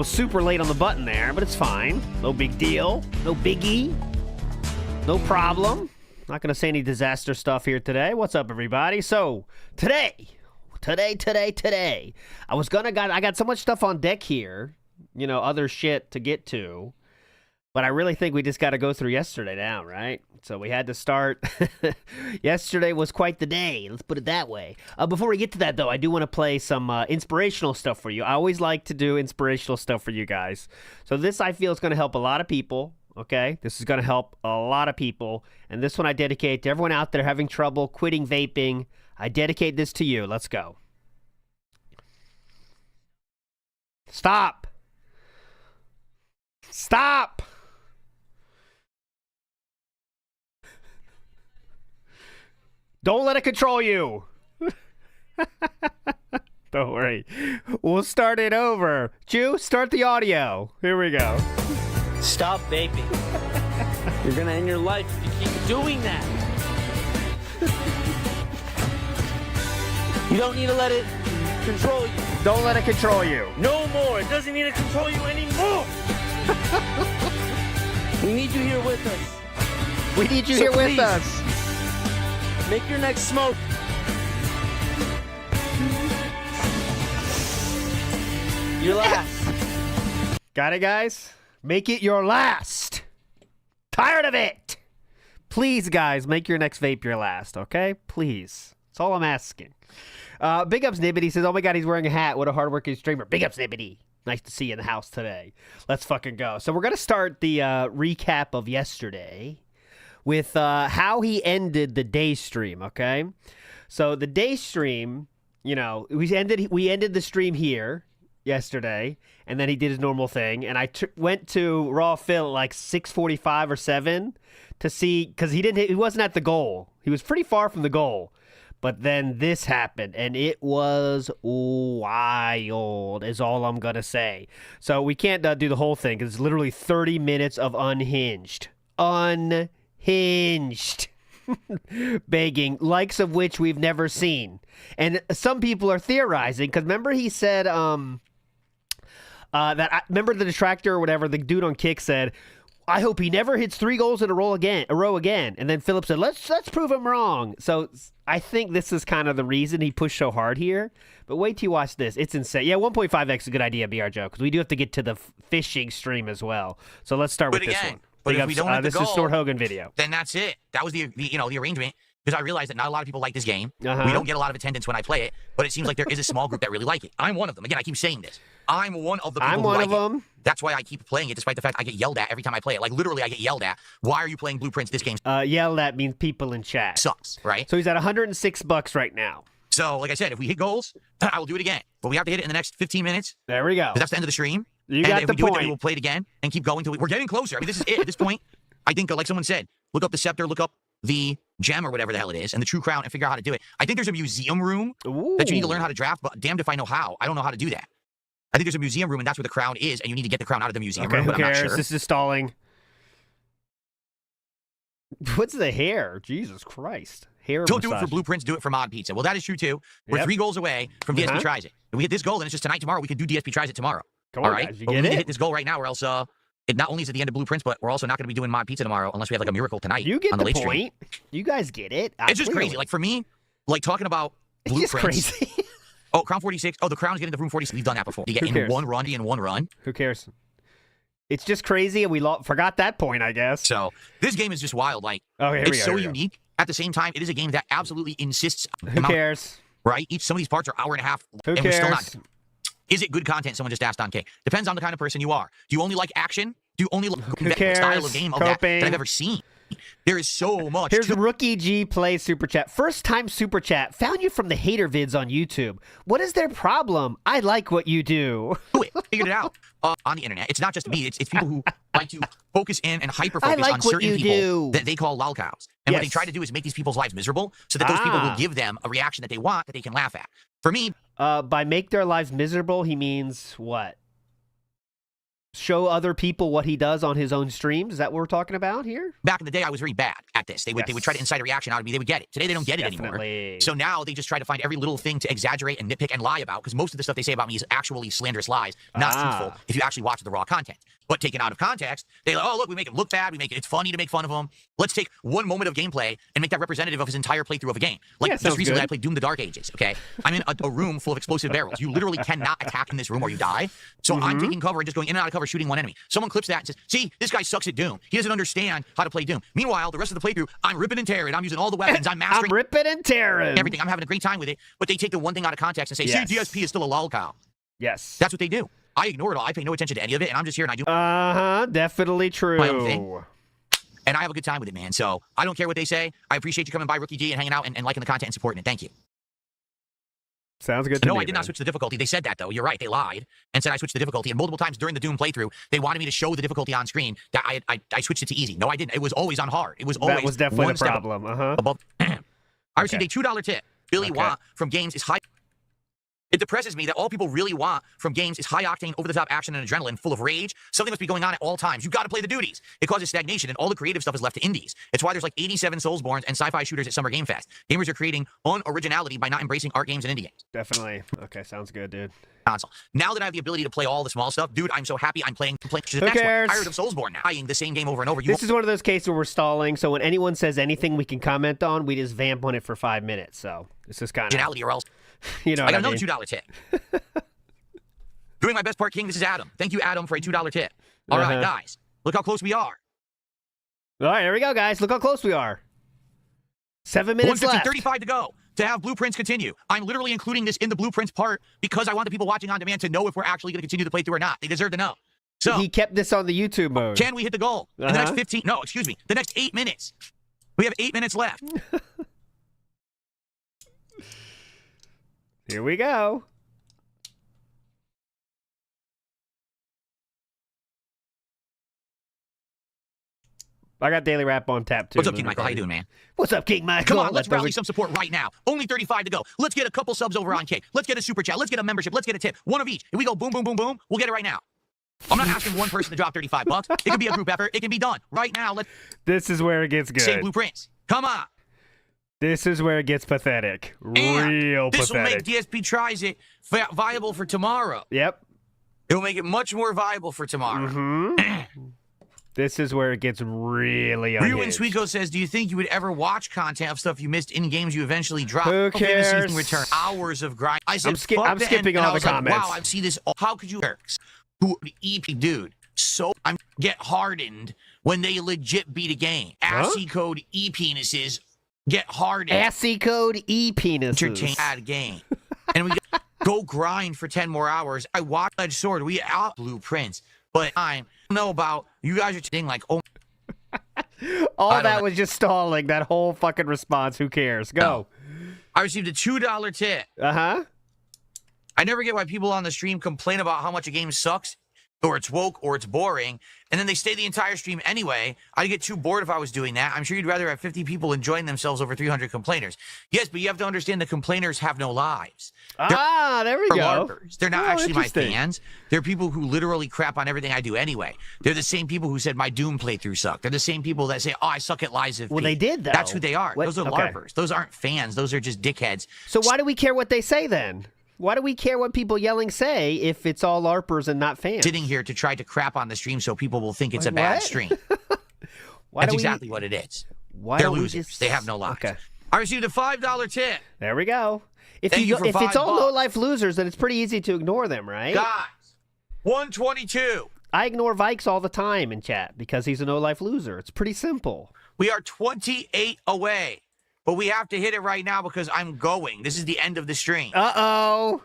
was super late on the button there, but it's fine. No big deal. No biggie. No problem. Not going to say any disaster stuff here today. What's up, everybody? So, today, I got so much stuff on deck here, you know, other shit to get to, but I really think we just got to go through yesterday now, right? So we had to start. Yesterday was quite the day. Let's put it that way. Before we get to that, though, I do want to play some inspirational stuff for you. I always like to do inspirational stuff for you guys. So this, I feel, is going to help a lot of people. Okay, this is going to help a lot of people. And this one I dedicate to everyone out there having trouble quitting vaping. I dedicate this to you. Let's go. Stop. Stop. Don't let it control you. Don't worry. We'll start it over. Jew, start the audio. Here we go. Stop vaping. You're gonna end your life if you keep doing that. You don't need to let it control you. Don't let it control you. No more. It doesn't need to control you anymore. We need you here with us. We need you here with us. Make your next smoke. Your last. Got it, guys? Make it your last. Tired of it. Please, guys, make your next vape your last, okay? Please. That's all I'm asking. Big ups Nibbity says, oh my god, he's wearing a hat. What a hardworking streamer. Big ups Nibbity. Nice to see you in the house today. Let's fucking go. So we're going to start the recap of yesterday with how he ended the day stream, okay? So the day stream, you know, we ended the stream here yesterday, and then he did his normal thing, and I went to Raw Phil at like 6:45 or 7 to see, because he wasn't at the goal. He was pretty far from the goal. But then this happened, and it was wild, is all I'm going to say. So we can't do the whole thing, because it's literally 30 minutes of unhinged. Unhinged. Begging, likes of which we've never seen. And some people are theorizing, because remember he said, remember the detractor or whatever, the dude on Kick said, I hope he never hits 3 goals in a row again. And then Phillip said, let's prove him wrong. So I think this is kind of the reason he pushed so hard here. But wait till you watch this. It's insane. Yeah, 1.5x is a good idea, BR Joe, because we do have to get to the fishing stream as well. So let's start with this one. But if we don't have this is Sword Hogan video. Then that's it. That was the arrangement. Because I realized that not a lot of people like this game. We don't get a lot of attendance when I play it, but it seems like there is a small group that really like it. I'm one of them. Again, I keep saying this. I'm one of the people who like it. That's why I keep playing it, despite the fact I get yelled at every time I play it. Like, literally, I get yelled at. Why are you playing Blueprints? This game yelled at means people in chat. Sucks, right? So he's at $106 right now. So, like I said, if we hit goals, I will do it again. But we have to hit it in the next 15 minutes. There we go. That's the end of the stream. You got the point. And if we do it, then we will play it again and keep going till we're getting closer. I mean, this is it at this point. I think, like someone said, look up the scepter, look up the gem or whatever the hell it is, and the true crown, and figure out how to do it. I think there's a museum room that you need to learn how to draft, but damned if I know how. I don't know how to do that. I think there's a museum room, and that's where the crown is, and you need to get the crown out of the museum room, but I'm not sure. This is stalling. What's the hair? Jesus Christ. Hair Don't do it for Blueprints, do it for Mod Pizza. Well, that is true, too. We're 3 goals away from DSP Tries It. If we hit this goal, then it's just tonight, tomorrow, we can do DSP Tries It tomorrow. Come on, all right? Guys, you get we it? need to hit this goal right now, or else it not only is at the end of Blueprints, but we're also not going to be doing Mod Pizza tomorrow unless we have like a miracle tonight. You get on the late point. Stream. You guys get it. It's just crazy. Like for me, like talking about Blueprints. It's just crazy. Oh, Crown 46. Oh, the Crown's getting the room 46. We've done that before. You get in one run. Who cares? It's just crazy, and we forgot that point, I guess. So this game is just wild. Like, it's so unique. At the same time, it is a game that absolutely insists. Who cares? Right? Some of these parts are hour and a half. Who cares? We're still not. Is it good content? Someone just asked on K. Depends on the kind of person you are. Do you only like action? Do you only like the style of game of that I've ever seen? There is so much. Here's a Rookie G Play Super Chat. First time Super Chat. Found you from the hater vids on YouTube. What is their problem? I like what you do. Figured it out on the internet. It's not just me. It's people who like to focus in and hyper-focus on certain people that they call lolcows. And what they try to do is make these people's lives miserable so that those people will give them a reaction that they want that they can laugh at. For me... by make their lives miserable, he means what? Show other people what he does on his own streams? Is that what we're talking about here? Back in the day, I was very bad at this. They would try to incite a reaction out of me. They would get it. Today, they don't get it anymore. So now they just try to find every little thing to exaggerate and nitpick and lie about, because most of the stuff they say about me is actually slanderous lies, not truthful if you actually watch the raw content. But taken out of context, they like, oh, look, we make it look bad. It's funny to make fun of him. Let's take one moment of gameplay and make that representative of his entire playthrough of a game. Like, just recently, I played Doom the Dark Ages, okay? I'm in a room full of explosive barrels. You literally cannot attack in this room or you die. So I'm taking cover and just going in and out of cover, shooting one enemy. Someone clips that and says, see, this guy sucks at Doom. He doesn't understand how to play Doom. Meanwhile, the rest of the playthrough, I'm ripping and tearing. I'm using all the weapons. I'm mastering. I'm ripping and tearing. Everything. I'm having a great time with it. But they take the one thing out of context and say, see, DSP is still a lolcow. Yes. That's what they do. I ignore it all. I pay no attention to any of it, and I'm just here and I do definitely true. my own thing. And I have a good time with it, man. So I don't care what they say. I appreciate you coming by, Rookie G, and hanging out and liking the content and supporting it. Thank you. Sounds good to me. No, I did not switch the difficulty. They said that, though. You're right. They lied and said I switched the difficulty. And multiple times during the Doom playthrough, they wanted me to show the difficulty on screen that I switched it to easy. No, I didn't. It was always on hard. It was always that was definitely one the problem. above. I received a $2 tip. Really want from games is high. It depresses me that all people really want from games is high-octane, over-the-top action and adrenaline, full of rage. Something must be going on at all times. You got to play the duties. It causes stagnation, and all the creative stuff is left to indies. It's why there's like 87 Soulsborns and sci-fi shooters at Summer Game Fest. Gamers are creating unoriginality by not embracing art games and indie games. Definitely. Okay, sounds good, dude. Console. Now that I have the ability to play all the small stuff, dude, I'm so happy I'm playing the Who cares? Tired of Soulsborne now. Playing the same game over and over. This is one of those cases where we're stalling, so when anyone says anything we can comment on, we just vamp on it for 5 minutes. So this is kind of originality, or else. You know, I got another $2 tip. Doing my best part, King. This is Adam. Thank you, Adam, for a $2 tip. All right, guys. Look how close we are. All right, there we go, guys. Look how close we are. 7 minutes left. 35 to go to have blueprints continue. I'm literally including this in the blueprints part because I want the people watching on demand to know if we're actually going to continue the playthrough or not. They deserve to know. So he kept this on the YouTube mode. Can we hit the goal in the next 15? No, excuse me. The next 8 minutes. We have 8 minutes left. Here we go. I got Daily Rap on tap, too. What's up, King Michael? How you doing, man? What's up, King Michael? Come on, let's rally some support right now. Only 35 to go. Let's get a couple subs over on Kick. Let's get a super chat. Let's get a membership. Let's get a tip. One of each. If we go boom, boom, boom, boom, we'll get it right now. I'm not asking one person to drop $35. It can be a group effort. It can be done right now. Let's. This is where it gets good. Save blueprints. Come on. This is where it gets pathetic. Real pathetic. This will make DSP Tries It viable for tomorrow. Yep. It will make it much more viable for tomorrow. This is where it gets really unhinged. Ryu and Sweeko says, do you think you would ever watch content of stuff you missed in games you eventually dropped? Who cares? Return. Hours of grind. I said, I'm skipping all the comments. Like, wow, I see this. How could you? Who EP, dude? So I'm get hardened when they legit beat a game. ASCII code e-penises get hardened. ASCII code e-penises. Entertain bad game. And we go grind for 10 more hours. I watch Edge Sword. We out blueprints. But I don't know about you guys are saying like, oh. All that was just stalling. That whole fucking response. Who cares? Go. No. I received a $2 tip. I never get why people on the stream complain about how much a game sucks, or it's woke, or it's boring, and then they stay the entire stream anyway. I'd get too bored if I was doing that. I'm sure you'd rather have 50 people enjoying themselves over 300 complainers. Yes, but you have to understand the complainers have no lives. There we go. LARPers. They're not actually my fans. They're people who literally crap on everything I do anyway. They're the same people who said my Doom playthrough sucked. They're the same people that say, oh, I suck at Lies of P. Well, they did, though. That's who they are. Those are LARPers. Those aren't fans. Those are just dickheads. So why do we care what they say, then? Why do we care what people yelling say if it's all LARPers and not fans? Sitting here to try to crap on the stream so people will think it's a bad stream. That's exactly what it is. They're losers. They have no lives. Okay. I received a $5 tip. There we go. If it's all no-life losers, then it's pretty easy to ignore them, right? Guys, 122. I ignore Vikes all the time in chat because he's a no-life loser. It's pretty simple. We are 28 away. But we have to hit it right now because I'm going. This is the end of the stream. Uh-oh.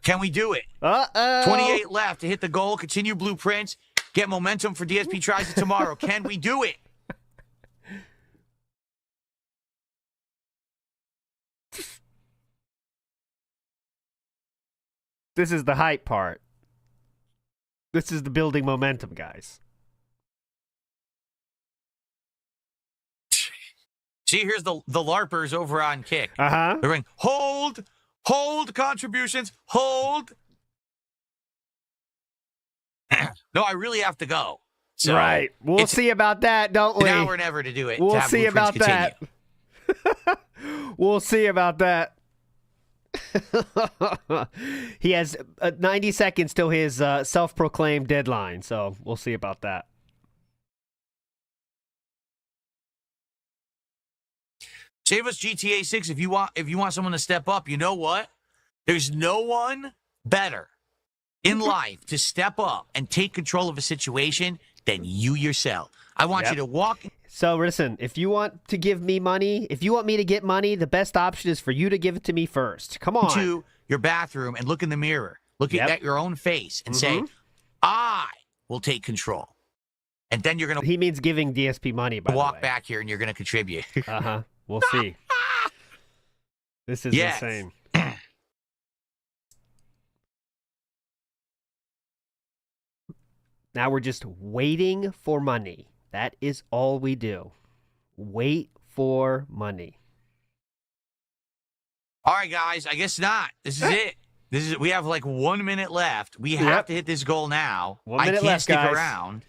Can we do it? Uh-oh. 28 left to hit the goal, continue blueprints, get momentum for DSP Tries It tomorrow. Can we do it? This is the hype part. This is the building momentum, guys. See, here's the LARPers over on Kick. They're going, hold contributions, hold. No, I really have to go. So right. We'll see about that, don't we? Now or never to do it. We'll see about that. We'll see about that. He has 90 seconds till his self-proclaimed deadline, so we'll see about that. Save us GTA 6 if you want someone to step up. You know what? There's no one better in life to step up and take control of a situation than you yourself. I want you to walk. So listen, if you want to give me money, if you want me to get money, the best option is for you to give it to me first. Come on. To your bathroom and look in the mirror. Look at your own face and say, I will take control. And then you're going to... He means giving DSP money, by the way. Walk back here and you're going to contribute. We'll see. This is insane. Now we're just waiting for money. That is all we do. Wait for money. All right, guys. I guess not. This is it. We have like 1 minute left. We have to hit this goal now. 1 minute I can't left, stick guys. around.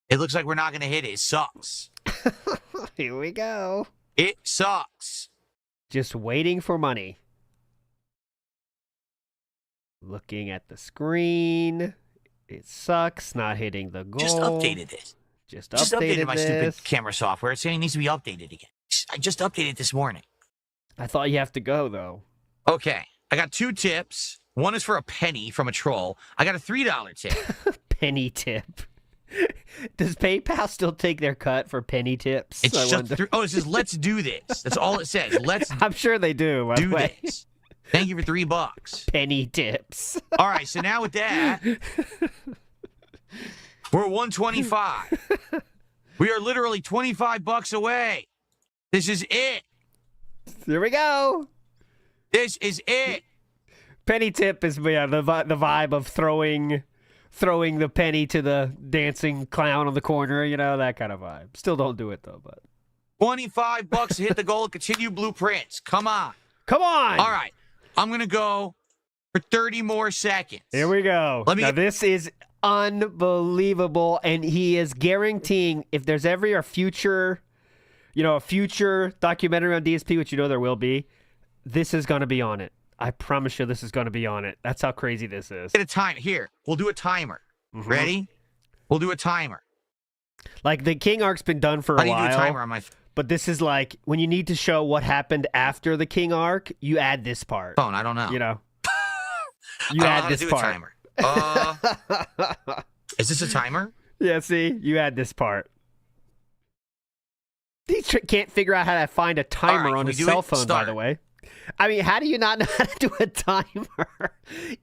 It looks like we're not going to hit it. It sucks. Here we go. It sucks. Just waiting for money. Looking at the screen. It sucks not hitting the goal. Just updated this. Just updated my this. stupid camera software. It's saying it needs to be updated again. I just updated it this morning. I thought you have to go, though. Okay. I got 2 tips. One is for a penny from a troll. I got a $3 tip. Penny tip. Does PayPal still take their cut for penny tips? It's just it says let's do this. That's all it says. Let's I'm sure they do. By the do way. this. Thank you for $3. Penny tips. All right, so now with that, we're 125. We are literally $25 away. This is it. Here we go. This is it. Penny tip is the vibe of throwing the penny to the dancing clown on the corner, you know, that kind of vibe. Still don't do it, though, but. $25 to hit the goal and continue blueprints. Come on. Come on. All right. I'm going to go for 30 more seconds. Here we go. Now, this is unbelievable, and he is guaranteeing if there's ever a future documentary on DSP, which you know there will be, this is going to be on it. I promise you this is going to be on it. That's how crazy this is. Get a time. Here, we'll do a timer. Mm-hmm. Ready? We'll do a timer. Like, the King arc's been done for a while. How do you do a timer on my But this is like, when you need to show what happened after the King arc, you add this part. phone? I don't know. You know? You add this part. A timer. Is this a timer? Yeah, see? You add this part. He can't figure out how to find a timer on his cell phone, by the way. I mean, how do you not know how to do a timer?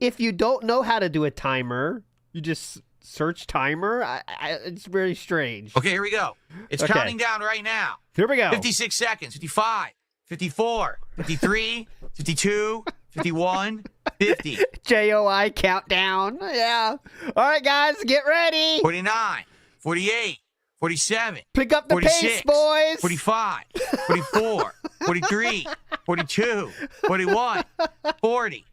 If you don't know how to do a timer, you just search timer. It's very strange. Okay, here we go. It's counting down right now. Here we go. 56 seconds. 55, 54, 53, 52, 51, 50. JOI countdown. Yeah. All right, guys, get ready. 49, 48, 47. Pick up the 46, pace, boys. 45, 44, 43, 42, 41, 40,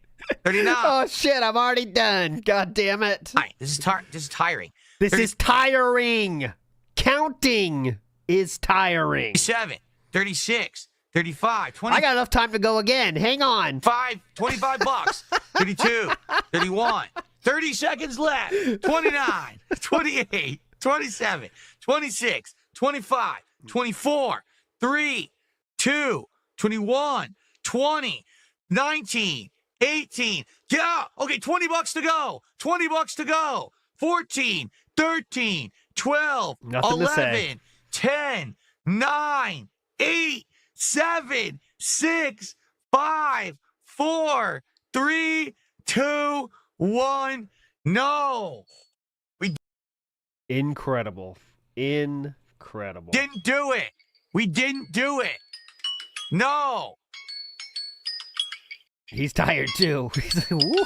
39. Oh, shit, I'm already done. God damn it. All right, this is tiring. This is tiring. Counting is tiring. 37, 36, 35, 20. I got enough time to go again. Hang on. $25. 32, 31, 30 seconds left. 29, 28, 27, 26, 25, 24, 3, 2, 21, 20, 19, 18. Yeah. Okay, $20 to go. $20 to go. 14, 13, 12, Nothing 11, 10, 9, 8, 7, 6, 5, 4, 3, 2, 1. No. Incredible. Incredible. Didn't do it. We didn't do it. No. He's tired, too. He's like, woo.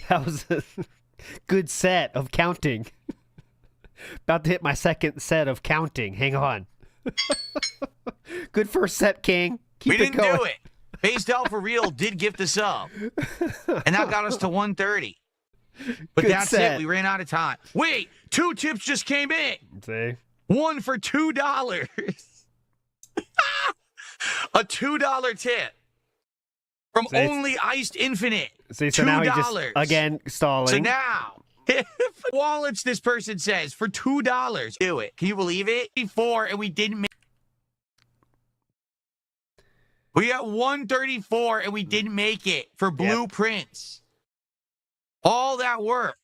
That was a good set of counting. About to hit my second set of counting. Hang on. Good first set, King. Keep We didn't going. do it. Based out for real did gift us up. And that got us to 130. But Good that's set. it. We ran out of time. Wait, 2 tips just came in. See? One for $2. A $2 tip. From See, Only Iced Infinite. See, so now he just, again, stalling. So now, wallets, this person says, for $2. Do it. Can you believe it? Before, and we didn't make. We got 134, and we didn't make it for blueprints. All that work.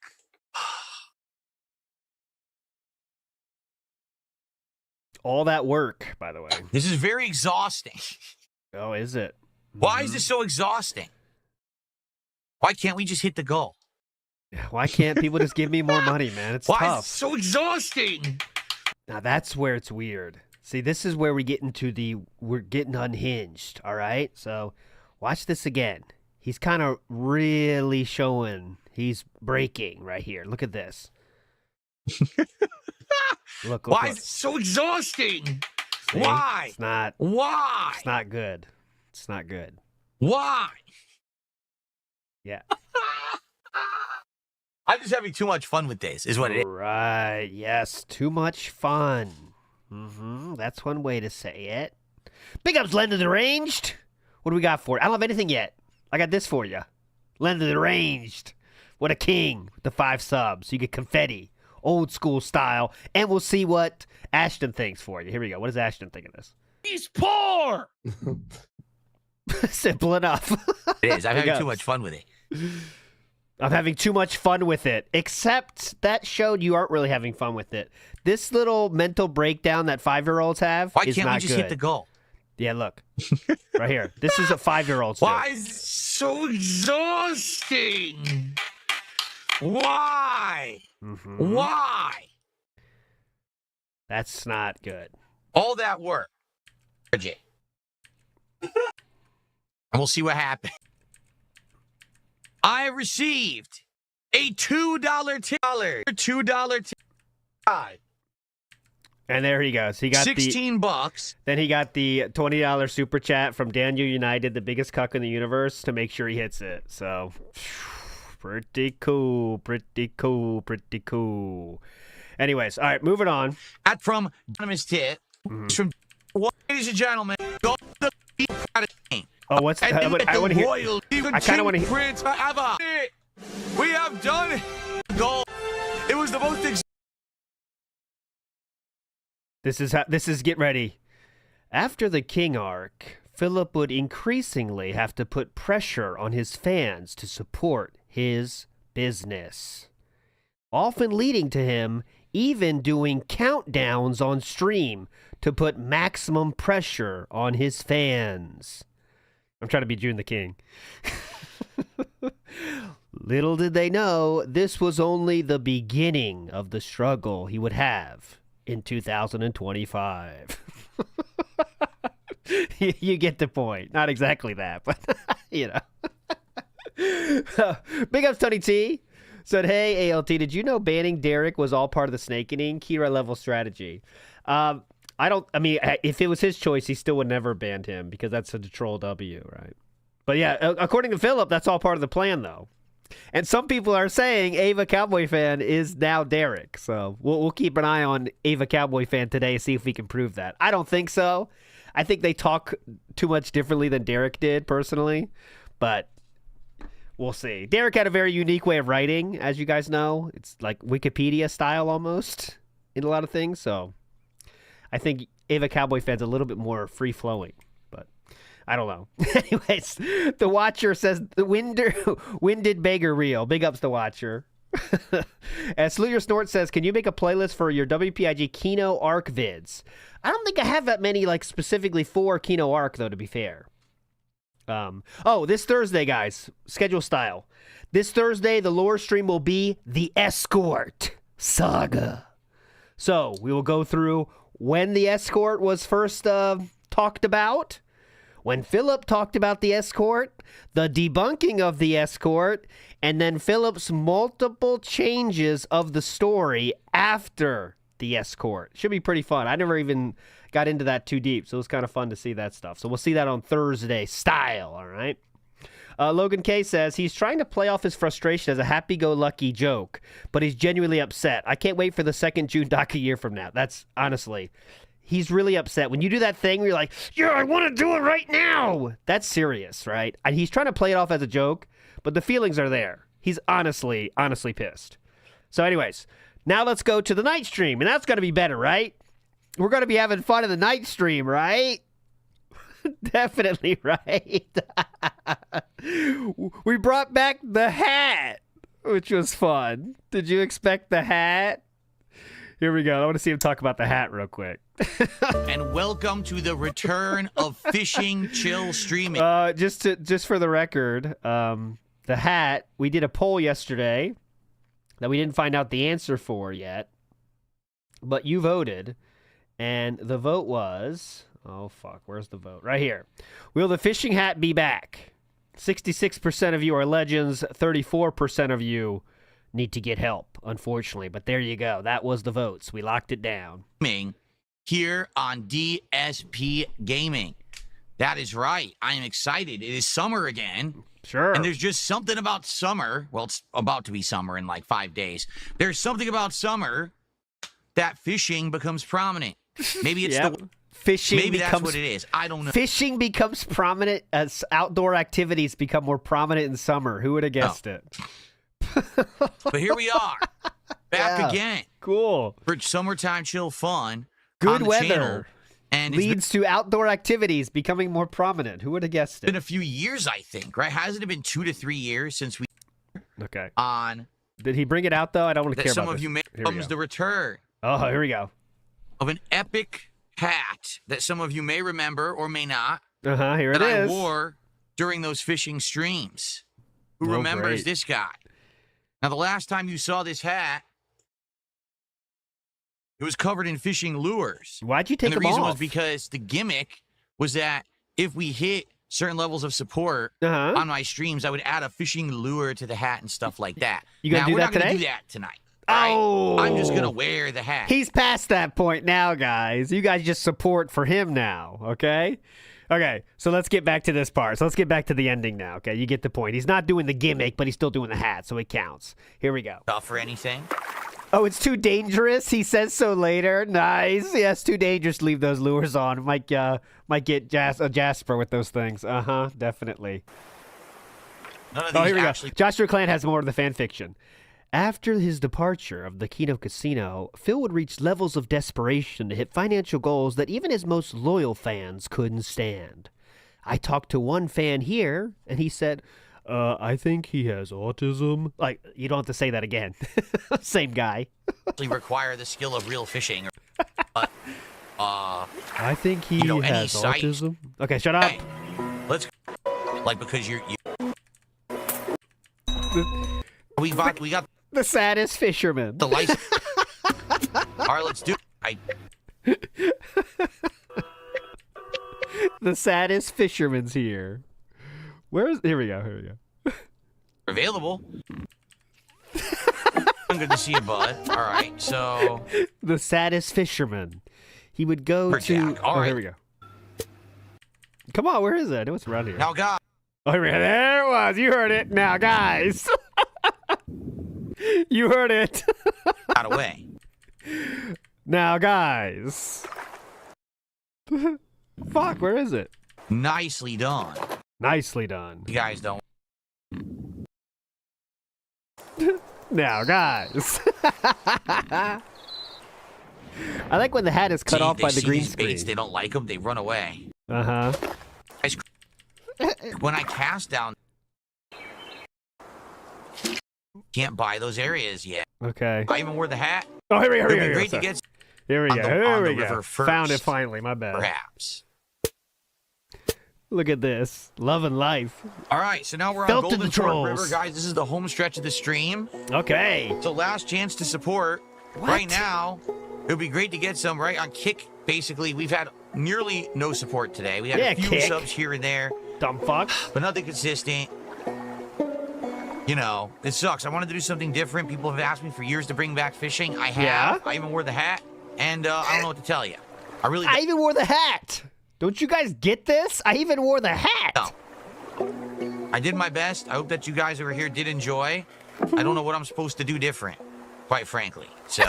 All that work, by the way. This is very exhausting. Oh, is it? Why is this so exhausting? Why can't we just hit the goal? Why can't people just give me more money, man? It's Why tough. is it so exhausting? Now, that's where it's weird. See, this is where we get into we're getting unhinged, all right? So, watch this again. He's kind of really showing he's breaking right here. Look at this. Look, Why look. is it so exhausting? See? Why? It's not. Why? It's not good. It's not good. Why? Yeah. I'm just having too much fun with this, is what it is. Right. Yes. Too much fun. That's one way to say it. Big ups, Len the Deranged. What do we got for it? I don't have anything yet. I got this for you. Len the Deranged. What a king with the 5 subs. You get confetti. Old school style. And we'll see what Ashton thinks for you. Here we go. What does Ashton think of this? He's poor! Simple enough. It is. I'm having too much fun with it. I'm having too much fun with it. Except that showed you aren't really having fun with it. This little mental breakdown that 5-year-olds have Why is can't not we just good. hit the goal? Yeah, look. Right here. This is a 5-year-old's. Why is it so exhausting? Why? Why? That's not good. All that work. And we'll see what happens. I received a $2 tip. $2 tip. And there he goes. He got $16. Then he got the $20 super chat from Daniel United, the biggest cuck in the universe, to make sure he hits it. So, pretty cool, pretty cool, pretty cool. Anyways, all right, moving on. From Anonymous Tit. From, ladies and gentlemen, go to the game. Oh, what's that? I want to hear. I kind of want to hear. Prince forever. We have done goal. It was the most. This is get ready. After the King arc, Phillip would increasingly have to put pressure on his fans to support his business, often leading to him even doing countdowns on stream to put maximum pressure on his fans. I'm trying to be June the King. Little did they know, this was only the beginning of the struggle he would have in 2025. You get the point. Not exactly that, but, you know. Big ups, Tony T. Said, hey, ALT, did you know banning Derek was all part of the snakening Kira level strategy? I mean, if it was his choice, he still would never have banned him because that's a troll W, right? But yeah, according to Phillip, that's all part of the plan, though. And some people are saying Ava Cowboy Fan is now Derek. So we'll keep an eye on Ava Cowboy Fan today, see if we can prove that. I don't think so. I think they talk too much differently than Derek did, personally. But we'll see. Derek had a very unique way of writing, as you guys know. It's like Wikipedia style almost in a lot of things. So I think Ava Cowboy Fan's a little bit more free-flowing. I don't know. Anyways, the Watcher says, the winded beggar reel. Big ups, the Watcher. And Salute Your Snort says, can you make a playlist for your WPIG Kino Arc vids? I don't think I have that many, like, specifically for Kino Arc, though, to be fair. This Thursday, guys, schedule style. This Thursday, the lore stream will be The Escort Saga. So, we will go through when the Escort was first talked about, when Phillip talked about the Escort, the debunking of the Escort, and then Phillip's multiple changes of the story after the Escort. Should be pretty fun. I never even got into that too deep, so it was kind of fun to see that stuff. So we'll see that on Thursday style, all right? Logan K says, he's trying to play off his frustration as a happy-go-lucky joke, but he's genuinely upset. I can't wait for the second June doc a year from now. That's, honestly... He's really upset. When you do that thing where you're like, yeah, I want to do it right now. That's serious, right? And he's trying to play it off as a joke, but the feelings are there. He's honestly pissed. So anyways, now let's go to the night stream. And that's going to be better, right? We're going to be having fun in the night stream, right? Definitely, right? We brought back the hat, which was fun. Did you expect the hat? Here we go. I want to see him talk about the hat real quick. And welcome to the return of Fishing Chill Streaming. Just for the record, the hat, we did a poll yesterday that we didn't find out the answer for yet, but you voted, and the vote was, oh fuck, where's the vote? Right here. Will the fishing hat be back? 66% of you are legends, 34% of you need to get help, unfortunately. But there you go. That was the votes. We locked it down. Here on DSP Gaming. That is right. I am excited. It is summer again. Sure. And there's just something about summer. Well, it's about to be summer in like 5 days. There's something about summer that fishing becomes prominent. Maybe it's the fishing. Maybe becomes, that's what it is. I don't know. Fishing becomes prominent as outdoor activities become more prominent in summer. Who would have guessed it? But here we are, back again. Cool. For summertime chill fun. Good on the weather. channel. And leads to outdoor activities becoming more prominent. Who would have guessed it? It's been a few years, I think, right? Hasn't it been 2 to 3 years since we on? Did he bring it out, though? I don't want to care about some of this. you may comes the return. Oh, here we go. Of an epic hat that some of you may remember or may not. Here it is. That I wore during those fishing streams. Who remembers this guy? Now, the last time you saw this hat, it was covered in fishing lures. Why'd you take them off? And the reason was because the gimmick was that if we hit certain levels of support on my streams, I would add a fishing lure to the hat and stuff like that. You gonna do that today? We're not going to do that tonight. Right? Oh! I'm just going to wear the hat. He's past that point now, guys. You guys just support for him now, okay? Okay, so let's get back to this part. So let's get back to the ending now, okay? You get the point. He's not doing the gimmick, but he's still doing the hat, so it counts. Here we go. Stuff or anything? Oh, it's too dangerous? He says so later. Nice. Yeah, it's too dangerous to leave those lures on. Might get Jasper with those things. Definitely. None of these here we actually... go. Joshua Clan has more of the fan fiction. After his departure of the Kino Casino, Phil would reach levels of desperation to hit financial goals that even his most loyal fans couldn't stand. I talked to one fan here, and he said... I think he has autism. Like, you don't have to say that again. Same guy. require the skill of real fishing. I think he has autism. Okay, shut up. Hey, let's because you we got the saddest fisherman. The license. All right, let's do it. The saddest fisherman's here. Here we go. Available. I'm good to see you, bud. All right, so the saddest fisherman. He would go to. All right. Here we go. Come on, where is it? What's around here? Now, guys. Oh, here we go. There it was. You heard it. Now, guys. You heard it. Out of way. Now, guys. Fuck, where is it? Nicely done. Nicely done. You guys don't. Now, guys. I like when the hat is cut off by the green screen. Baits, they don't like them. They run away. Uh-huh. When I cast down, can't buy those areas yet. Okay. I even wore the hat. Oh, here we go. It'd be great to get. Here we go. Here we go. First, found it finally. My bad. Perhaps. Look at this. Loving life. All right, so now we're on Golden Fork River, guys. This is the home stretch of the stream. Okay. So last chance to support. What? Right now, it would be great to get some right on Kick. Basically, we've had nearly no support today. We had a few subs here and there. Dumb fuck. But nothing consistent. You know, it sucks. I wanted to do something different. People have asked me for years to bring back fishing. I have. Yeah? I even wore the hat. And I don't know what to tell you. I even wore the hat. Don't you guys get this? I even wore the hat. No. I did my best. I hope that you guys over here did enjoy. I don't know what I'm supposed to do different, quite frankly. So.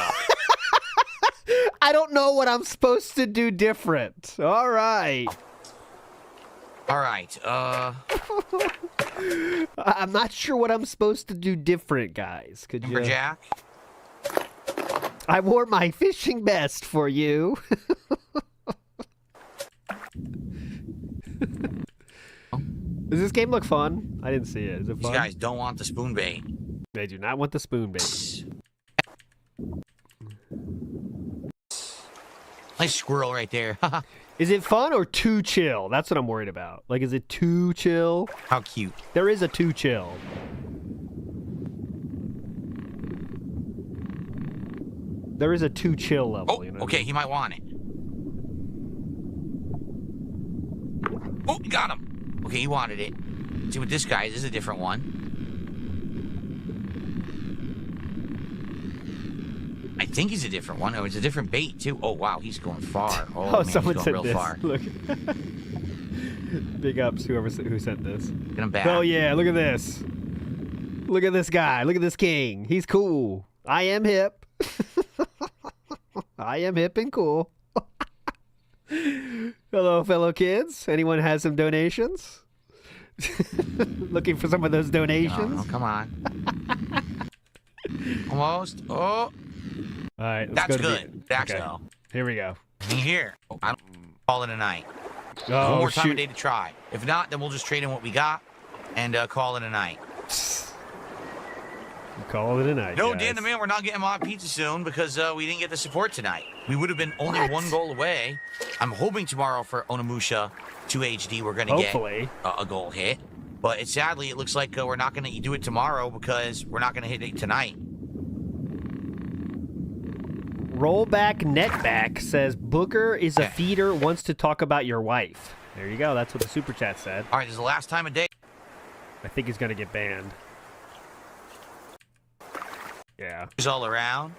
I don't know what I'm supposed to do different. All right. All right. I'm not sure what I'm supposed to do different, guys. Could you? Jack? I wore my fishing best for you. Does this game look fun? I didn't see it. Is it fun? These guys don't want the spoon bait. They do not want the spoon bait. Nice squirrel right there. Is it fun or too chill? That's what I'm worried about. Like, is it too chill? How cute. There is a too chill. There is a too chill level. Oh, you know okay. He might want it. Oh, got him. Okay, he wanted it. Let's see what this guy is. This is a different one. I think he's a different one. Oh, it's a different bait, too. Oh, wow. He's going far. Oh, man, someone he's said going real this. far. Look. Big ups, who sent this. Get him back. Oh yeah, look at this. Look at this guy. Look at this king. He's cool. I am hip. I am hip and cool. Hello, fellow kids. Anyone has some donations? Looking for some of those donations? Oh, come on. Almost. Oh. All right. That's good. That's okay. though. Here we go. Here. I'm calling it a night. Oh, One more time shoot. a day to try. If not, then we'll just trade in what we got and call it a night. Call it a night. No, guys. Dan the man, we're not getting mod pizza soon because we didn't get the support tonight. We would have been only one goal away. I'm hoping tomorrow for Onimusha 2 HD we're going to get a goal hit. But sadly, it looks like we're not going to do it tomorrow because we're not going to hit it tonight. Rollback Netback says, Booger is a feeder, wants to talk about your wife. There you go. That's what the super chat said. All right, this is the last time of day. I think he's going to get banned. Yeah. He's all around.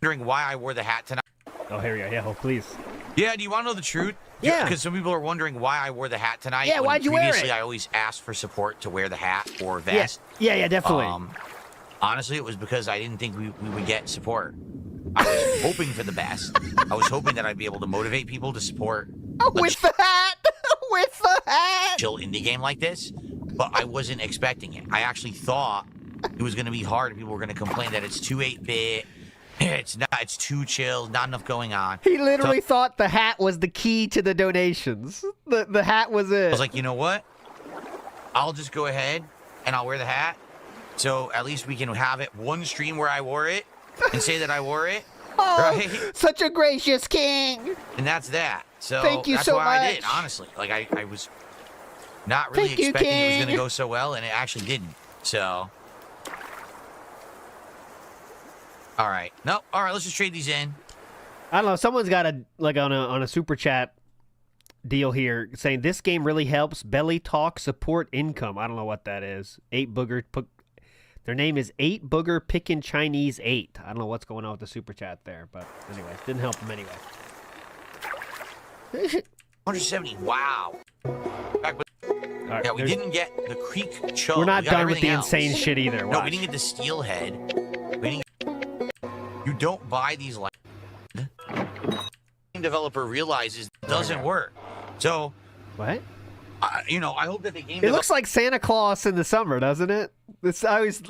Wondering why I wore the hat tonight. Oh, here we go. Yeah, oh, please. Yeah, do you want to know the truth? Yeah. Because some people are wondering why I wore the hat tonight. Yeah, why'd you wear it? Previously, I always asked for support to wear the hat or vest. Yeah, definitely. Honestly, it was because I didn't think we would get support. I was hoping for the best. I was hoping that I'd be able to motivate people to support with the hat! With the hat! Chill indie game like this, but I wasn't expecting it. I actually thought it was going to be hard and people were going to complain that it's too 8-bit. It's too chill, not enough going on. He literally thought the hat was the key to the donations. The hat was it. I was like, you know what? I'll just go ahead and I'll wear the hat. So at least we can have it one stream where I wore it and say that I wore it. Oh, right? Such a gracious king. And that's that. So thank you that's so why much. I did, honestly. Like I was not really expecting it was going to go so well, and it actually didn't. So all right. No. All right. Let's just trade these in. I don't know. Someone's got on a super chat deal here saying this game really helps belly talk support income. I don't know what that is. Their name is 8 Booger Pickin' Chinese 8. I don't know what's going on with the super chat there, but anyway, didn't help them anyway. 170. Wow. Back with, right, yeah, we didn't get the Creek Chub. We're not we got done with the everything insane else. shit either. No, Watch. we didn't get the Steelhead. You don't buy these like game developer realizes it doesn't work. So What? I hope that the game It looks like Santa Claus in the summer, doesn't it? It's always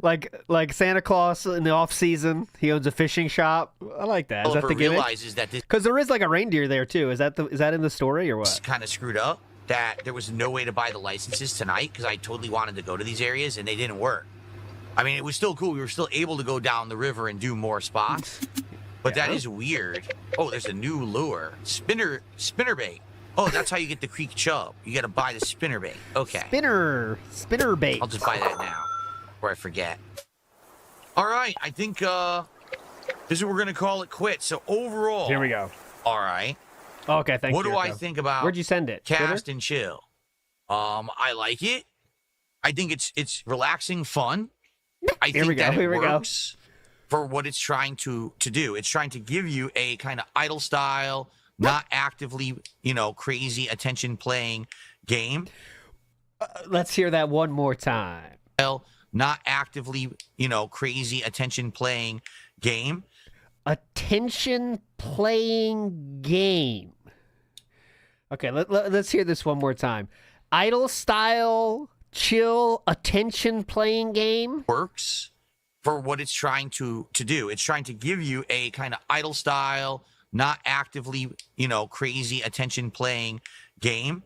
like Santa Claus in the off season. He owns a fishing shop. I like that. Is that the gimmick? realizes that this Because there is like a reindeer there too. Is that in the story or what? kind of screwed up. That there was no way to buy the licenses tonight because I totally wanted to go to these areas and they didn't work. I mean, it was still cool. We were still able to go down the river and do more spots. But that is weird. Oh, there's a new lure. Spinnerbait. Oh, that's how you get the Creek Chub. You got to buy the spinnerbait. Okay. Spinnerbait. I'll just buy that now before I forget. All right. I think this is what we're going to call it quits. So overall. Here we go. All right. Okay, thanks. What do I think about Where'd you send it? Cast Twitter? and chill? I like it. I think it's relaxing fun. I think that it works for what it's trying to do. It's trying to give you a kind of idle style, not actively, crazy attention playing game. Let's hear that one more time. Not actively, crazy attention playing game. Attention playing game. Okay, let's hear this one more time. Idle style, chill, attention playing game. Works for what it's trying to do. It's trying to give you a kind of idle style, not actively, crazy attention playing game.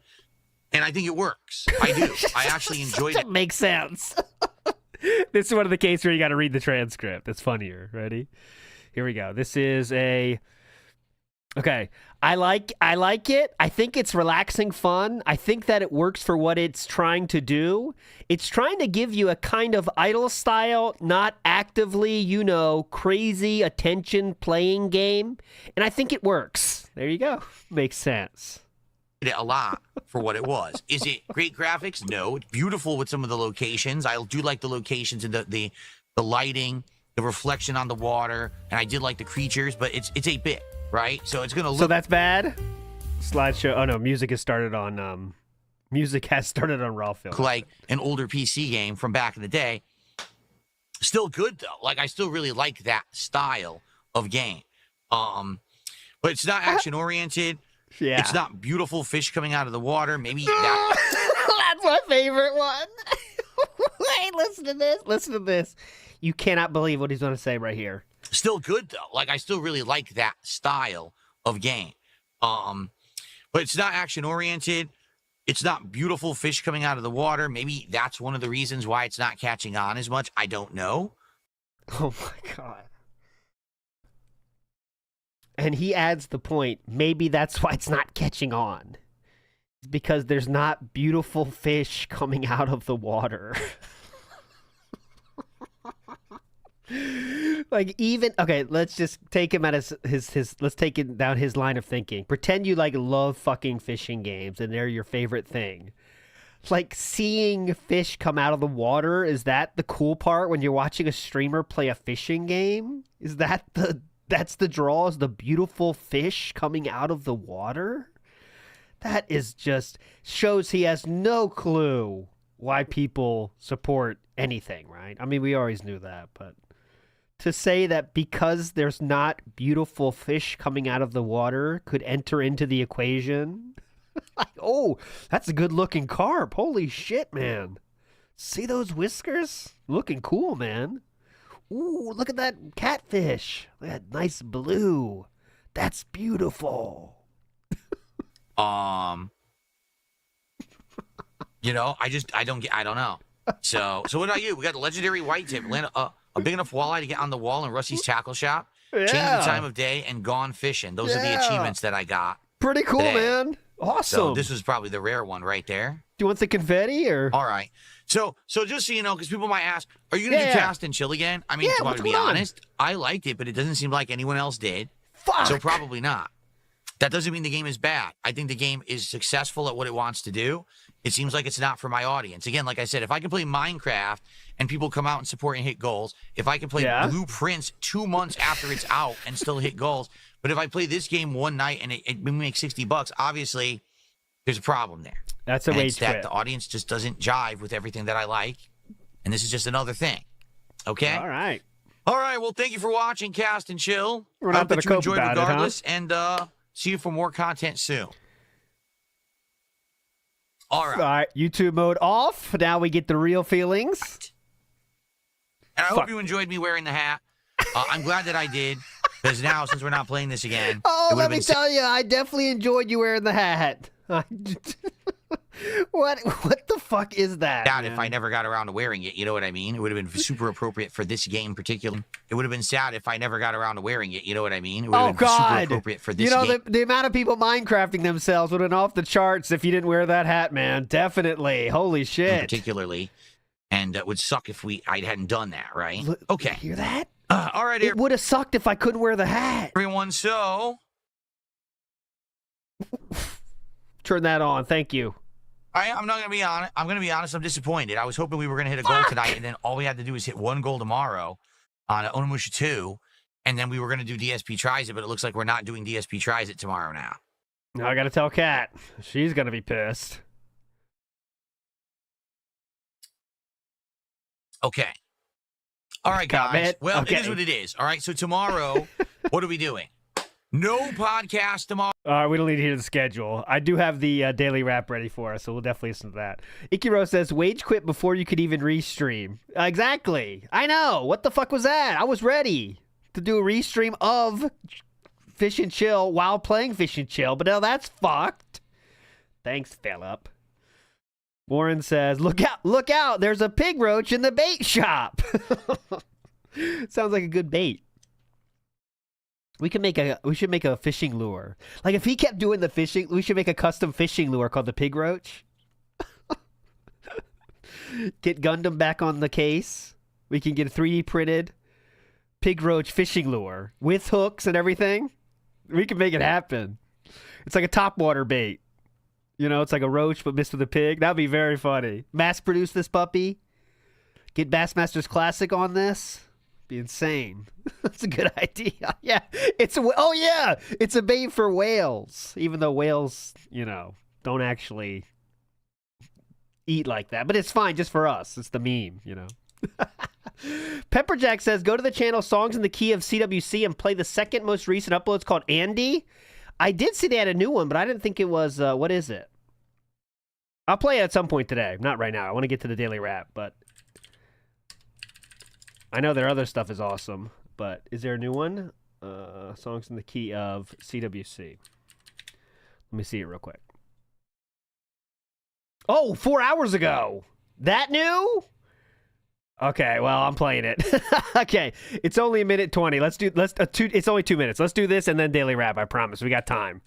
And I think it works. I do. I actually enjoyed it. Makes sense. This is one of the cases where you got to read the transcript. It's funnier. Ready? Here we go. This is okay. I like it. I think it's relaxing fun. I think that it works for what it's trying to do. It's trying to give you a kind of idle style, not actively, crazy attention playing game. And I think it works. There you go. Makes sense. It a lot for what it was. Is it great graphics? No. It's beautiful with some of the locations. I do like the locations and the lighting, the reflection on the water, and I did like the creatures, but it's 8-bit, right? So it's gonna look. So that's bad. Slideshow. Oh no, music has started on raw film. Like an older PC game from back in the day. Still good though. Like I still really like that style of game. But it's not action oriented. Yeah. It's not beautiful fish coming out of the water. Maybe that. That's my favorite one. Wait, listen to this. Listen to this. You cannot believe what he's going to say right here. Still good though. Like I still really like that style of game. But it's not action oriented. It's not beautiful fish coming out of the water. Maybe that's one of the reasons why it's not catching on as much. I don't know. Oh my God. And he adds the point, maybe that's why it's not catching on. It's because there's not beautiful fish coming out of the water. Like even, okay, let's just take him at his let's take it down his line of thinking. Pretend you like love fucking fishing games and they're your favorite thing. Like seeing fish come out of the water, is that the cool part when you're watching a streamer play a fishing game? Is that that's the draw, is the beautiful fish coming out of the water? That is just shows he has no clue why people support anything, right? I mean, we always knew that, but to say that because there's not beautiful fish coming out of the water could enter into the equation. Like, oh, that's a good looking carp. Holy shit, man. See those whiskers? Looking cool, man. Ooh, look at that catfish. That nice blue. That's beautiful. You know, I don't know. So what about you? We got the legendary white tip, land a big enough walleye to get on the wall in Rusty's tackle shop. Yeah. Change the time of day and gone fishing. Those are the achievements that I got. Pretty cool, today. man. Awesome. So this was probably the rare one right there. Do you want the confetti or? All right. So just so you know, because people might ask, are you going to do Cast and Chill again? I mean, to be honest, I liked it, but it doesn't seem like anyone else did. Fuck. So probably not. That doesn't mean the game is bad. I think the game is successful at what it wants to do. It seems like it's not for my audience. Again, like I said, if I can play Minecraft and people come out and support and hit goals, if I can play Blueprints 2 months after it's out and still hit goals, but if I play this game one night and it makes $60, obviously there's a problem there. That's a wage that quit. the audience just doesn't jive with everything that I like, and this is just another thing. Okay? All right. All right, well, thank you for watching Cast and Chill. We're I not hope that you gonna enjoyed cope about it, regardless, and see you for more content soon. All right. YouTube mode off. Now we get the real feelings. And I hope you enjoyed me wearing the hat. I'm glad that I did, because now, since we're not playing this again... Oh, let me tell you, I definitely enjoyed you wearing the hat. What the fuck is that? Sad if I never got around to wearing it, you know what I mean? It would have been super appropriate for this game particularly. It would have been sad if I never got around to wearing it, you know what I mean? It would have been super appropriate for this game. The amount of people Minecrafting themselves would have been off the charts if you didn't wear that hat, man. Definitely. Holy shit. Particularly. And it would suck if I hadn't done that, right? Okay. Hear that? All right. It would have sucked if I couldn't wear the hat. Everyone, so... Turn that on. Thank you. I'm not going to be honest. I'm going to be honest. I'm disappointed. I was hoping we were going to hit a goal tonight, and then all we had to do is hit one goal tomorrow on Onimusha 2, and then we were going to do DSP Tries It, but it looks like we're not doing DSP Tries It tomorrow now. Now I got to tell Kat. She's going to be pissed. Okay. All right, guys. Well, okay. It is what it is. All right, so tomorrow, what are we doing? No podcast tomorrow. We don't need to hear the schedule. I do have the daily wrap ready for us, so we'll definitely listen to that. Ikiro says, wage quit before you could even restream. Exactly. I know. What the fuck was that? I was ready to do a restream of Fish and Chill while playing Fish and Chill, but now that's fucked. Thanks, Phillip. Warren says, look out. There's a pig roach in the bait shop. Sounds like a good bait. We should make a fishing lure. Like if he kept doing the fishing, we should make a custom fishing lure called the Pig Roach. Get Gundam back on the case. We can get a 3D printed Pig Roach fishing lure with hooks and everything. We can make it happen. It's like a topwater bait. You know, it's like a roach but mixed with a pig. That'd be very funny. Mass produce this puppy. Get Bassmasters Classic on this. Be insane. That's a good idea. Yeah. It's a bait for whales. Even though whales, don't actually eat like that. But it's fine just for us. It's the meme, Pepperjack says, go to the channel Songs in the Key of CWC and play the second most recent upload. It's called Andy. I did see they had a new one, but I didn't think it was, what is it? I'll play it at some point today. Not right now. I want to get to the daily wrap, but I know their other stuff is awesome. But is there a new one? Songs in the Key of CWC. Let me see it real quick. Oh, 4 hours ago. That new? Okay, well, I'm playing it. Okay, it's only 1:20. It's only 2 minutes. Let's do this and then daily wrap. I promise. We got time.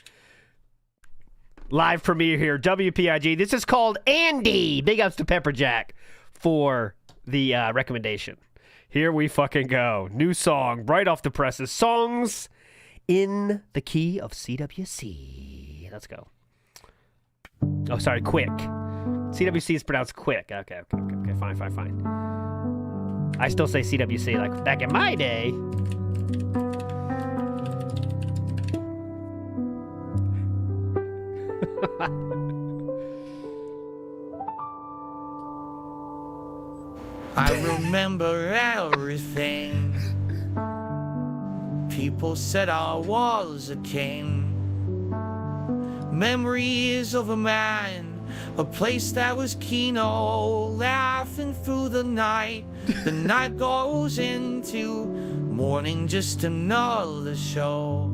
Live premiere here, WPIG. This is called Andy. Big ups to Pepperjack for the recommendation. Here we fucking go. New song, right off the presses. Songs in the Key of CWC. Let's go. Oh, sorry, quick. CWC is pronounced quick. Okay, fine. I still say CWC like back in my day. I remember everything. People said I was a king. Memories of a man, a place that was Kino, laughing through the night. The night goes into morning, just another show.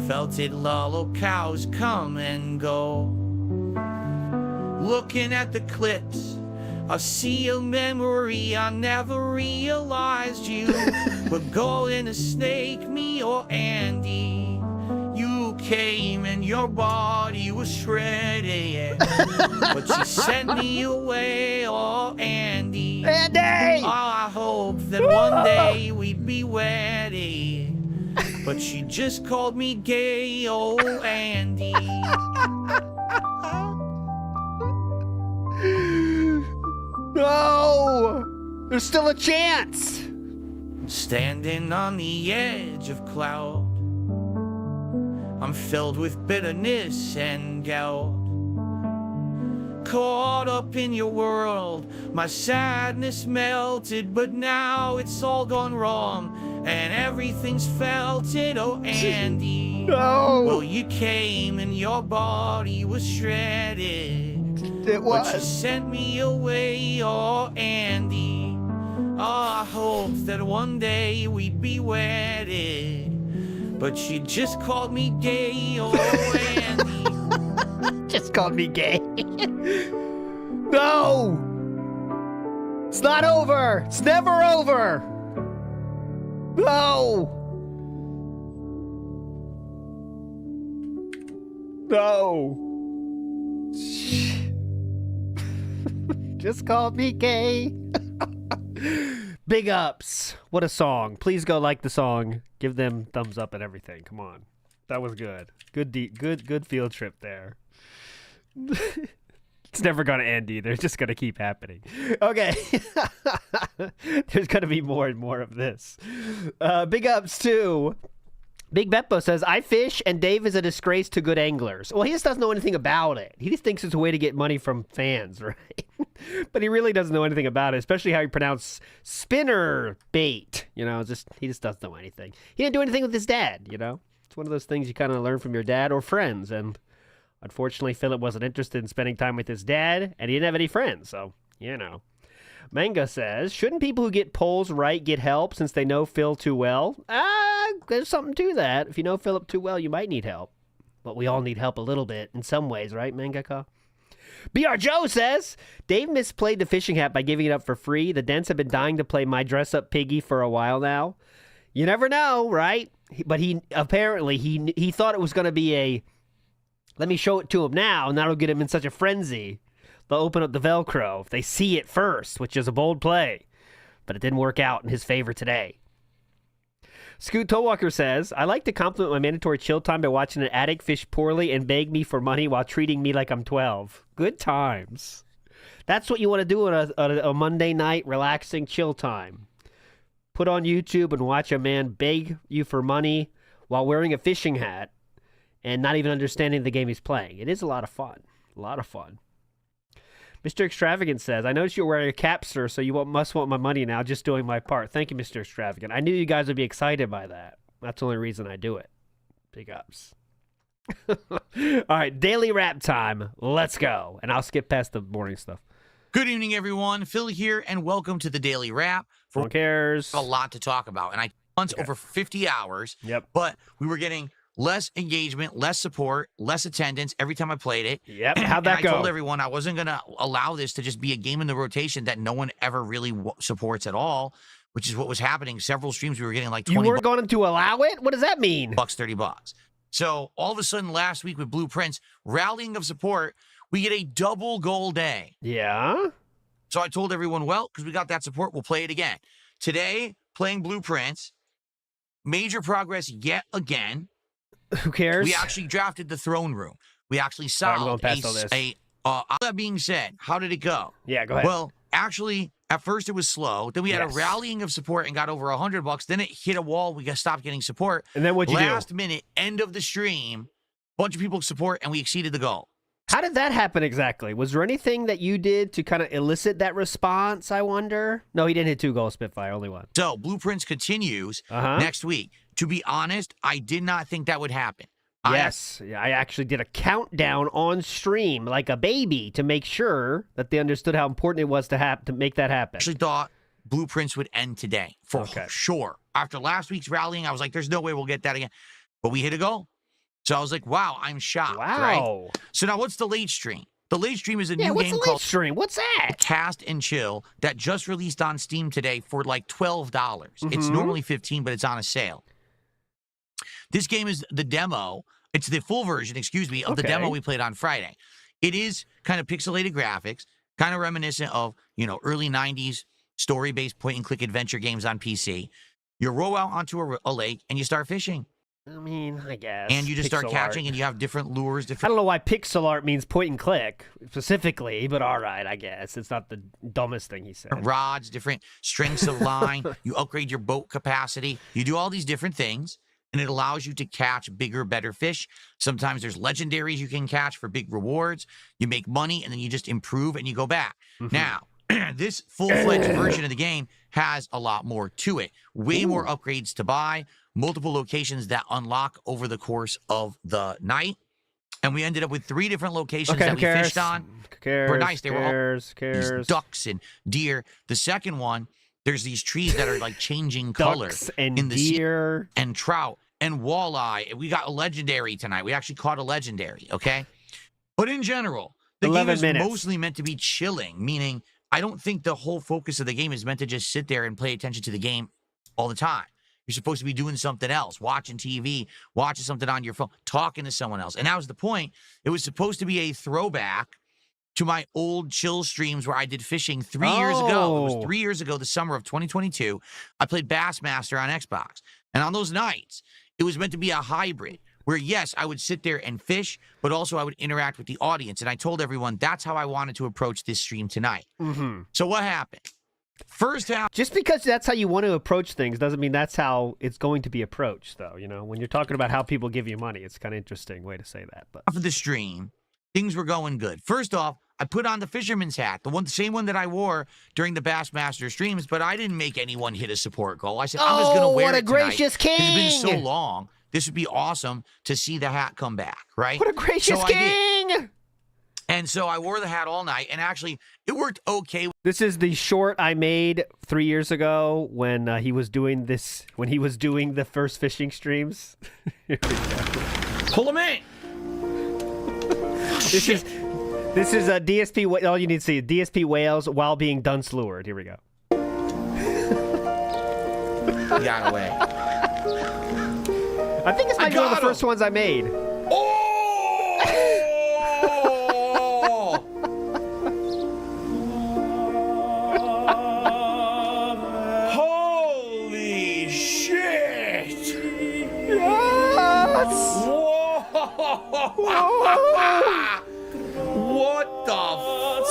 Felt it lull, cows come and go. Looking at the clips, I see a memory. I never realized you were going to snake me or Andy. You came and your body was shredded, but you sent me away, oh Andy. Andy! Oh, I hope that one day we'd be wedded, but she just called me gay, oh Andy. No! There's still a chance! Standing on the edge of cloud, I'm filled with bitterness and doubt. Caught up in your world, my sadness melted, but now it's all gone wrong, and everything's felted, oh Andy. No! Well, you came and your body was shredded. It was. But you sent me away, oh Andy. Oh, I hope that one day we'd be wedded, but she just called me gay, oh Andy. Just called me gay. No! It's not over! It's never over! No! No! Just called me gay. Big ups. What a song. Please go like the song. Give them thumbs up and everything. Come on. That was good. Good field trip there. It's never going to end either. It's just going to keep happening. Okay. There's going to be more and more of this. Big ups to Big Beppo says, I fish and Dave is a disgrace to good anglers. Well, he just doesn't know anything about it. He just thinks it's a way to get money from fans, right? But he really doesn't know anything about it, especially how you pronounce spinner bait. He just doesn't know anything. He didn't do anything with his dad, It's one of those things you kind of learn from your dad or friends. And unfortunately, Philip wasn't interested in spending time with his dad, and he didn't have any friends, so, Manga says, shouldn't people who get polls right get help since they know Phil too well? There's something to that. If you know Philip too well, you might need help. But we all need help a little bit in some ways, right, Mangaka? BR Joe says, Dave misplayed the fishing hat by giving it up for free. The Dents have been dying to play My Dress Up Piggy for a while now. You never know, right? But he apparently he thought it was going to be a, let me show it to him now, and that'll get him in such a frenzy. They'll open up the Velcro if they see it first, which is a bold play. But it didn't work out in his favor today. Scoot Towalker says, I like to compliment my mandatory chill time by watching an addict fish poorly and beg me for money while treating me like I'm 12. Good times. That's what you want to do on a Monday night relaxing chill time. put on YouTube and watch a man beg you for money while wearing a fishing hat and not even understanding the game he's playing. It is a lot of fun. A lot of fun. Mr. Extravagant says, I noticed you're wearing a cap, sir, so you must want my money now, just doing my part. Thank you, Mr. Extravagant. I knew you guys would be excited by that. That's the only reason I do it. Big ups. All right, daily rap time. Let's go. And I'll skip past the boring stuff. Good evening, everyone. Phil here, and welcome to the Daily Wrap. No one cares. A lot to talk about, and I once over 50 hours. Yep. But we were getting less engagement, less support, less attendance every time I played it. Yep. How'd that go? I told everyone I wasn't going to allow this to just be a game in the rotation that no one ever really supports at all, which is what was happening. Several streams we were getting like 20 You weren't going to allow it? What does that mean? bucks, $30. So all of a sudden last week with Blueprints, rallying of support, we get a double goal day. Yeah? So I told everyone, well, because we got that support, we'll play it again. Today, playing Blueprints, major progress yet again. Who cares? We actually drafted the throne room. We actually solved all that being said, how did it go? Yeah, go ahead. Well, actually, at first it was slow. Then we had a rallying of support and got over $100. Then it hit a wall. We got stopped getting support. And then what'd you do? Last minute, end of the stream, bunch of people support, and we exceeded the goal. How did that happen exactly? Was there anything that you did to kind of elicit that response, I wonder? No, he didn't hit 2 goals, Spitfire, only 1. So, Blueprints continues next week. To be honest, I did not think that would happen. Yes, I actually did a countdown on stream like a baby to make sure that they understood how important it was to make that happen. I actually thought Blueprints would end today for sure. After last week's rallying, I was like, there's no way we'll get that again. But we hit a goal. So I was like, wow, I'm shocked. Wow. Right? So now what's the late stream? The late stream is a new game called Stream? What's that? Cast and Chill that just released on Steam today for like $12. It's normally $15, but it's on a sale. This game is the demo. It's the full version, excuse me, of the demo we played on Friday. It is kind of pixelated graphics, kind of reminiscent of, early 90s story-based point-and-click adventure games on PC. You row out onto a lake, and you start fishing. I mean, I guess. And you just start catching, and you have different lures. I don't know why pixel art means point and click specifically, but all right, I guess. It's not the dumbest thing he said. Rods, different strengths of line. You upgrade your boat capacity. You do all these different things, and it allows you to catch bigger, better fish. Sometimes there's legendaries you can catch for big rewards. You make money, and then you just improve, and you go back. Now, this full-fledged version of the game has a lot more to it. Way more upgrades to buy. Multiple locations that unlock over the course of the night. And we ended up with 3 different locations that we fished on. Were nice. They were all these ducks and deer. The second one, there's these trees that are like changing color. Ducks and in the deer. And trout and walleye. We got a legendary tonight. We actually caught a legendary, okay? But in general, the game is mostly meant to be chilling, meaning I don't think the whole focus of the game is meant to just sit there and pay attention to the game all the time. You're supposed to be doing something else, watching TV, watching something on your phone, talking to someone else. And that was the point. It was supposed to be a throwback to my old chill streams where I did fishing 3 years ago. It was 3 years ago, the summer of 2022. I played Bassmaster on Xbox. And on those nights, it was meant to be a hybrid where, yes, I would sit there and fish, but also I would interact with the audience. And I told everyone that's how I wanted to approach this stream tonight. So what happened? First half. Just because that's how you want to approach things doesn't mean that's how it's going to be approached, though. When you're talking about how people give you money, it's kind of interesting way to say that. But half of the stream, things were going good. First off, I put on the fisherman's hat, the same one that I wore during the Bassmaster streams, but I didn't make anyone hit a support goal. I said, I'm just going to wear it tonight. What a gracious king! It's been so long. This would be awesome to see the hat come back, right? What a gracious king! And so I wore the hat all night, and actually, it worked okay. This is the short I made 3 years ago when he was doing this, when he was doing the first fishing streams. Here we go. Pull him in! This is a DSP, all you need to see, DSP whales while being dunce lured. Here we go. He got away. I think it's like one of the first ones I made. Holy shit! Yes! What the fuck?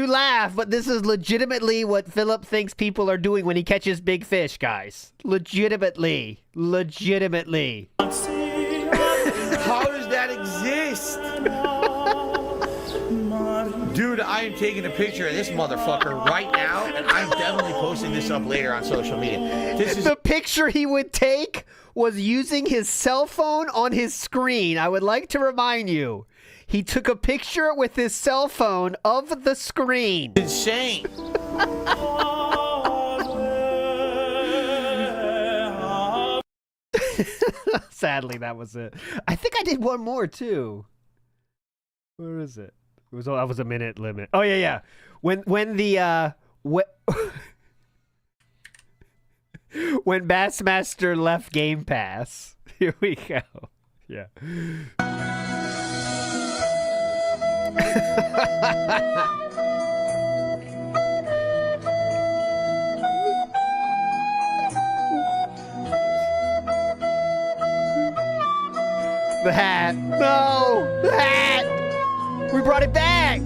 You laugh, but this is legitimately what Phillip thinks people are doing when he catches big fish, guys. Legitimately. Legitimately. How does that exist? Dude, I am taking a picture of this motherfucker right now, and I'm definitely posting this up later on social media. This is The picture he would take was using his cell phone on his screen. I would like to remind you, he took a picture with his cell phone of the screen. insane. Sadly, that was it. I think I did one more too. Where is it? That was a minute limit. Oh yeah. When Bassmaster left Game Pass. Here we go. Yeah. The hat. No! The hat! We brought it back!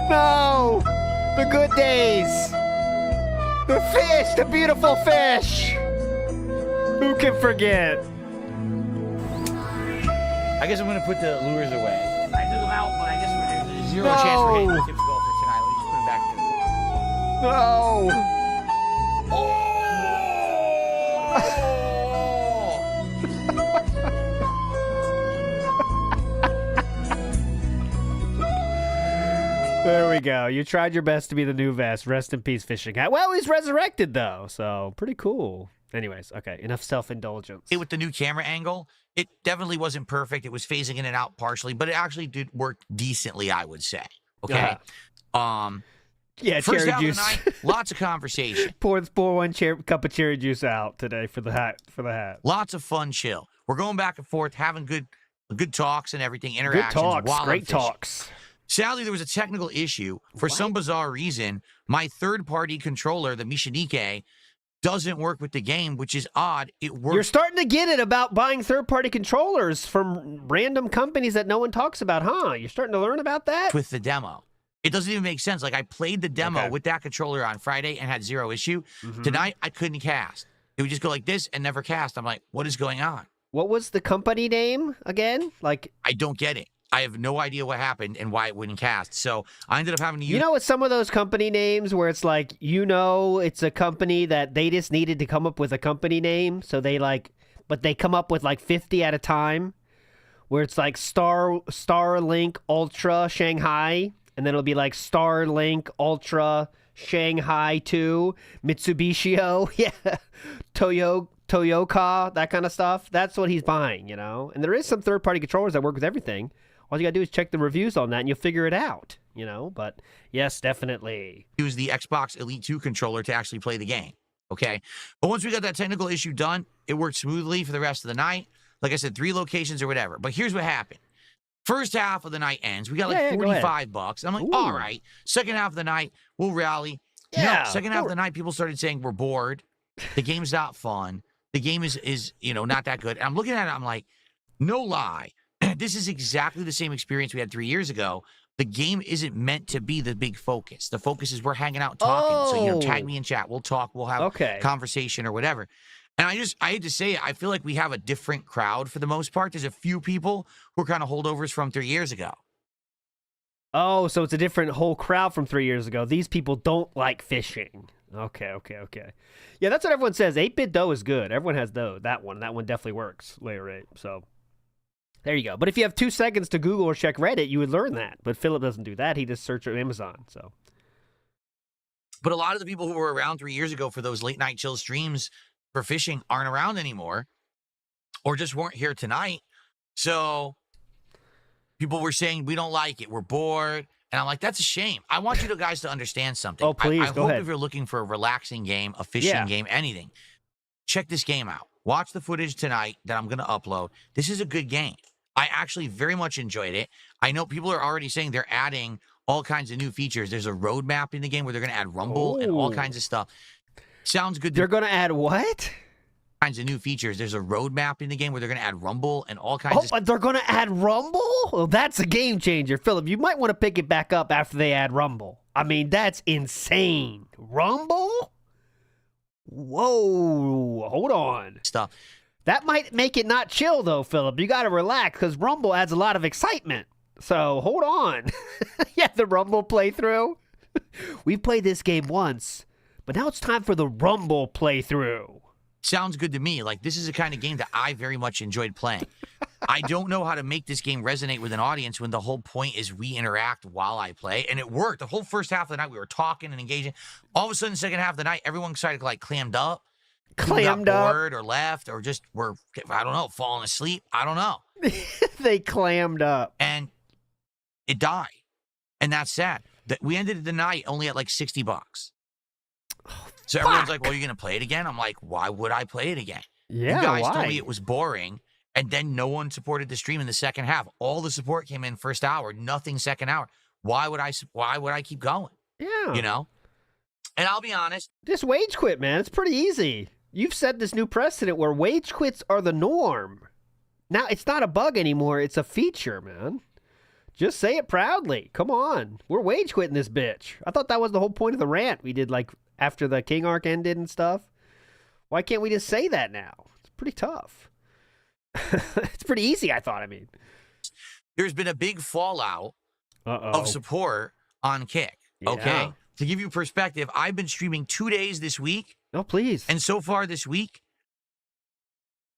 No! The good days! The fish! The beautiful fish! Who can forget? I guess I'm gonna put the lures away. I took them out, but I guess there's zero No. chance we're hitting the tips goal for tonight. Let's just put them back to No! There we go. You tried your best to be the new vest. Rest in peace, fishing hat. Well, he's resurrected, though, so pretty cool. Anyways, okay, enough self-indulgence. With the new camera angle, it definitely wasn't perfect. It was phasing in and out partially, but it actually did work decently, I would say. Okay. Yeah, First cherry half of the juice. night, lots of conversation. pour one cup of cherry juice out today for the hat. Lots of fun chill. We're going back and forth, having good talks and everything, interactions. Good talks, while I'm great fishing. talks. Sadly, there was a technical issue. For some bizarre reason, my third-party controller, the Mishinike, doesn't work with the game, which is odd. It works. You're starting to get it about buying third-party controllers from random companies that no one talks about, huh? You're starting to learn about that? with the demo. It doesn't even make sense. Like, I played the demo with that controller on Friday and had zero issue. Tonight, I couldn't cast. It would just go like this and never cast. I'm like, what is going on? What was the company name again? Like, I don't get it. I have no idea what happened and why it wouldn't cast. So I ended up having to use... you know, with some of those company names where it's like, it's a company that they just needed to come up with a company name. So they but they come up with like 50 at a time where it's like Starlink Ultra Shanghai. And then it'll be like Starlink Ultra Shanghai 2, Mitsubishio, yeah, Toyoka, that kind of stuff. That's what he's buying, you know? And there is some third-party controllers that work with everything. All you got to do is check the reviews on that, and you'll figure it out, you know? But, yes, definitely. Use the Xbox Elite 2 controller to actually play the game, okay? But once we got that technical issue done, it worked smoothly for the rest of the night. Like I said, 3 locations or whatever. But here's what happened. First half of the night ends. We got like $45. I'm like, all right. Second half of the night, we'll rally. Yeah. No, second half of the night, people started saying we're bored. The game's not fun. The game is not that good. And I'm looking at it, I'm like, no lie. This is exactly the same experience we had 3 years ago. The game isn't meant to be the big focus. The focus is we're hanging out talking. So, tag me in chat. We'll talk. We'll have conversation or whatever. And I hate to say it, I feel like we have a different crowd for the most part. There's a few people who are kind of holdovers from 3 years ago. Oh, so it's a different whole crowd from 3 years ago. These people don't like fishing. Okay. Yeah, that's what everyone says. 8-bit dough is good. Everyone has dough. That one definitely works. Layer 8. So there you go. But if you have 2 seconds to Google or check Reddit, you would learn that. But Phillip doesn't do that. He just searches Amazon. So. But a lot of the people who were around 3 years ago for those late night chill streams for fishing aren't around anymore, or just weren't here tonight. So people were saying, we don't like it. We're bored. And I'm like, that's a shame. I want you guys to understand something. Oh, please, I go hope ahead. if you're looking for a relaxing game, a fishing game, anything, check this game out. Watch the footage tonight that I'm going to upload. This is a good game. I actually very much enjoyed it. I know people are already saying they're adding all kinds of new features. There's a roadmap in the game where they're going to add Rumble and all kinds of stuff. Sounds good. They're going to add what? kinds of new features. There's a roadmap in the game where they're going to add Rumble and all kinds of... but they're going to add Rumble? Well, that's a game changer. Phillip, you might want to pick it back up after they add Rumble. I mean, that's insane. Rumble? Whoa, hold on. stuff. That might make it not chill, though, Phillip. You got to relax, because Rumble adds a lot of excitement. So, hold on. Yeah, the Rumble playthrough. We played this game once, but now it's time for the Rumble playthrough. Sounds good to me. Like, this is the kind of game that I very much enjoyed playing. I don't know how to make this game resonate with an audience when the whole point is we interact while I play. And it worked. The whole first half of the night, we were talking and engaging. All of a sudden, the second half of the night, everyone started like clammed up. Clammed got up? bored or left or just were, I don't know, falling asleep. I don't know. They clammed up. And it died. And that's sad. We ended the night only at like $60. So everyone's like, well, you're going to play it again? I'm like, why would I play it again? Yeah, you guys why? told me it was boring, and then no one supported the stream in the second half. All the support came in first hour, nothing second hour. Why would I keep going? Yeah. You know? And I'll be honest. Just wage quit, man. It's pretty easy. You've set this new precedent where wage quits are the norm. Now, it's not a bug anymore. It's a feature, man. Just say it proudly. Come on. We're wage quitting this bitch. I thought that was the whole point of the rant we did, like, after the King Arc ended and stuff. Why can't we just say that now? It's pretty tough. It's pretty easy, I thought. I mean, there's been a big fallout of support on Kick. Yeah. Okay? To give you perspective, I've been streaming 2 days this week. Oh, please. And so far this week,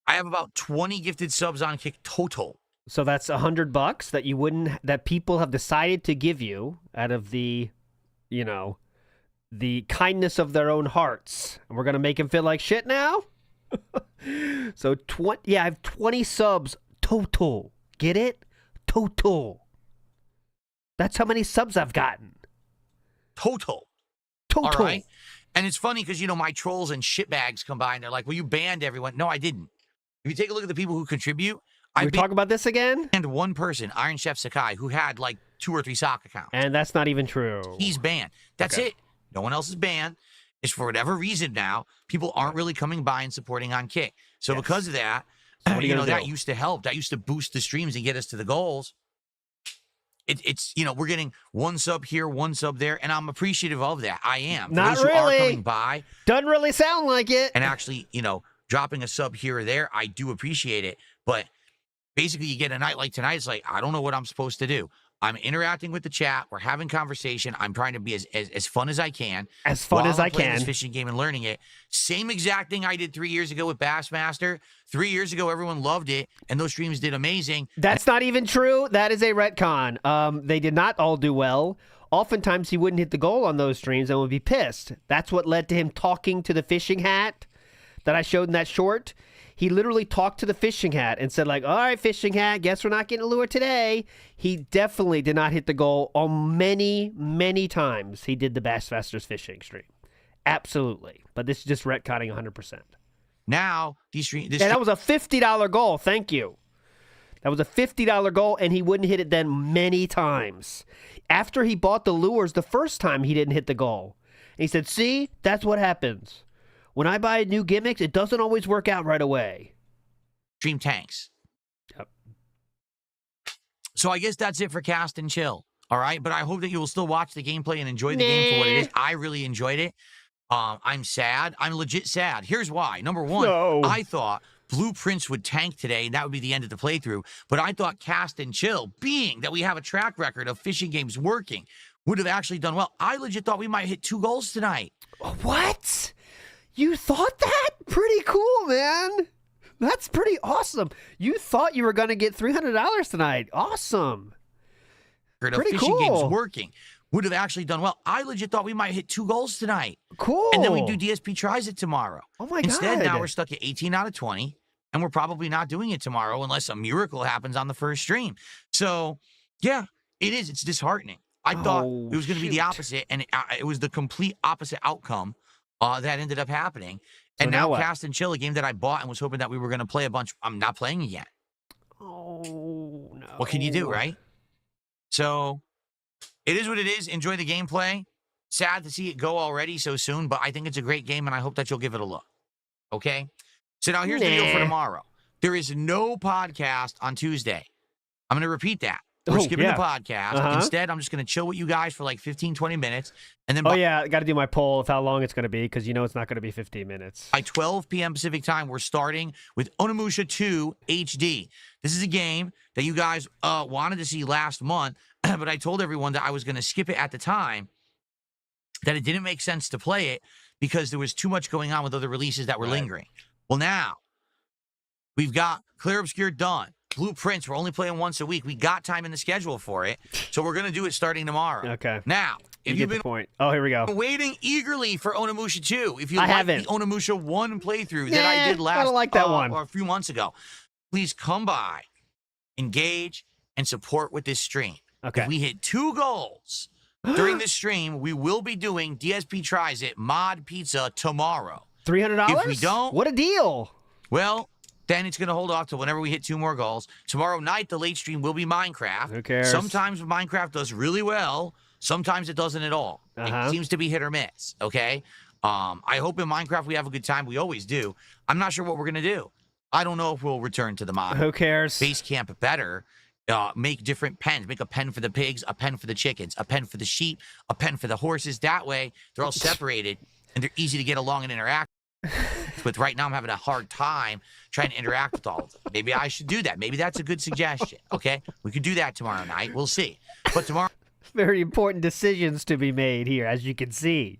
I have about 20 gifted subs on Kick total. So that's $100 that you wouldn't, that people have decided to give you out of the, you know, the kindness of their own hearts. And we're going to make them feel like shit now? So, I have 20 subs total. Get it? Total. That's how many subs I've gotten. Total. Total. All right? And it's funny because, you know, my trolls and shitbags come by and they're like, well, you banned everyone. No, I didn't. If you take a look at the people who contribute, We talk about this again? banned one person, Iron Chef Sakai, who had like 2 or 3 sock accounts. And that's not even true. He's banned. That's Okay. it. No one else is banned. It's for whatever reason now, people aren't really coming by and supporting on Kick. So Yes. because of that, So what are you you know, gonna that do? used to help. That used to boost the streams and get us to the goals. It's you know, we're getting 1 sub here, 1 sub there, and I'm appreciative of that. I am. For Not those who are really. coming by Doesn't really sound like it. and actually, you know, dropping a sub here or there, I do appreciate it. But basically, you get a night like tonight, it's like, I don't know what I'm supposed to do. I'm interacting with the chat. We're having conversation. I'm trying to be as fun as I can. As fun while as I'm I playing can. this fishing game and learning it. Same exact thing I did 3 years ago with Bassmaster. 3 years ago, everyone loved it, and those streams did amazing. That's not even true. That is a retcon. They did not all do well. Oftentimes, he wouldn't hit the goal on those streams and would be pissed. That's what led to him talking to the fishing hat that I showed in that short. He literally talked to the fishing hat and said, like, all right, fishing hat, guess we're not getting a lure today. He definitely did not hit the goal on many, many times he did the Bassmasters fishing stream. Absolutely. But this is just retconning 100%. Now, these streams... And that was a $50 goal. Thank you. That was a $50 goal, and he wouldn't hit it then many times. After he bought the lures the first time, he didn't hit the goal. And he said, see, that's what happens. When I buy new gimmicks, it doesn't always work out right away. Stream tanks. Yep. So I guess that's it for Cast and Chill. All right? But I hope that you will still watch the gameplay and enjoy the game for what it is. I really enjoyed it. I'm sad. I'm legit sad. Here's why. Number one, No. I thought Blueprints would tank today, and that would be the end of the playthrough. But I thought Cast and Chill, being that we have a track record of fishing games working, would have actually done well. I legit thought we might hit 2 goals tonight. What? You thought that? Pretty cool, man. That's pretty awesome. You thought you were going to get $300 tonight. Awesome. Pretty Pretty fishing cool. games working would have actually done well. I legit thought we might hit 2 goals tonight. Cool. And then we do DSP tries it tomorrow. Oh, my Instead, God. now we're stuck at 18 out of 20, and we're probably not doing it tomorrow unless a miracle happens on the first stream. So, yeah, it is. It's disheartening. I thought Oh, it was going to be the shoot. opposite, and it was the complete opposite outcome that ended up happening. So And now now what? Cast and Chill, a game that I bought and was hoping that we were going to play a bunch, I'm not playing again. Oh, no. What can you do, right? So, it is what it is. Enjoy the gameplay. Sad to see it go already so soon, but I think it's a great game, and I hope that you'll give it a look. Okay? So now here's the deal for tomorrow. There is no podcast on Tuesday. I'm going to repeat that. We're skipping the podcast. Instead, I'm just going to chill with you guys for like 15, 20 minutes. And then I got to do my poll of how long it's going to be because you know it's not going to be 15 minutes. By 12 p.m. Pacific time, we're starting with Onimusha 2 HD. This is a game that you guys wanted to see last month, but I told everyone that I was going to skip it at the time, that it didn't make sense to play it because there was too much going on with other releases that were lingering. Well, now, we've got Clear Obscure done. Blueprints, we're only playing once a week. We got time in the schedule for it, so we're going to do it starting tomorrow. Okay. Now, if you've been here we go. Waiting eagerly for Onimusha 2, if you like the Onimusha 1 playthrough that I did last I don't like that one. Or a few months ago, please come by, engage, and support with this stream. Okay. If we hit 2 goals during this stream, we will be doing DSP Tries It Mod Pizza tomorrow. $300? If we don't, what a deal. Well, then it's going to hold off to whenever we hit 2 more goals. Tomorrow night, the late stream will be Minecraft. Who cares? Sometimes Minecraft does really well. Sometimes it doesn't at all. It seems to be hit or miss, okay? I hope in Minecraft we have a good time. We always do. I'm not sure what we're going to do. I don't know if we'll return to the mod. Who cares? Base camp better. Make different pens. Make a pen for the pigs, a pen for the chickens, a pen for the sheep, a pen for the horses. That way, they're all separated, and they're easy to get along and interact with. Right now, I'm having a hard time trying to interact with all of them. Maybe I should do that. Maybe that's a good suggestion, okay? We could do that tomorrow night. We'll see. But tomorrow very important decisions to be made here, as you can see.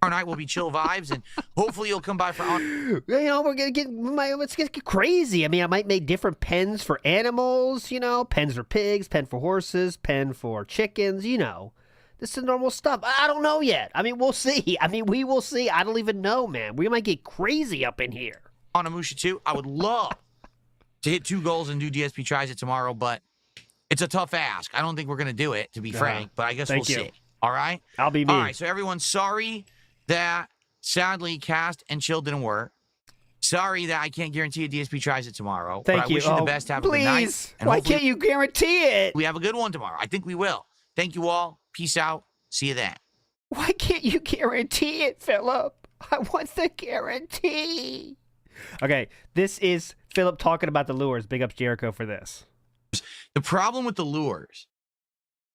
Tomorrow night will be chill vibes, and hopefully you'll come by for... You know, let's get crazy. I mean, I might make different pens for animals, you know, pens for pigs, pen for horses, pen for chickens, you know. This is normal stuff. I don't know yet. I mean, we'll see. I mean, we will see. I don't even know, man. We might get crazy up in here. On Onimusha 2, I would love to hit 2 goals and do DSP Tries It tomorrow, but it's a tough ask. I don't think we're going to do it, to be frank, but I guess we'll see. All right? I'll be me. All right, so everyone, sorry that, sadly, Cast and Chill didn't work. Sorry that I can't guarantee a DSP Tries It tomorrow. Thank but you. I wish you the best. Have a good night. And why can't you guarantee it? We have a good one tomorrow. I think we will. Thank you all. Peace out. See you then. Why can't you guarantee it, Phillip? I want the guarantee. Okay, this is Phillip talking about the lures. Big ups Jericho for this. The problem with the lures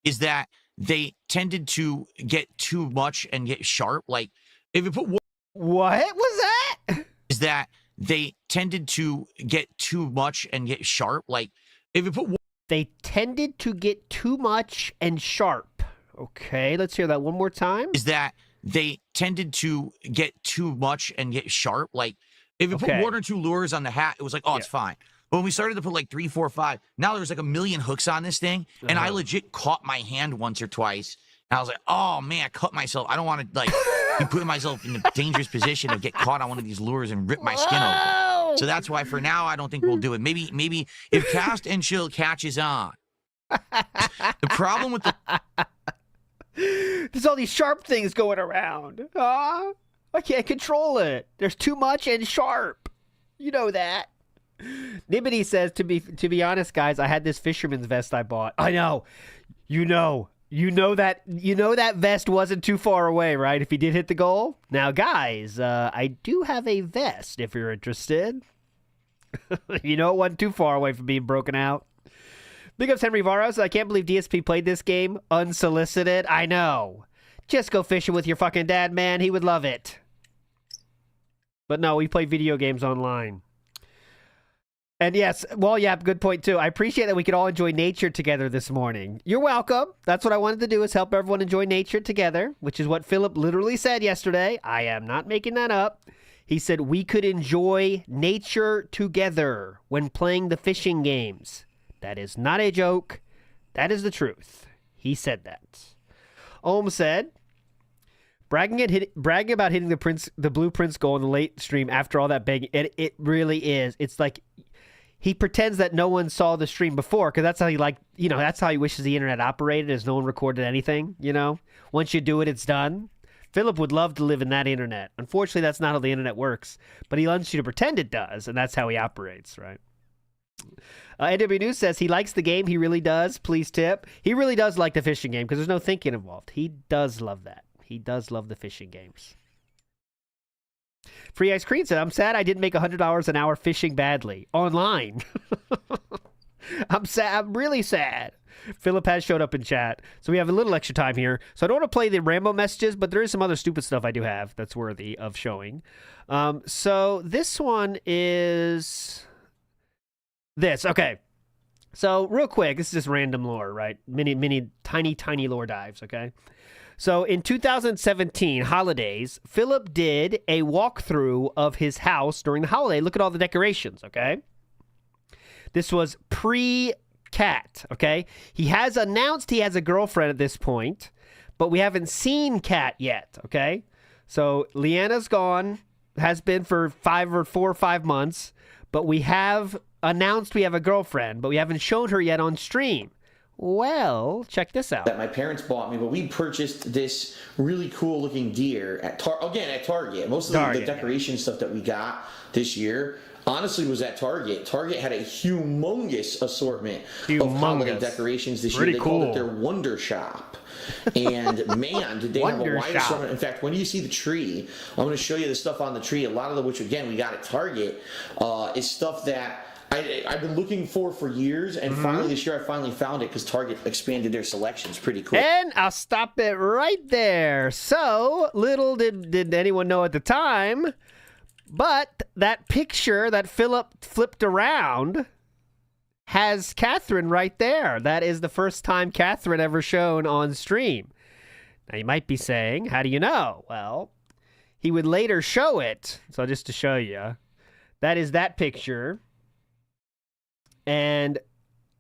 is that they tended to get too much and get sharp. Like, if you put... What was that? Is that they tended to get too much and get sharp. Like, if you put... They tended to get too much and sharp. Okay, let's hear that one more time. Is that they tended to get too much and get sharp. Like, if you put 1 or 2 lures on the hat, it was like, oh, it's fine. But when we started to put like 3, 4, 5, now there's like a million hooks on this thing. And I legit caught my hand once or twice. And I was like, oh, man, I cut myself. I don't want to, like, be putting myself in a dangerous position to get caught on one of these lures and rip my skin open. So that's why for now, I don't think we'll do it. Maybe if Cast and Chill catches on. The problem with the... There's all these sharp things going around. I can't control it. There's too much and sharp. You know that. Nibbity says, to be honest, guys, I had this fisherman's vest I bought. I know. You know that vest wasn't too far away, right? If he did hit the goal. Now, guys, I do have a vest if you're interested. You know, it wasn't too far away from being broken out. Big ups Henry Varos. I can't believe DSP played this game unsolicited. I know. Just go fishing with your fucking dad, man. He would love it. But no, we play video games online. And yes, well, yeah, good point too. I appreciate that we could all enjoy nature together this morning. You're welcome. That's what I wanted to do, is help everyone enjoy nature together, which is what Phillip literally said yesterday. I am not making that up. He said we could enjoy nature together when playing the fishing games. That is not a joke. That is the truth. He said that. Ohm said, bragging about hitting the Blue Prince goal in the late stream after all that begging. It really is. It's like he pretends that no one saw the stream before, because that's how that's how he wishes the internet operated, as no one recorded anything, you know? Once you do it, it's done. Phillip would love to live in that internet. Unfortunately, that's not how the internet works, but he wants you to pretend it does, and that's how he operates, right? AW News says he likes the game. He really does. Please tip. He really does like the fishing game because there's no thinking involved. He does love that. He does love the fishing games. Free Ice Cream said, I'm sad I didn't make $100 an hour fishing badly. Online. I'm sad. I'm really sad. Philip has showed up in chat. So we have a little extra time here. So I don't want to play the Rambo messages, but there is some other stupid stuff I do have that's worthy of showing. So this one is this. Okay. So real quick, this is just random lore, right? Mini, tiny lore dives, okay? So in 2017, holidays, Philip did a walkthrough of his house during the holiday. Look at all the decorations, okay? This was pre-Cat, okay? He has announced he has a girlfriend at this point, but we haven't seen Cat yet, okay? So Leanna's gone, has been for 4 or 5 months, but we have announced we have a girlfriend, but we haven't shown her yet on stream. Well, check this out. That my parents bought me, but we purchased this really cool looking deer at Target. Most of the decoration stuff that we got this year honestly was at Target. Target had a humongous assortment of holiday decorations this year. They called it their Wonder Shop. And man, did they have a wide assortment. In fact, when you see the tree, I'm going to show you the stuff on the tree. A lot of which, again, we got at Target, is stuff that I've been looking for years, and finally this year I finally found it because Target expanded their selections. Pretty cool. And I'll stop it right there. So, little did anyone know at the time, but that picture that Philip flipped around has Catherine right there. That is the first time Catherine ever shown on stream. Now, you might be saying, how do you know? Well, he would later show it. So, just to show you, that is that picture. And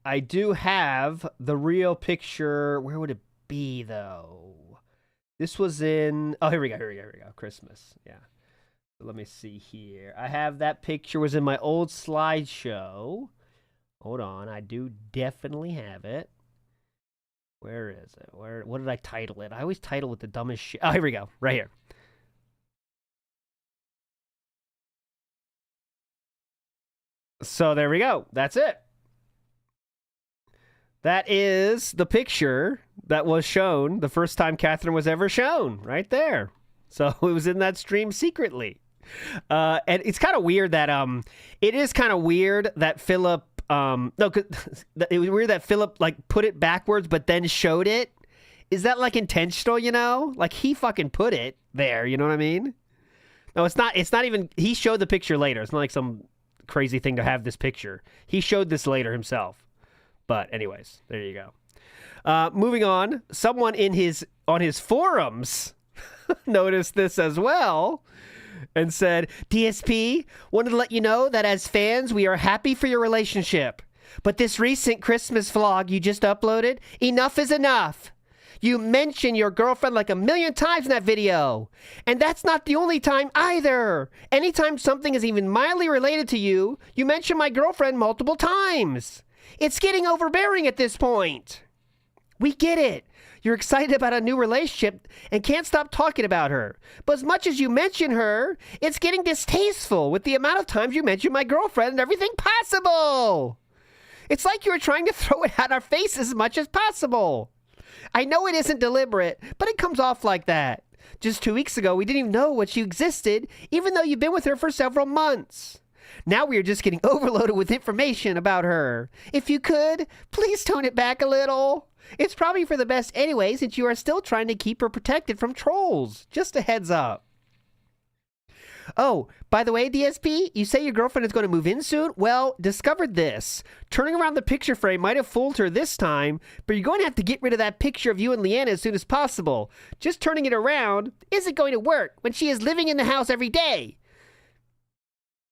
I do have the real picture. Where would it be, though? This was in... Oh, here we go. Christmas. Yeah. Let me see here. I have that picture. Was in my old slideshow. Hold on. I do definitely have it. Where is it? What did I title it? I always title it the dumbest shit. Oh, here we go. Right here. So there we go. That's it. That is the picture that was shown the first time Catherine was ever shown, right there. So it was in that stream secretly. And it's kind of weird that it is kind of weird that Philip it was weird that Philip like put it backwards but then showed it. Is that like intentional, you know? Like he fucking put it there, you know what I mean? No, it's not even he showed the picture later. It's not like some crazy thing to have this picture. He showed this later himself. But anyways, there you go. Moving on, someone on his forums noticed this as well and said, DSP, wanted to let you know that as fans, we are happy for your relationship. But this recent Christmas vlog you just uploaded, enough is enough. You mention your girlfriend like 1,000,000 times in that video. And that's not the only time either. Anytime something is even mildly related to you, you mention my girlfriend multiple times. It's getting overbearing at this point. We get it. You're excited about a new relationship and can't stop talking about her. But as much as you mention her, it's getting distasteful with the amount of times you mention my girlfriend and everything possible. It's like you were trying to throw it at our face as much as possible. I know it isn't deliberate, but it comes off like that. Just 2 weeks ago, we didn't even know what she existed, even though you've been with her for several months. Now we are just getting overloaded with information about her. If you could, please tone it back a little. It's probably for the best anyway, since you are still trying to keep her protected from trolls. Just a heads up. Oh, by the way, DSP, you say your girlfriend is going to move in soon? Well, discovered this. Turning around the picture frame might have fooled her this time, but you're going to have to get rid of that picture of you and Leanna as soon as possible. Just turning it around isn't going to work when she is living in the house every day.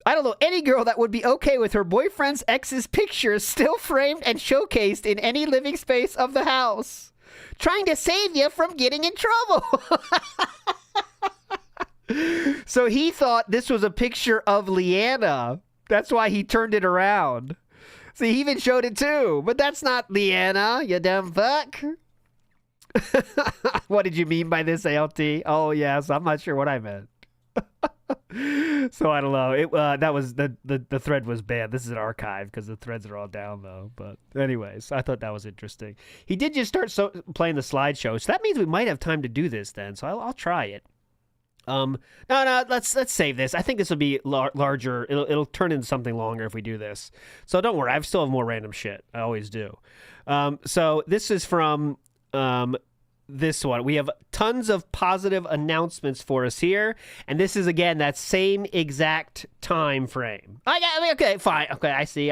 I don't know any girl that would be okay with her boyfriend's ex's picture still framed and showcased in any living space of the house. Trying to save you from getting in trouble. So he thought this was a picture of Leanna. That's why he turned it around. See, he even showed it too. But that's not Leanna, you dumb fuck. What did you mean by this, ALT? Oh, yes, I'm not sure what I meant. So I don't know. That was the thread was banned. This is an archive because the threads are all down though. But anyways, I thought that was interesting. He did just start playing the slideshow, so that means we might have time to do this then. So I'll try it. No, let's save this. I think this will be larger. It'll turn into something longer if we do this. So don't worry. I still have more random shit. I always do. So this is from this one. We have tons of positive announcements for us here, and this is again that same exact time frame. Okay, fine. Okay, I see.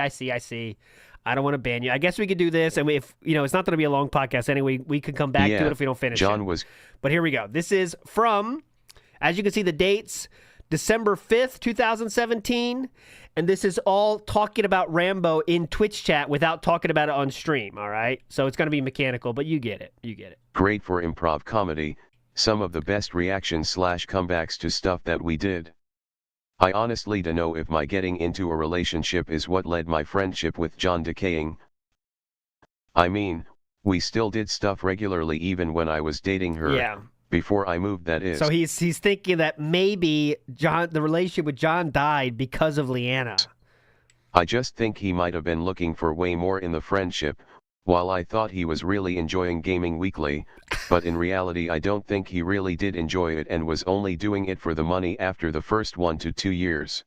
I don't want to ban you. I guess we could do this, and if it's not going to be a long podcast anyway. We could come back to it if we don't finish it. But here we go. This is from, as you can see, the dates, December 5th, 2017, and this is all talking about Rambo in Twitch chat without talking about it on stream, all right? So it's going to be mechanical, but you get it. Great for improv comedy, some of the best reactions/comebacks to stuff that we did. I honestly don't know if my getting into a relationship is what led my friendship with John decaying. I mean, we still did stuff regularly even when I was dating her. Yeah. Before I moved, that is. So he's thinking that maybe the relationship with John died because of Leanna. I just think he might have been looking for way more in the friendship, while I thought he was really enjoying gaming weekly, but in reality I don't think he really did enjoy it and was only doing it for the money after the first 1 to 2 years.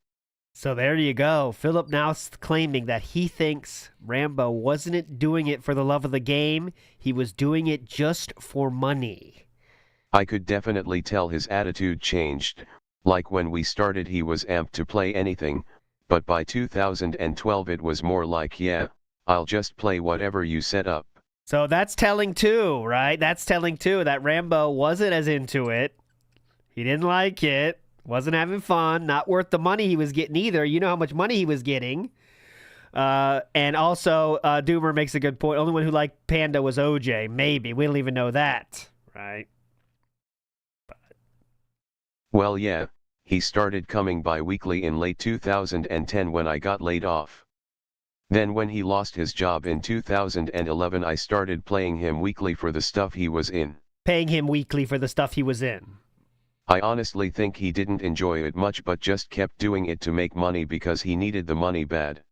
So there you go. Philip now claiming that he thinks Rambo wasn't doing it for the love of the game. He was doing it just for money. I could definitely tell his attitude changed, like when we started he was amped to play anything, but by 2012 it was more like, yeah, I'll just play whatever you set up. So that's telling too, right? That's telling too that Rambo wasn't as into it. He didn't like it, wasn't having fun, not worth the money he was getting either. You know how much money he was getting. And also, Doomer makes a good point. Only one who liked Panda was OJ. Maybe. We don't even know that, right? Well, yeah, he started coming bi-weekly in late 2010 when I got laid off. Then when he lost his job in 2011 I started playing him weekly for the stuff he was in. Paying him weekly for the stuff he was in. I honestly think he didn't enjoy it much but just kept doing it to make money because he needed the money bad.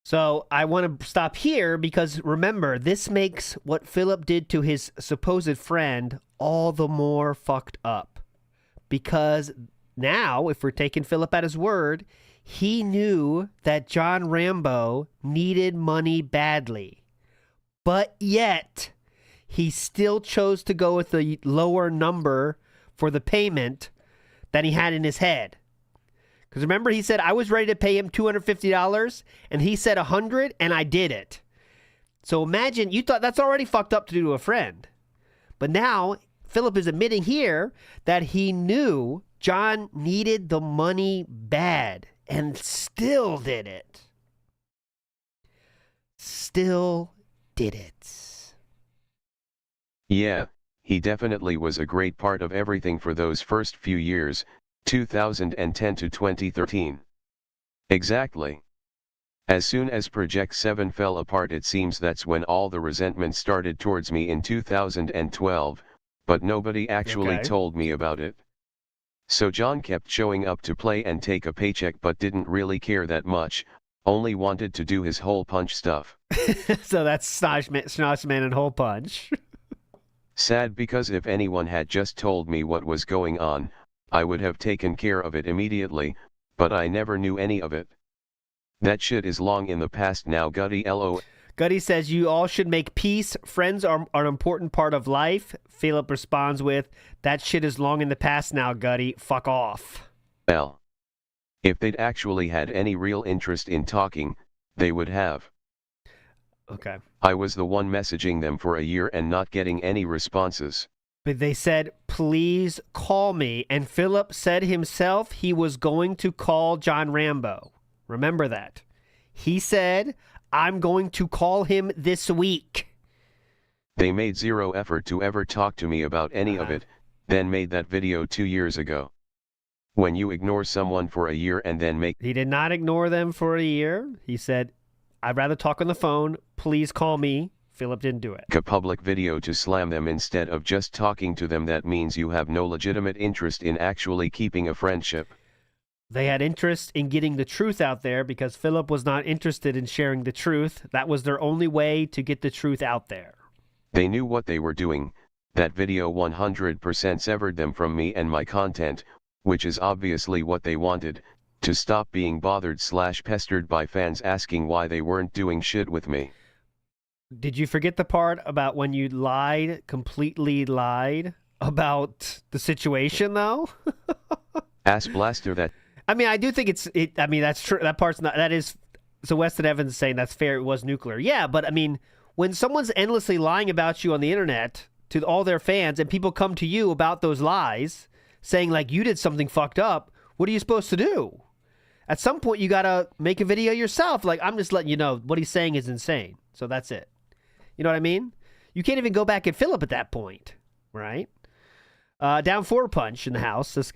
So I want to stop here because remember, this makes what Philip did to his supposed friend all the more fucked up. Because now, if we're taking Philip at his word, he knew that John Rambo needed money badly. But yet, he still chose to go with the lower number for the payment than he had in his head. Because remember, he said, I was ready to pay him $250, and he said $100, and I did it. So imagine, you thought that's already fucked up to do to a friend. But now, Philip is admitting here that he knew John needed the money bad and still did it. Still did it. Yeah, he definitely was a great part of everything for those first few years, 2010 to 2013. Exactly. As soon as Project 7 fell apart it seems that's when all the resentment started towards me in 2012. But nobody actually told me about it. So John kept showing up to play and take a paycheck but didn't really care that much, only wanted to do his hole punch stuff. So that's Snoshman and Hole Punch. Sad because if anyone had just told me what was going on, I would have taken care of it immediately, but I never knew any of it. That shit is long in the past now, Gutty LO. Gutty says, you all should make peace. Friends are an important part of life. Philip responds with, that shit is long in the past now, Gutty. Fuck off. Well, if they'd actually had any real interest in talking, they would have. Okay. I was the one messaging them for a year and not getting any responses. But they said, please call me. And Philip said himself he was going to call John Rambo. Remember that. He said, I'm going to call him this week. They made zero effort to ever talk to me about any of it, then made that video 2 years ago. When you ignore someone for a year and then make... He did not ignore them for a year. He said, I'd rather talk on the phone. Please call me. Philip didn't do it. A public video to slam them instead of just talking to them. That means you have no legitimate interest in actually keeping a friendship. They had interest in getting the truth out there because Philip was not interested in sharing the truth. That was their only way to get the truth out there. They knew what they were doing. That video 100% severed them from me and my content, which is obviously what they wanted, to stop being bothered / pestered by fans asking why they weren't doing shit with me. Did you forget the part about when you completely lied about the situation, though? Ask Blaster that. I mean, I do think I mean, that's true. That part's not, that is, so Weston Evans is saying that's fair, it was nuclear. Yeah, but I mean, when someone's endlessly lying about you on the internet to all their fans and people come to you about those lies, saying like you did something fucked up, what are you supposed to do? At some point, you got to make a video yourself. Like, I'm just letting you know what he's saying is insane. So that's it. You know what I mean? You can't even go back at Phillip at that point, right? Down 4 punch in the house says,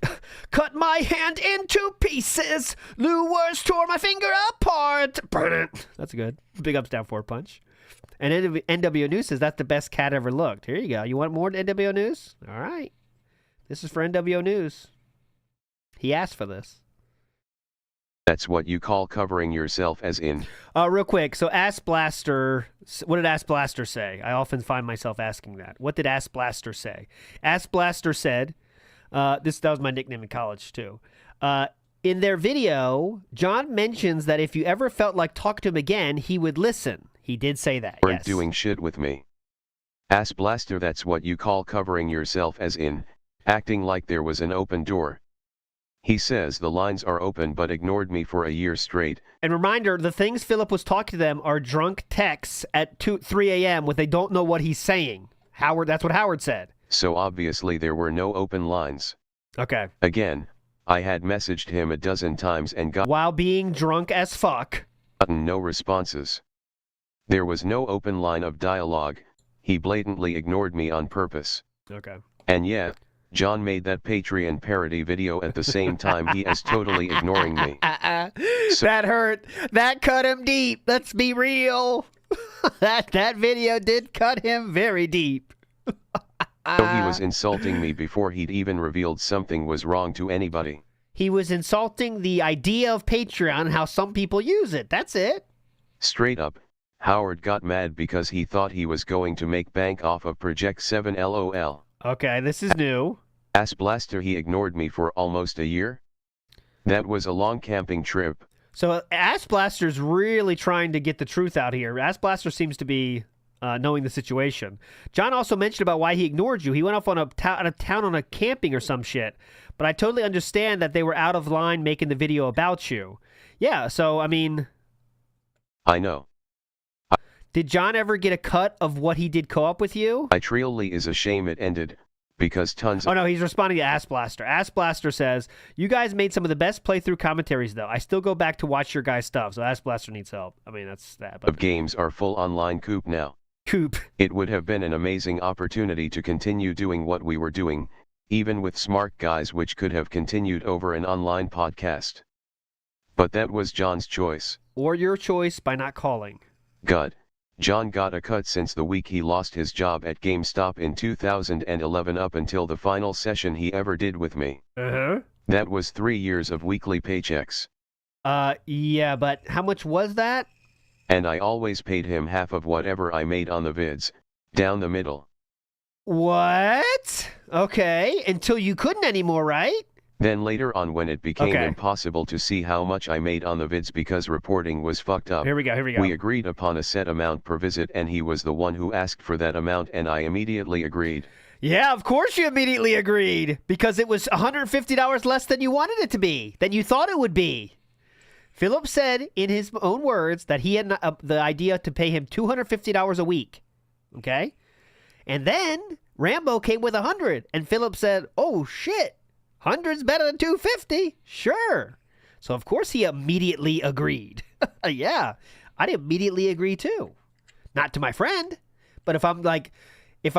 cut my hand into pieces. Lures tore my finger apart. Burn it. That's good. Big ups Down 4 punch. And NWO News says, that's the best cat ever looked. Here you go. You want more NWO News? All right. This is for NWO News. He asked for this. That's what you call covering yourself, as in. Real quick. So Ask Blaster, what did Ask Blaster say? I often find myself asking that. What did Ask Blaster say? Ask Blaster said, that was my nickname in college too. In their video, John mentions that if you ever felt like talking to him again, he would listen. He did say that, Weren't doing shit with me. Ask Blaster, that's what you call covering yourself, as in, acting like there was an open door. He says the lines are open but ignored me for a year straight. And reminder, the things Phillip was talking to them are drunk texts at 3 a.m. when they don't know what he's saying. That's what Howard said. So obviously there were no open lines. Okay. Again, I had messaged him a dozen times and got... While being drunk as fuck. Gotten no responses. There was no open line of dialogue. He blatantly ignored me on purpose. Okay. And yeah, John made that Patreon parody video at the same time. He is totally ignoring me. So, that hurt. That cut him deep. Let's be real. that video did cut him very deep. So he was insulting me before he'd even revealed something was wrong to anybody. He was insulting the idea of Patreon and how some people use it. That's it. Straight up, Howard got mad because he thought he was going to make bank off of Project 7 LOL. Okay, this is new. Ask Blaster, he ignored me for almost a year? That was a long camping trip. So Ask Blaster's really trying to get the truth out here. Ask Blaster seems to be knowing the situation. John also mentioned about why he ignored you. He went off on out of town on a camping or some shit. But I totally understand that they were out of line making the video about you. Yeah, so, I mean... I know. Did John ever get a cut of what he did co-op with you? I truly is a shame it ended, because tons of... Oh no, he's responding to Ask Blaster. Ask Blaster says, you guys made some of the best playthrough commentaries though. I still go back to watch your guys' stuff, so Ask Blaster needs help. I mean, that's that. But... of games are full online coop now. Coop. It would have been an amazing opportunity to continue doing what we were doing, even with smart guys, which could have continued over an online podcast. But that was John's choice. Or your choice by not calling. God. John got a cut since the week he lost his job at GameStop in 2011 up until the final session he ever did with me. Uh-huh. That was 3 years of weekly paychecks. Yeah, but how much was that? And I always paid him half of whatever I made on the vids, down the middle. What? Okay, until you couldn't anymore, right? Then later on, when it became impossible to see how much I made on the vids because reporting was fucked up. Here we go. We agreed upon a set amount per visit, and he was the one who asked for that amount, and I immediately agreed. Yeah, of course you immediately agreed, because it was $150 less than you wanted it to be, than you thought it would be. Phillip said in his own words that he had the idea to pay him $250 a week. Okay? And then Rambo came with $100, and Phillip said, oh shit. 100's better than 250. Sure. So, of course, he immediately agreed. Yeah, I'd immediately agree, too. Not to my friend, but if I'm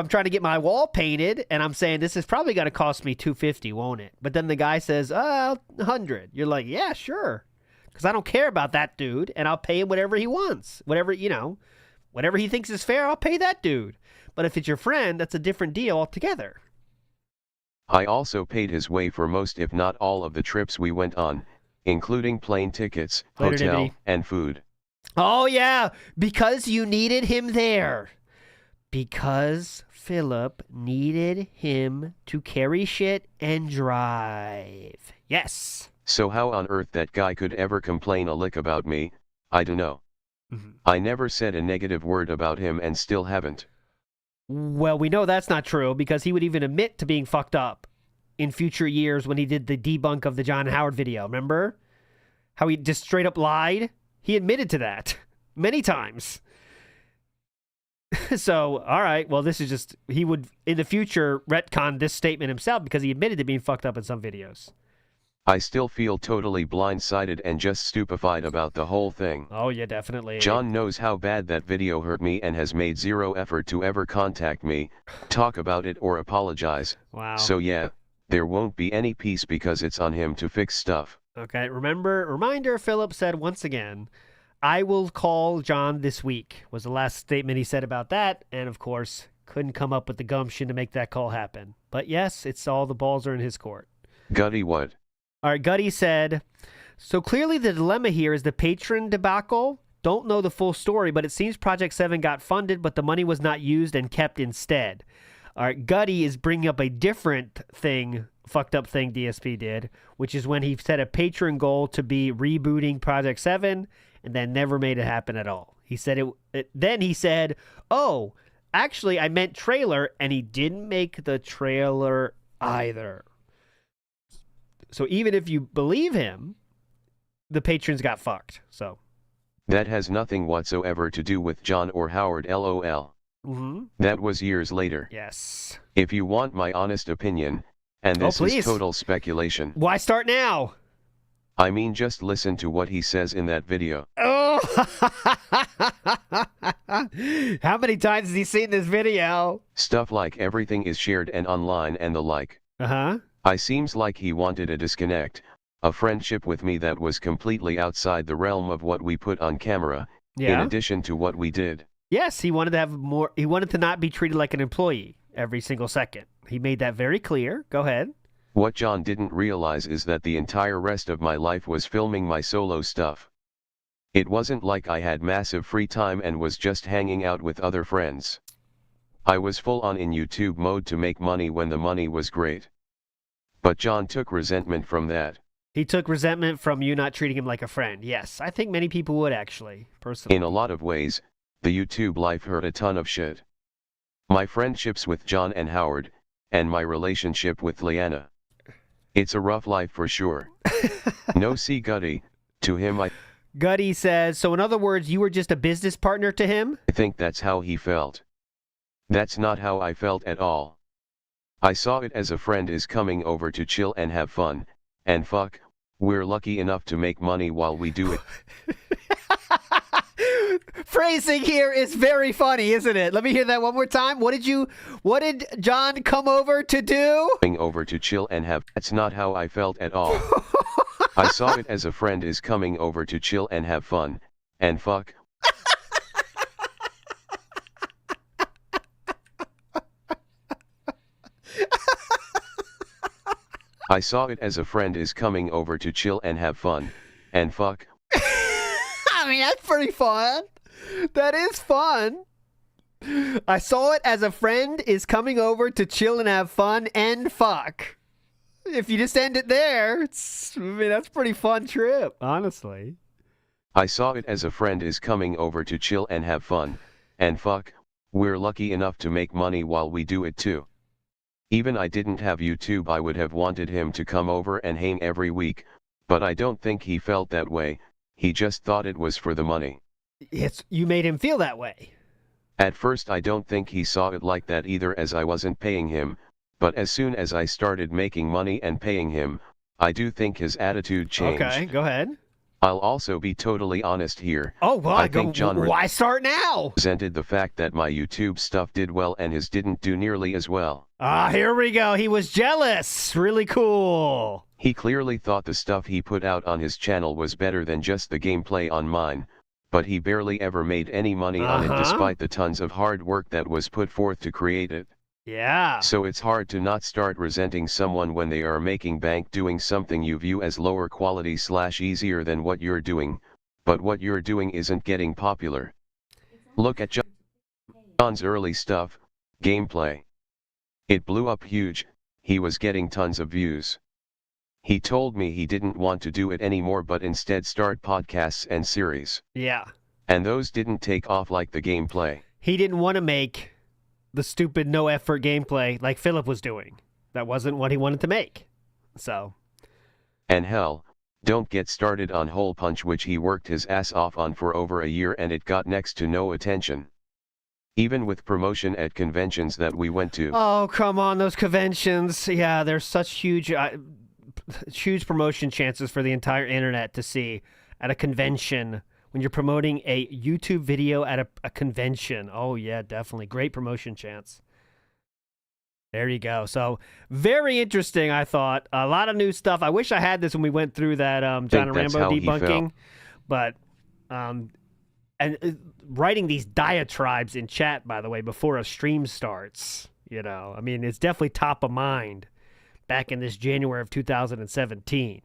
trying to get my wall painted and I'm saying this is probably going to cost me 250, won't it? But then the guy says, 100. You're like, yeah, sure. Because I don't care about that dude, and I'll pay him whatever he wants. Whatever he thinks is fair, I'll pay that dude. But if it's your friend, that's a different deal altogether. I also paid his way for most, if not all, of the trips we went on, including plane tickets, hotel, and food. Oh, yeah, because you needed him there. Because Phillip needed him to carry shit and drive. Yes. So how on earth that guy could ever complain a lick about me, I don't know. I never said a negative word about him and still haven't. Well, we know that's not true because he would even admit to being fucked up in future years when he did the debunk of the John Howard video. Remember? How he just straight up lied? He admitted to that many times. So, all right, well, this is just, he would, in the future, retcon this statement himself because he admitted to being fucked up in some videos. I still feel totally blindsided and just stupefied about the whole thing. Oh, yeah, definitely. John knows how bad that video hurt me and has made zero effort to ever contact me, talk about it or apologize. Wow. So yeah, there won't be any peace because it's on him to fix stuff. Okay, reminder, Phillip said once again, I will call John this week, was the last statement he said about that, and of course, couldn't come up with the gumption to make that call happen. But yes, it's all the balls are in his court. Gutty what? All right, Gutty said, so clearly the dilemma here is the patron debacle. Don't know the full story, but it seems Project 7 got funded, but the money was not used and kept instead. All right, Gutty is bringing up a different thing, fucked up thing DSP did, which is when he set a patron goal to be rebooting Project 7 and then never made it happen at all. He said then he said, oh, actually I meant trailer, and he didn't make the trailer either. So even if you believe him, the patrons got fucked. So that has nothing whatsoever to do with John or Howard, lol. That was years later. Yes. If you want my honest opinion, and this is total speculation. Why start now? I mean, just listen to what he says in that video. Oh! How many times has he seen this video? Stuff like everything is shared and online and the like. I seems like he wanted a disconnect, a friendship with me that was completely outside the realm of what we put on camera, in addition to what we did. Yes, he wanted to have more, he wanted to not be treated like an employee every single second. He made that very clear. Go ahead. What John didn't realize is that the entire rest of my life was filming my solo stuff. It wasn't like I had massive free time and was just hanging out with other friends. I was full on in YouTube mode to make money when the money was great. But John took resentment from that. He took resentment from you not treating him like a friend. Yes, I think many people would actually, personally. In a lot of ways, the YouTube life hurt a ton of shit. My friendships with John and Howard, and my relationship with Leanna. It's a rough life for sure. No, see Gutty, to him Gutty says, so in other words, you were just a business partner to him? I think that's how he felt. That's not how I felt at all. I saw it as a friend is coming over to chill and have fun, and fuck, we're lucky enough to make money while we do it. Phrasing here is very funny, isn't it? Let me hear that one more time. What did John come over to do? Coming over to chill and have, that's not how I felt at all. I saw it as a friend is coming over to chill and have fun, and fuck. I saw it as a friend is coming over to chill and have fun, and fuck. I mean, that's pretty fun. That is fun. I saw it as a friend is coming over to chill and have fun and fuck. If you just end it there, I mean, that's a pretty fun trip, honestly. I saw it as a friend is coming over to chill and have fun, and fuck, we're lucky enough to make money while we do it too. Even I didn't have YouTube, I would have wanted him to come over and hang every week, but I don't think he felt that way, he just thought it was for the money. Yes, you made him feel that way. At first I don't think he saw it like that either, as I wasn't paying him, but as soon as I started making money and paying him, I do think his attitude changed. Okay, go ahead. I'll also be totally honest here. Oh, well, I think John why start now? Resented the fact that my YouTube stuff did well and his didn't do nearly as well. Here we go. He was jealous. Really cool. He clearly thought the stuff he put out on his channel was better than just the gameplay on mine, but he barely ever made any money on it despite the tons of hard work that was put forth to create it. Yeah. So it's hard to not start resenting someone when they are making bank doing something you view as lower quality / easier than what you're doing, but what you're doing isn't getting popular. Look at John. John's early stuff, gameplay. It blew up huge, he was getting tons of views. He told me he didn't want to do it anymore but instead start podcasts and series. Yeah. And those didn't take off like the gameplay. He didn't want to make the stupid no-effort gameplay like Phillip was doing. That wasn't what he wanted to make. So. And hell, don't get started on Hole Punch, which he worked his ass off on for over a year and it got next to no attention. Even with promotion at conventions that we went to. Oh, come on, those conventions. Yeah, there's such huge promotion chances for the entire internet to see at a convention when you're promoting a YouTube video at a convention. Oh, yeah, definitely. Great promotion chance. There you go. So, very interesting, I thought. A lot of new stuff. I wish I had this when we went through that John and Rambo debunking. But, and writing these diatribes in chat, by the way, before a stream starts, you know. I mean, it's definitely top of mind back in this January of 2017.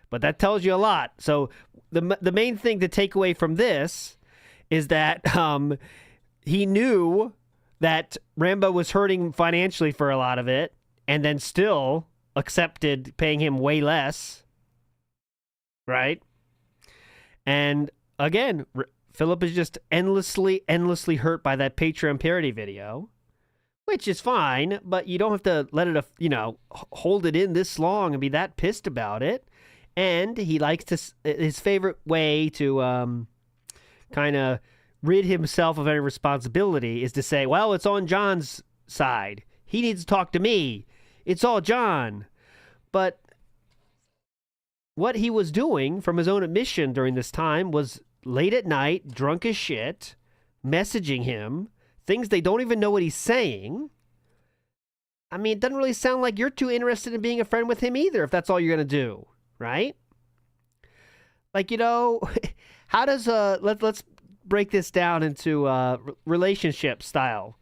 But that tells you a lot. So, the main thing to take away from this is that he knew that Rambo was hurting financially for a lot of it, and then still accepted paying him way less, right? And again, Phillip is just endlessly hurt by that Patreon parody video, which is fine, but you don't have to let it, hold it in this long and be that pissed about it. And he likes to, his favorite way to kind of rid himself of any responsibility is to say, well, it's on John's side. He needs to talk to me. It's all John. But what he was doing from his own admission during this time was late at night, drunk as shit, messaging him, things they don't even know what he's saying. I mean, it doesn't really sound like you're too interested in being a friend with him either, if that's all you're going to do, right? Like, how does, let's break this down into relationship style.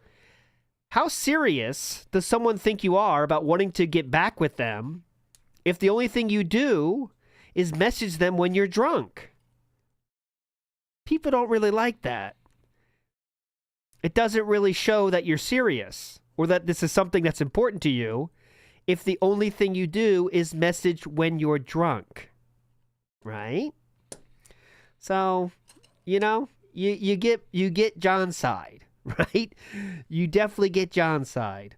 How serious does someone think you are about wanting to get back with them if the only thing you do is message them when you're drunk? People don't really like that. It doesn't really show that you're serious or that this is something that's important to you if the only thing you do is message when you're drunk. Right? So, you get John's side, right? You definitely get John's side.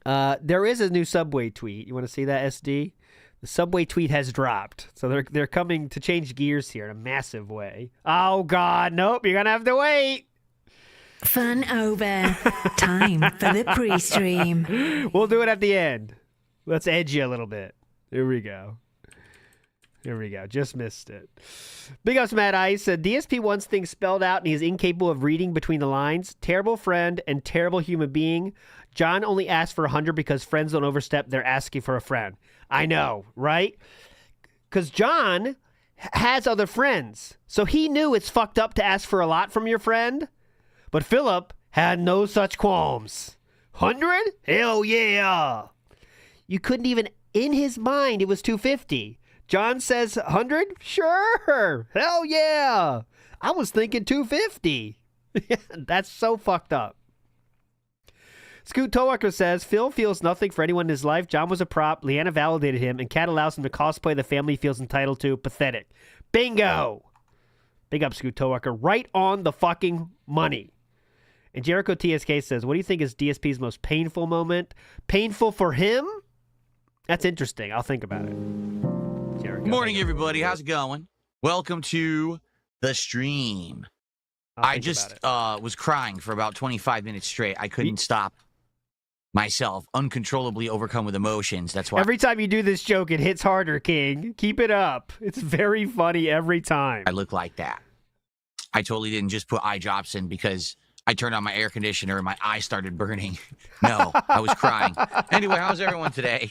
There is a new Subway tweet. You want to see that, SD? The Subway tweet has dropped. So they're coming to change gears here in a massive way. Oh, God. Nope. You're going to have to wait. Fun over. Time for the pre-stream. We'll do it at the end. Let's edge you a little bit. Here we go. Just missed it. Big ups, Matt Ice. DSP wants things spelled out and he is incapable of reading between the lines. Terrible friend and terrible human being. John only asked for 100 because friends don't overstep. They're asking for a friend. I know, right? Because John has other friends. So he knew it's fucked up to ask for a lot from your friend. But Phillip had no such qualms. 100? Hell yeah. You couldn't even, in his mind, it was 250. John says 100? Sure. Hell yeah. I was thinking 250. That's so fucked up. Scoot Towaker says, Phil feels nothing for anyone in his life. John was a prop. Leanna validated him, and Kat allows him to cosplay the family feels entitled to. Pathetic. Bingo. Big up, Scoot Towaker. Right on the fucking money. And Jericho TSK says, what do you think is DSP's most painful moment? Painful for him? That's interesting. I'll think about it. Good morning, everybody. How's it going? Welcome to the stream. I just was crying for about 25 minutes straight. I couldn't stop myself, uncontrollably overcome with emotions. That's why every time you do this joke, it hits harder, King. Keep it up. It's very funny every time. I look like that. I totally didn't just put eye drops in because I turned on my air conditioner and my eye started burning. No, I was crying. Anyway, how's everyone today?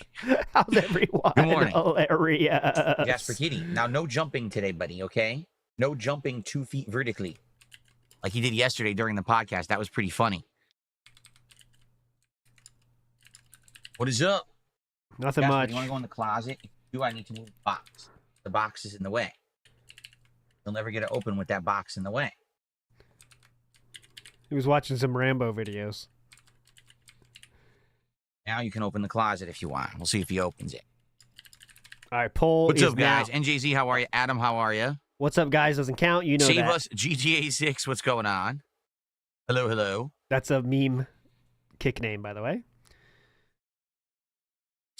How's everyone? Good morning. Hilarious. Jasper Kitty. Now, no jumping today, buddy, okay? No jumping 2 feet vertically. Like he did yesterday during the podcast. That was pretty funny. What is up? Nothing Jasper, much. You want to go in the closet? Do I need to move the box? The box is in the way. You'll never get it open with that box in the way. He was watching some Rambo videos. Now you can open the closet if you want. We'll see if he opens it. All right, poll. What's up, guys? Now. NJZ, how are you? Adam, how are you? What's up, guys? Doesn't count. You know Save that. us, GTA 6. What's going on? Hello, hello. That's a meme kick name, by the way.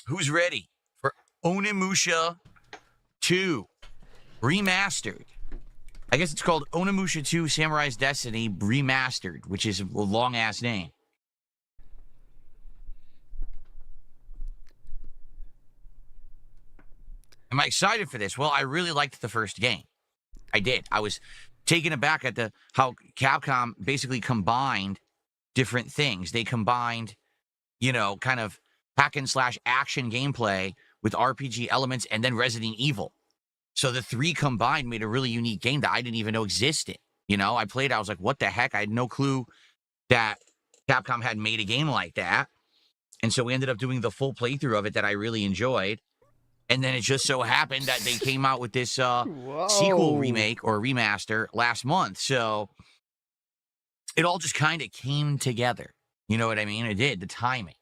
Who's ready for Onimusha 2 Remastered? I guess it's called Onimusha 2 Samurai's Destiny Remastered, which is a long-ass name. Am I excited for this? Well, I really liked the first game. I did. I was taken aback at how Capcom basically combined different things. They combined, kind of hack and slash action gameplay with RPG elements and then Resident Evil. So the three combined made a really unique game that I didn't even know existed. I played, I was like, what the heck? I had no clue that Capcom had made a game like that. And so we ended up doing the full playthrough of it that I really enjoyed. And then it just so happened that they came out with this sequel remake or remaster last month. So it all just kind of came together. You know what I mean? It did. The timing.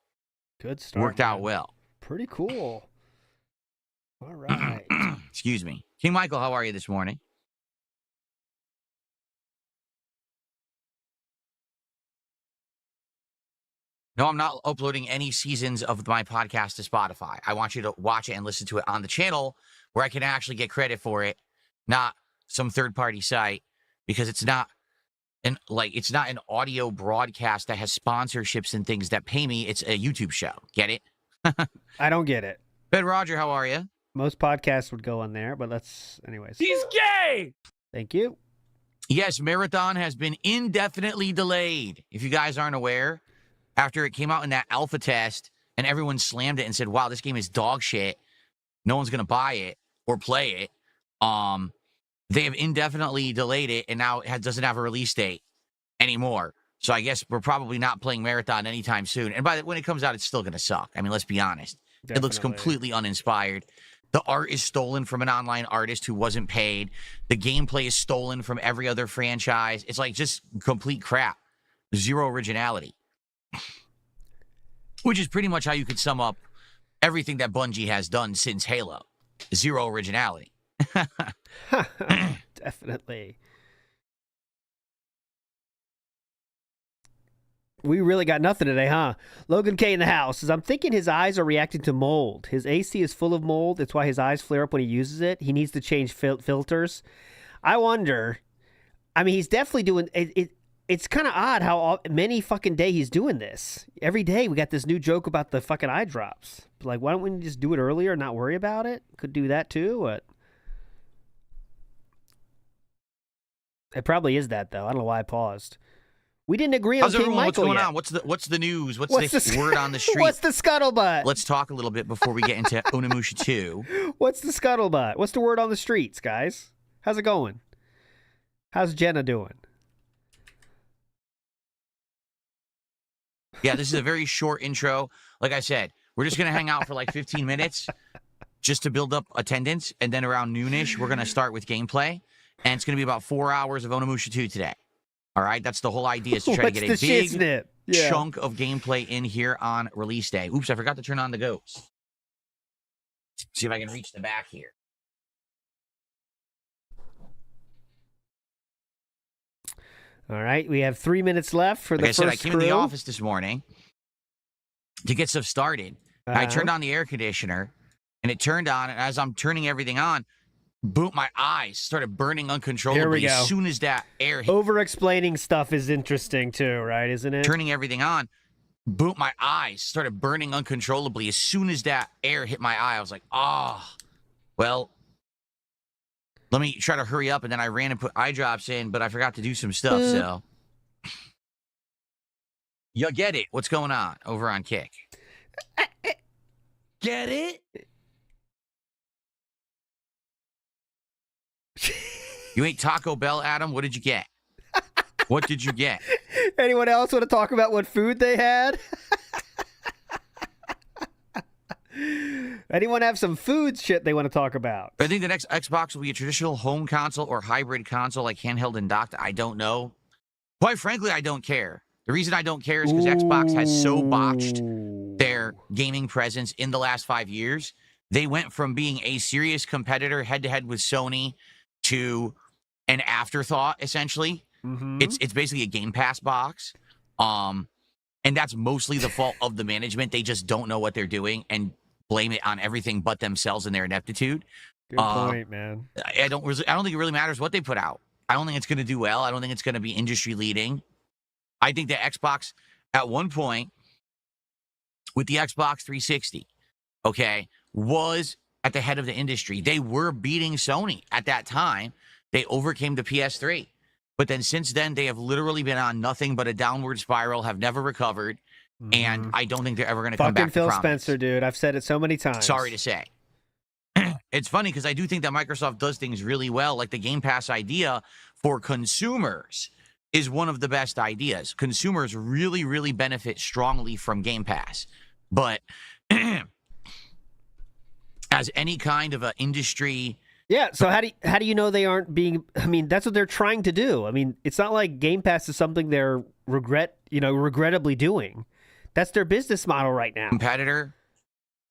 Good start. Worked out well. Pretty cool. All right. Excuse me. King Michael, how are you this morning? No, I'm not uploading any seasons of my podcast to Spotify. I want you to watch it and listen to it on the channel where I can actually get credit for it, not some third-party site, because it's not an audio broadcast that has sponsorships and things that pay me. It's a YouTube show. Get it? I don't get it. Ben Roger, how are you? Most podcasts would go on there, but anyways. He's gay! Thank you. Yes, Marathon has been indefinitely delayed. If you guys aren't aware, after it came out in that alpha test and everyone slammed it and said, wow, this game is dog shit, no one's going to buy it or play it, they have indefinitely delayed it and now it doesn't have a release date anymore. So I guess we're probably not playing Marathon anytime soon. And when it comes out, it's still going to suck. I mean, let's be honest. Definitely. It looks completely uninspired. The art is stolen from an online artist who wasn't paid. The gameplay is stolen from every other franchise. It's like just complete crap. Zero originality. Which is pretty much how you could sum up everything that Bungie has done since Halo. Zero originality. Definitely. We really got nothing today, huh? Logan K in the house says, I'm thinking his eyes are reacting to mold. His AC is full of mold. That's why his eyes flare up when he uses it. He needs to change filters. I wonder. I mean, he's definitely doing it. It's kind of odd how many fucking day he's doing this. Every day we got this new joke about the fucking eye drops. Like, why don't we just do it earlier and not worry about it? Could do that too, but it probably is that though. I don't know why I paused. We didn't agree on King Michael What's going yet. on? What's the news? What's the word on the street? What's the scuttlebutt? Let's talk a little bit before we get into Onimusha 2. What's the scuttlebutt? What's the word on the streets, guys? How's it going? How's Jenna doing? Yeah, this is a very short intro. Like I said, we're just going to hang out for like 15 minutes just to build up attendance. And then around noonish, we're going to start with gameplay. And it's going to be about 4 hours of Onimusha 2 today. All right? That's the whole idea, is to try to get a big chunk of gameplay in here on release day. Oops, I forgot to turn on the ghost. See if I can reach the back here. All right, we have 3 minutes left for the first crew. I came in the office this morning to get stuff started. I turned on the air conditioner, and it turned on, and as I'm turning everything on, boom, my eyes started burning uncontrollably as soon as that air hit. Over-explaining stuff is interesting too, right? Isn't it? Turning everything on, boom, my eyes started burning uncontrollably as soon as that air hit my eye. I was like, well, let me try to hurry up. And then I ran and put eye drops in, but I forgot to do some stuff, so. You get it. What's going on over on Kick? Get it? You ate Taco Bell, Adam? What did you get? What did you get? Anyone else want to talk about what food they had? Anyone have some food shit they want to talk about? I think the next Xbox will be a traditional home console or hybrid console, like handheld and docked. I don't know. Quite frankly, I don't care. The reason I don't care is because Xbox has so botched their gaming presence in the last 5 years. They went from being a serious competitor head-to-head with Sony to an afterthought, essentially. It's basically a Game Pass box. And that's mostly the fault of the management. They just don't know what they're doing and blame it on everything but themselves and their ineptitude. Good point, man. I don't think it really matters what they put out. I don't think it's going to do well. I don't think it's going to be industry leading. I think that Xbox, at one point, with the Xbox 360, okay, was at the head of the industry. They were beating Sony at that time. They overcame the PS3. But then since then, they have literally been on nothing but a downward spiral, have never recovered, and I don't think they're ever going to come back to Phil prominence. Spencer, dude. I've said it so many times. Sorry to say. It's funny because I do think that Microsoft does things really well. Like the Game Pass idea for consumers is one of the best ideas. Consumers really, really benefit strongly from Game Pass. But as any kind of an industry... Yeah, so how do you know they aren't being... I mean, that's what they're trying to do. I mean, it's not like Game Pass is something they're regrettably doing. That's their business model right now. Competitor...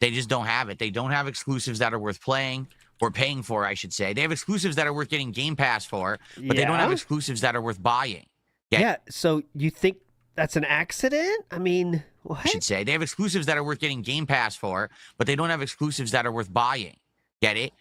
They just don't have it. They don't have exclusives that are worth playing or paying for, I should say. They have exclusives that are worth getting Game Pass for, but they don't have exclusives that are worth buying. Yeah, so you think that's an accident? I mean, what? I should say. They have exclusives that are worth getting Game Pass for, but they don't have exclusives that are worth buying. Get it?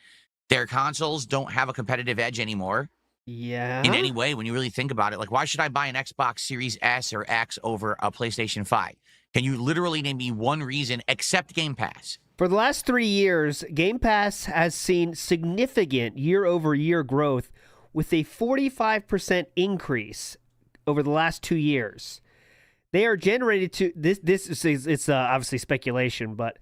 Their consoles don't have a competitive edge anymore. Yeah. In any way, when you really think about it. Like, why should I buy an Xbox Series S or X over a PlayStation 5? Can you literally name me one reason except Game Pass? For the last 3 years, Game Pass has seen significant year-over-year growth with a 45% increase over the last 2 years. They are generated to it's obviously speculation, but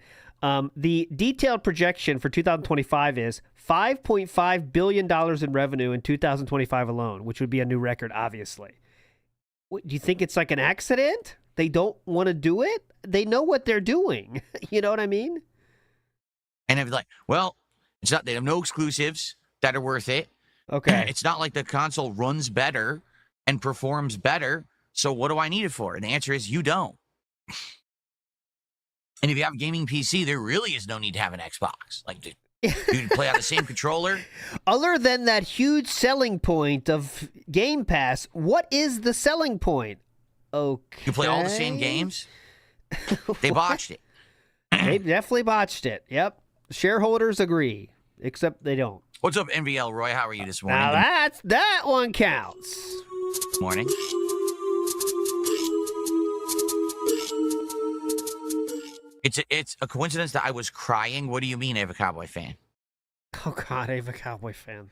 the detailed projection for 2025 is $5.5 billion in revenue in 2025 alone, which would be a new record, obviously. Do you think it's like an accident? They don't want to do it? They know what they're doing. You know what I mean? And it's like, well, it's not. They have no exclusives that are worth it. Okay. It's not like the console runs better and performs better. So what do I need it for? And the answer is you don't. And if you have a gaming PC, there really is no need to have an Xbox. Like, you can play on the same controller. Other than that huge selling point of Game Pass, what is the selling point? Okay. You play all the same games. They botched it. They definitely botched it. Yep. Shareholders agree, except they don't. What's up, NVL Roy? How are you this morning? Now that one counts. Morning. It's a coincidence that I was crying. What do you mean, Ava Cowboy fan? Oh God, Ava Cowboy fan.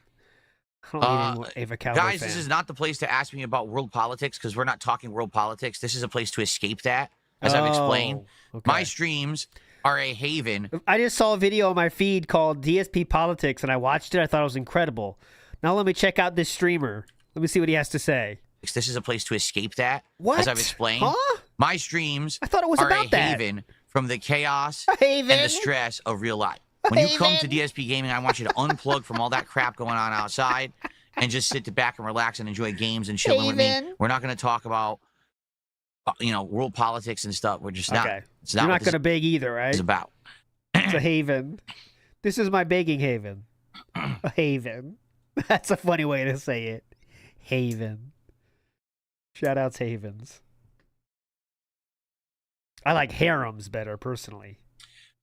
I don't need Ava Cowboy guys, fan. This is not the place to ask me about world politics because we're not talking world politics. This is a place to escape that, as I've explained. Okay. My streams are a haven. I just saw a video on my feed called DSP Politics, and I watched it. I thought it was incredible. Now let me check out this streamer. Let me see what he has to say. This is a place to escape that, What? as I've explained. Huh? My streams I thought it was are about a that. haven from the chaos haven? and the stress of real life. When you come to DSP Gaming, I want you to unplug from all that crap going on outside and just sit back and relax and enjoy games and chilling with me. We're not going to talk about, world politics and stuff. We're just not. Okay. It's You're not not going to beg either, right? It's about. It's a haven. This is my begging haven. A haven. That's a funny way to say it. Haven. Shout outs havens. I like harems better, personally.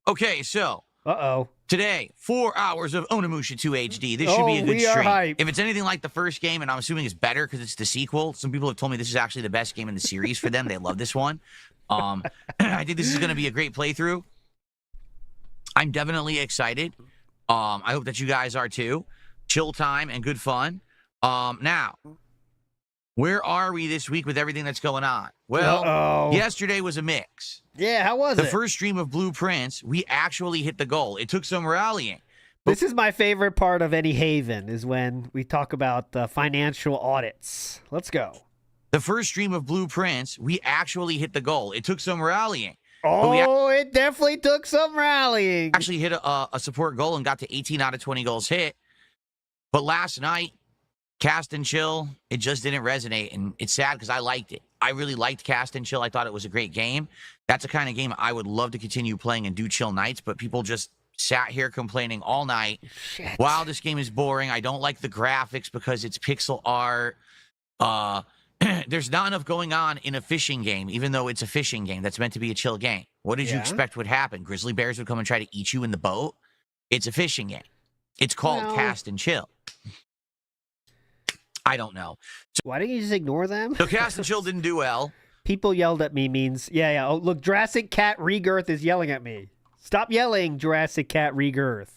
Okay, so. Uh-oh. Today, 4 hours of Onimusha 2 HD. This should be a good we are stream. hyped. If it's anything like the first game, and I'm assuming it's better because it's the sequel, some people have told me this is actually the best game in the series for them. They love this one. I think this is going to be a great playthrough. I'm definitely excited. I hope that you guys are too. Chill time and good fun. Now, where are we this week with everything that's going on? Well, yesterday was a mix. Yeah, how was The it? first stream of Blueprints, we actually hit the goal. It took some rallying. This is my favorite part of any haven, is when we talk about the financial audits. Let's go. The first stream of Blueprints, we actually hit the goal. It took some rallying. Oh, it definitely took some rallying. Actually hit a support goal and got to 18 out of 20 goals hit. But last night, Cast and Chill, it just didn't resonate, and it's sad because I liked it. I really liked Cast and Chill. I thought it was a great game. That's the kind of game I would love to continue playing and do chill nights, but people just sat here complaining all night. Shit. Wow, this game is boring. I don't like the graphics because it's pixel art. There's not enough going on in a fishing game, even though it's a fishing game that's meant to be a chill game. What did you expect would happen? Grizzly bears would come and try to eat you in the boat? It's a fishing game. It's called Cast and Chill. I don't know. So, why didn't you just ignore them? So Cast and Chill didn't do well. People yelled at me means, yeah. Oh, look, Jurassic Cat Regirth is yelling at me. Stop yelling, Jurassic Cat Regirth.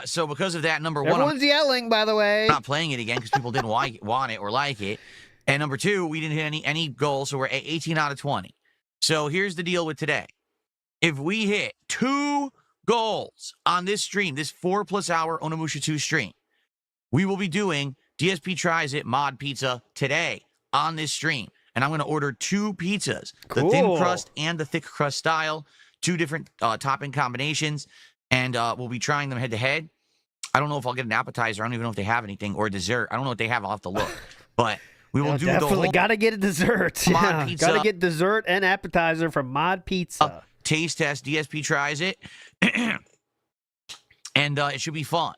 So because of that, number one, everyone's yelling, by the way. I'm not playing it again because people didn't want it or like it. And number two, we didn't hit any goals, so we're at 18 out of 20. So here's the deal with today. If we hit 2 goals on this stream, this 4+ hour Onimusha 2 stream, we will be doing DSP Tries It Mod Pizza today on this stream. And I'm going to order 2 pizzas, the thin crust and the thick crust style, 2 different topping combinations, and we'll be trying them head to head. I don't know if I'll get an appetizer. I don't even know if they have anything, or a dessert. I don't know what they have. I'll have to look. But we will do definitely the whole gotta get a dessert. Mod Pizza. Gotta get dessert and appetizer from Mod Pizza. Taste test. DSP Tries It. And it should be fun.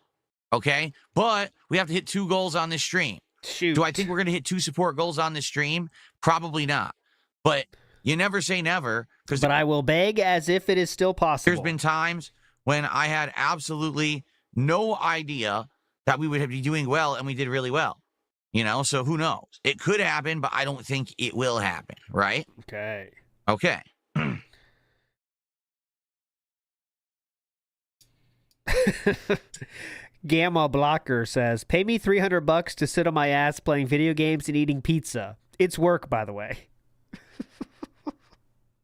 Okay? But we have to hit 2 goals on this stream. Shoot. Do I think we're going to hit 2 support goals on this stream? Probably not. But you never say never. But I will beg as if it is still possible. There's been times when I had absolutely no idea that we would be doing well, and we did really well. You know, so who knows? It could happen, but I don't think it will happen, right? Okay. Okay. Gamma Blocker says, pay me $300 to sit on my ass playing video games and eating pizza. It's work, by the way.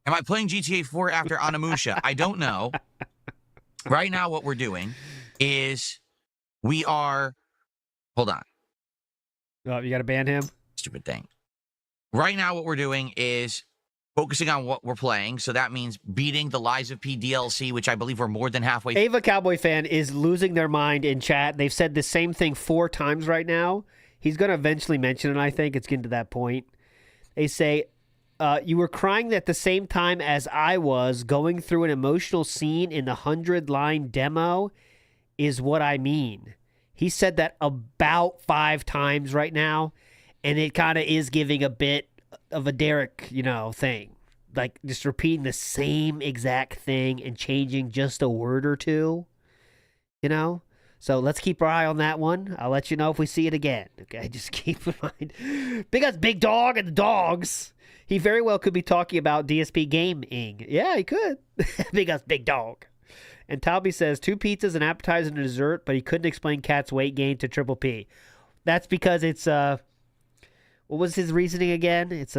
Am I playing GTA 4 after Onimusha? I don't know. Right now, what we're doing is we are... Hold on. Oh, you got to ban him? Stupid thing. Right now, what we're doing is focusing on what we're playing. So that means beating the Lies of P DLC, which I believe we're more than halfway. Ava Cowboy Fan is losing their mind in chat. They've said the same thing 4 times right now. He's going to eventually mention it, I think. It's getting to that point. They say, you were crying at the same time as I was going through an emotional scene in the 100-line demo is what I mean. He said that about 5 times right now, and it kind of is giving a bit of a Derek, thing. Like, just repeating the same exact thing and changing just a word or two, So let's keep our eye on that one. I'll let you know if we see it again. Okay, just keep in mind. Big Dog and the dogs. He very well could be talking about DSP gaming. Yeah, he could. Big Dog. And Talby says 2 pizzas, an appetizer, and a dessert, but he couldn't explain Cat's weight gain to Triple P. That's because it's what was his reasoning again? It's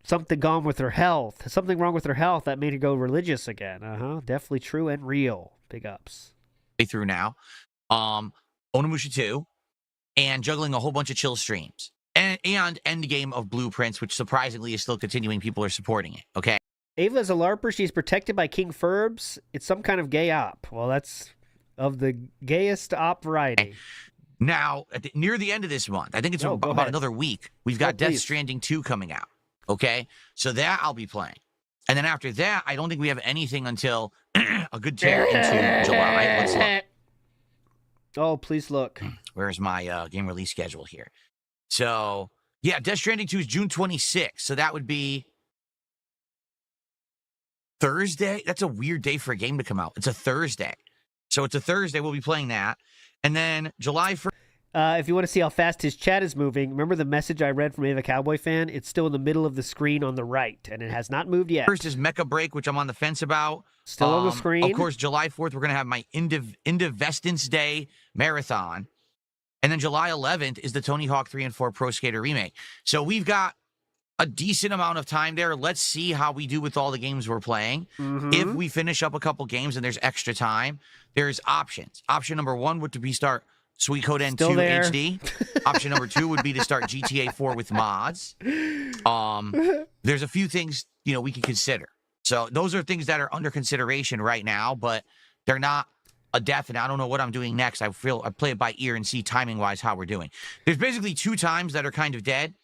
something gone with her health. Something wrong with her health that made her go religious again. Definitely true and real. Big ups. Through now. Onimusha 2, and juggling a whole bunch of chill streams. And Endgame of Blueprints, which surprisingly is still continuing. People are supporting it, okay? Ava is a LARPer. She's protected by King Ferbs. It's some kind of gay op. Well, that's of the gayest op variety. Now, near the end of this month, I think it's about another week, we've got Death Stranding 2 coming out, okay? So that I'll be playing. And then after that, I don't think we have anything until a good tear into July. Let's look. Oh, please look. Where's my game release schedule here? So, yeah, Death Stranding 2 is June 26th. So that would be Thursday. That's a weird day for a game to come out. It's a Thursday. So it's a Thursday. We'll be playing that. And then July 1st. If you want to see how fast his chat is moving, remember the message I read from Ava Cowboy Fan? It's still in the middle of the screen on the right, and it has not moved yet. First is Mecha Break, which I'm on the fence about. Still on the screen. Of course, July 4th, we're going to have my Indivestance Day Marathon. And then July 11th is the Tony Hawk 3 and 4 Pro Skater Remake. So we've got a decent amount of time there. Let's see how we do with all the games we're playing. If we finish up a couple games and there's extra time, there's options. Option number 1 would be start Suikoden 2 HD. Option number 2 would be to start GTA 4 with mods. There's a few things, we can consider. So those are things that are under consideration right now, but they're not a definite, I don't know what I'm doing next. I play it by ear and see timing-wise how we're doing. There's basically 2 times that are kind of dead.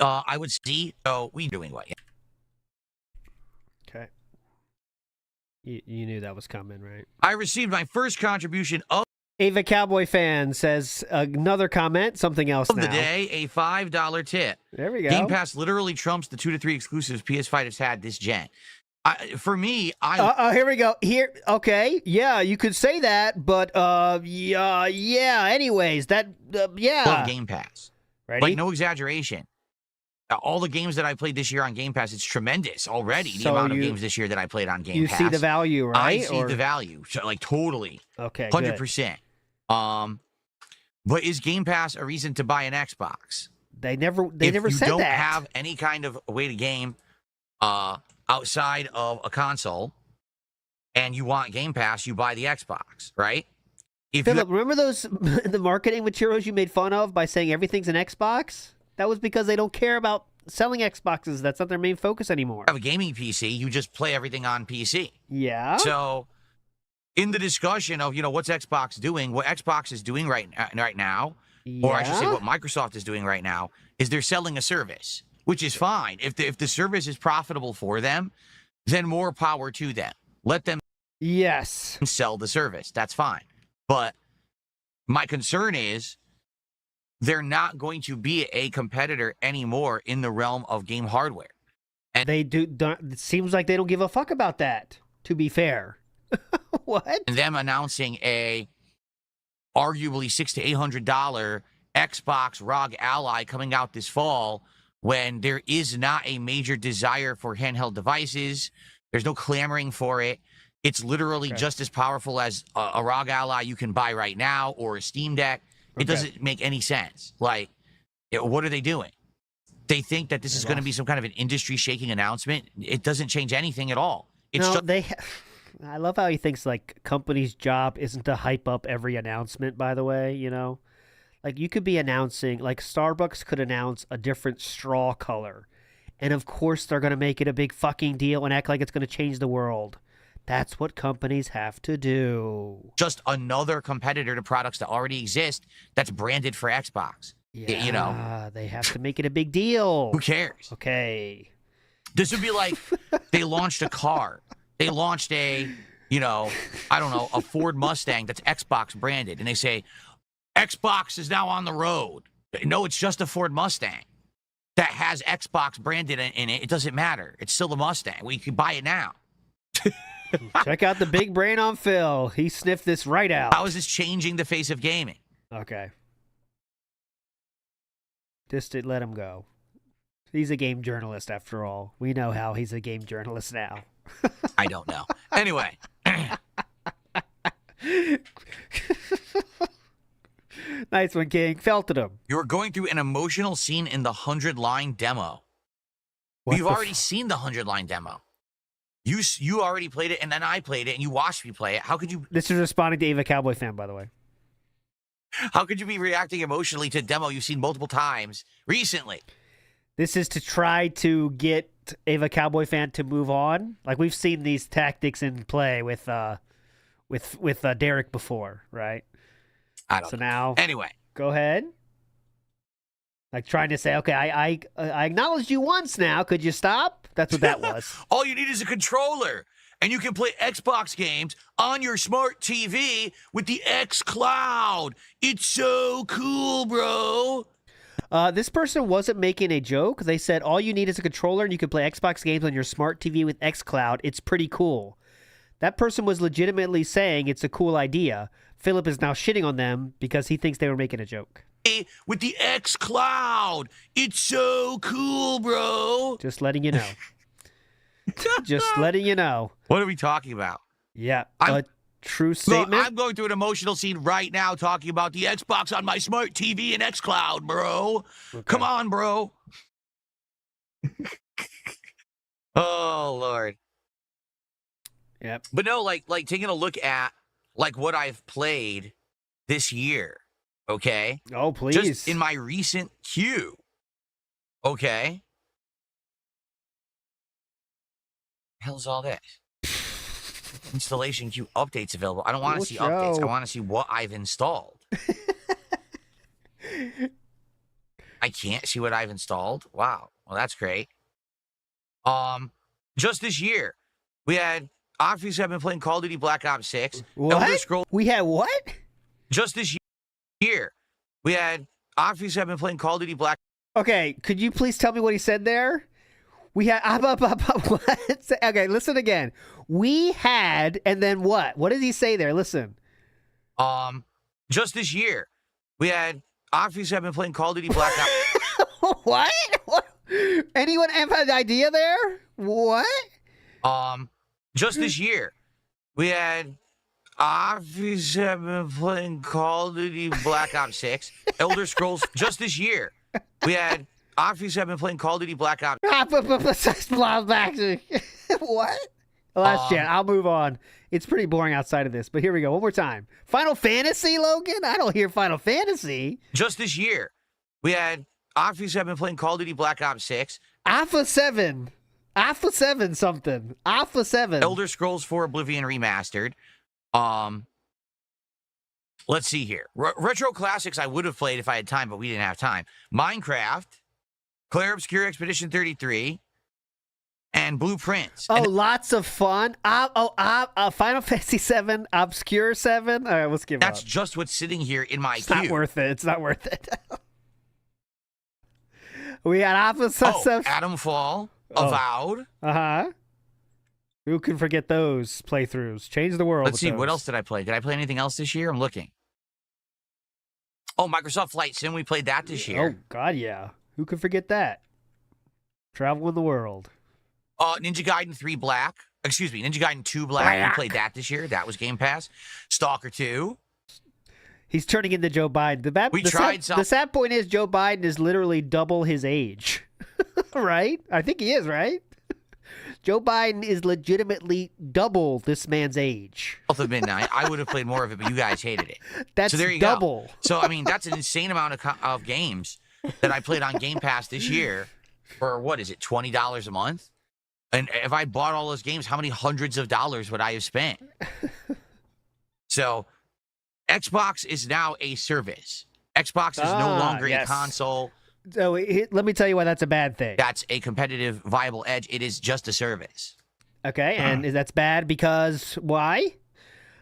I would see, so we doing what? Yeah. Okay. You knew that was coming, right? I received my first contribution of Ava Cowboy Fan says another comment, something else now. the day, a $5 tip. There we go. Game Pass literally trumps the 2 to 3 exclusives PS5 has had this gen. For me, here we go. Here, okay, yeah, you could say that, but yeah. Anyways, that yeah. love Game Pass. Ready? Like no exaggeration. All the games that I played this year on Game Pass, it's tremendous already. The So amount of games this year that I played on Game Pass. You see the value, right? I see the value, so, like totally. Okay, 100%. But is Game Pass a reason to buy an Xbox? They never said that. If you don't have any kind of way to game outside of a console and you want Game Pass, you buy the Xbox, right? Philip, remember those the marketing materials you made fun of by saying everything's an Xbox? That was because they don't care about selling Xboxes. That's not their main focus anymore. Have a gaming PC, you just play everything on PC. Yeah. So in the discussion of, what's Xbox doing, what Xbox is doing right now, or I should say what Microsoft is doing right now, is they're selling a service, which is fine. If the service is profitable for them, then more power to them. Let them sell the service. That's fine. But my concern is they're not going to be a competitor anymore in the realm of game hardware. And it seems like they don't give a fuck about that, to be fair. What? And them announcing a arguably $600 to $800 Xbox ROG Ally coming out this fall when there is not a major desire for handheld devices. There's no clamoring for it. It's literally just as powerful as a ROG Ally you can buy right now or a Steam Deck. It doesn't make any sense. Like, what are they doing? They think that this is going to be some kind of an industry-shaking announcement. It doesn't change anything at all. I love how he thinks like company's job isn't to hype up every announcement, by the way, Like you could be announcing, like Starbucks could announce a different straw color. And of course they're going to make it a big fucking deal and act like it's going to change the world. That's what companies have to do. Just another competitor to products that already exist that's branded for Xbox. Yeah, they have to make it a big deal. Who cares? Okay. This would be like they launched a car. They launched a Ford Mustang that's Xbox branded. And they say, Xbox is now on the road. No, it's just a Ford Mustang that has Xbox branded in it. It doesn't matter. It's still a Mustang. We can buy it now. Check out the big brain on Phil. He sniffed this right out. How is this changing the face of gaming? Okay. Just let him go. He's a game journalist after all. We know how he's a game journalist now. I don't know. Anyway. Nice one, King. Felted him. You're going through an emotional scene in the 100-line demo. You've already seen the 100-line demo. You already played it, and then I played it, and you watched me play it. How could you... This is responding to Ava Cowboy Fan, by the way. How could you be reacting emotionally to a demo you've seen multiple times recently? This is to try to get Ava Cowboy Fan to move on. Like, we've seen these tactics in play with Derek before, right? I don't know. Now, anyway. Go ahead. Like, trying to say, okay, I acknowledged you once now. Could you stop? That's what that was. All you need is a controller, and you can play Xbox games on your smart TV with the X Cloud. It's so cool, bro. This person wasn't making a joke. They said all you need is a controller, and you can play Xbox games on your smart TV with X Cloud. It's pretty cool. That person was legitimately saying it's a cool idea. Philip is now shitting on them because he thinks they were making a joke. With the X Cloud. It's so cool, bro. Just letting you know. Just letting you know. What are we talking about? Yeah, a true statement. Look, I'm going through an emotional scene right now talking about the Xbox on my smart TV and X Cloud, bro. Okay. Come on, bro. Oh, Lord. Yep. But no, like taking a look at like what I've played this year. Okay. Oh, please. Just in my recent queue. Okay. Hell's all this? Installation queue updates available. I don't want to see updates. I want to see what I've installed. I can't see what I've installed. Wow. Well, that's great. Just this year, we had, obviously I've been playing Call of Duty Black Ops 6. What? We had what? Just this year, we had, obviously I've been playing Call of Duty Black. Okay, could you please tell me what he said there? We had, what? Okay, listen again. We had, and then what? What did he say there? Listen. Just this year, we had, obviously I've been playing Call of Duty Black Ops. What? Anyone have an idea there? What? Just this year, we had, obviously I've been playing Call of Duty Black Ops 6, Elder Scrolls. Just this year, we had, obviously I've been playing Call of Duty Black Ops. What? Last chance. I'll move on. It's pretty boring outside of this, but here we go. One more time. Final Fantasy, Logan? I don't hear Final Fantasy. Just this year, we had, obviously I've been playing Call of Duty Black Ops 6. Alpha 7. Alpha 7 something. Alpha 7. Elder Scrolls 4 Oblivion Remastered. Let's see here. Retro Classics I would have played if I had time, but we didn't have time. Minecraft, Claire Obscure Expedition 33, and Blueprints. Oh, lots of fun. Final Fantasy 7, Obscure 7. All right, let's give That's up. just what's sitting here in my It's queue. not worth it. It's not worth it. We had Alpha 7. Adam Fall, Avowed. Uh-huh. Who can forget those playthroughs? Change the world. Let's see, what else did I play? Did I play anything else this year? I'm looking. Oh, Microsoft Flight Sim. We played that this year. Oh, God, yeah. Who can forget that? Traveling the world. Ninja Gaiden 3 Black. Excuse me, Ninja Gaiden 2 Black. We played that this year. That was Game Pass. Stalker 2. He's turning into Joe Biden. The sad point is Joe Biden is literally double his age. Right? I think he is, right? Joe Biden is legitimately double this man's age. Of midnight. I would have played more of it, but you guys hated it. That's so there you double. Go. So, I mean, that's an insane amount of games that I played on Game Pass this year for, what is it, $20 a month? And if I bought all those games, how many hundreds of dollars would I have spent? So, Xbox is now a service. Xbox is no longer a console. So let me tell you why that's a bad thing. That's a competitive, viable edge. It is just a service. Okay, and that's bad because why?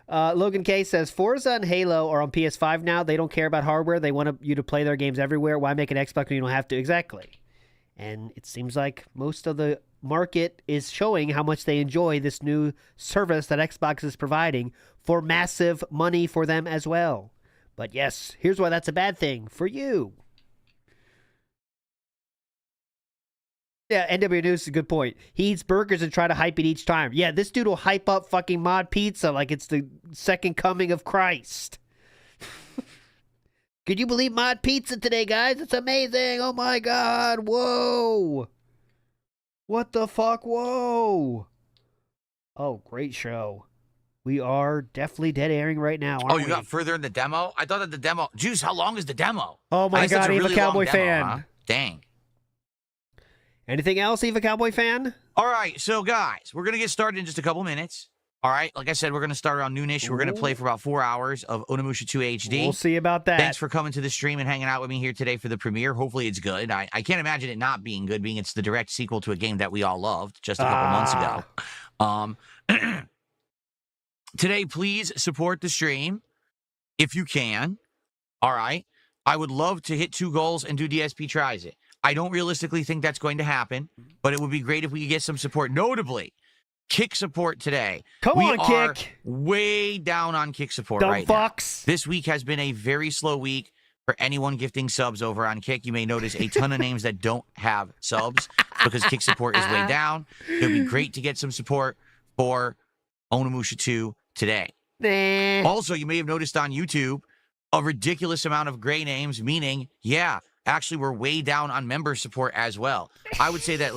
Logan K says, Forza and Halo are on PS5 now. They don't care about hardware. They want you to play their games everywhere. Why make an Xbox when you don't have to? Exactly. And it seems like most of the market is showing how much they enjoy this new service that Xbox is providing for massive money for them as well. But yes, here's why that's a bad thing for you. Yeah, NW News is a good point. He eats burgers and try to hype it each time. Yeah, this dude will hype up fucking Mod Pizza like it's the second coming of Christ. Could you believe Mod Pizza today, guys? It's amazing. Oh my God. Whoa. What the fuck? Whoa. Oh, great show. We are definitely dead airing right now, aren't we? You got further in the demo? I thought that the demo... Juice, how long is the demo? Oh my God, Eva Cowboy fan. Huh? Dang. Anything else, Eva Cowboy fan? All right, so guys, we're going to get started in just a couple minutes. All right, like I said, we're going to start around noonish. We're going to play for about 4 hours of Onimusha 2 HD. We'll see about that. Thanks for coming to the stream and hanging out with me here today for the premiere. Hopefully it's good. I can't imagine it not being good, being it's the direct sequel to a game that we all loved just a couple months ago. Today, please support the stream if you can. All right. I would love to hit 2 goals and do DSP tries it. I don't realistically think that's going to happen, but it would be great if we could get some support. Notably, Kick support today. Come on, Kick. Kick. Way down on Kick support Dumb right fucks. now. This week has been a very slow week for anyone gifting subs over on Kick. You may notice a ton of names that don't have subs because Kick support is way down. It would be great to get some support for Onimusha 2 today. Nah. Also, you may have noticed on YouTube a ridiculous amount of gray names, meaning, yeah, actually we're way down on member support as well. I would say that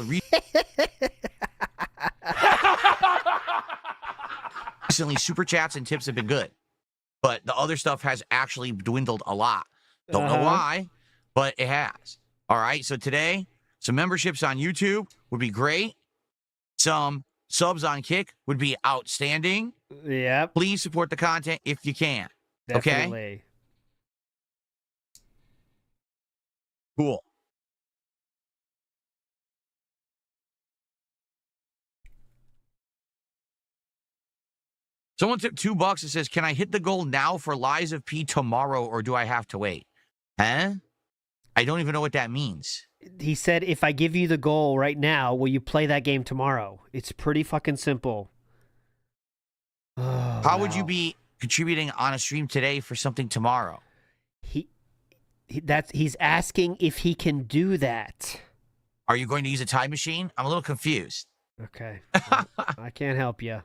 recently super chats and tips have been good, but the other stuff has actually dwindled a lot. Don't know why, but it has. All right, so today, some memberships on YouTube would be great. Some subs on Kick would be outstanding. Yep. Please support the content if you can. Definitely. Okay? Cool. Someone tipped $2 and says, can I hit the goal now for Lies of P tomorrow, or do I have to wait? Huh? I don't even know what that means. He said, if I give you the goal right now, will you play that game tomorrow? It's pretty fucking simple. Oh, How would you be contributing on a stream today for something tomorrow? He's asking if he can do that. Are you going to use a time machine? I'm a little confused. Okay. I can't help you.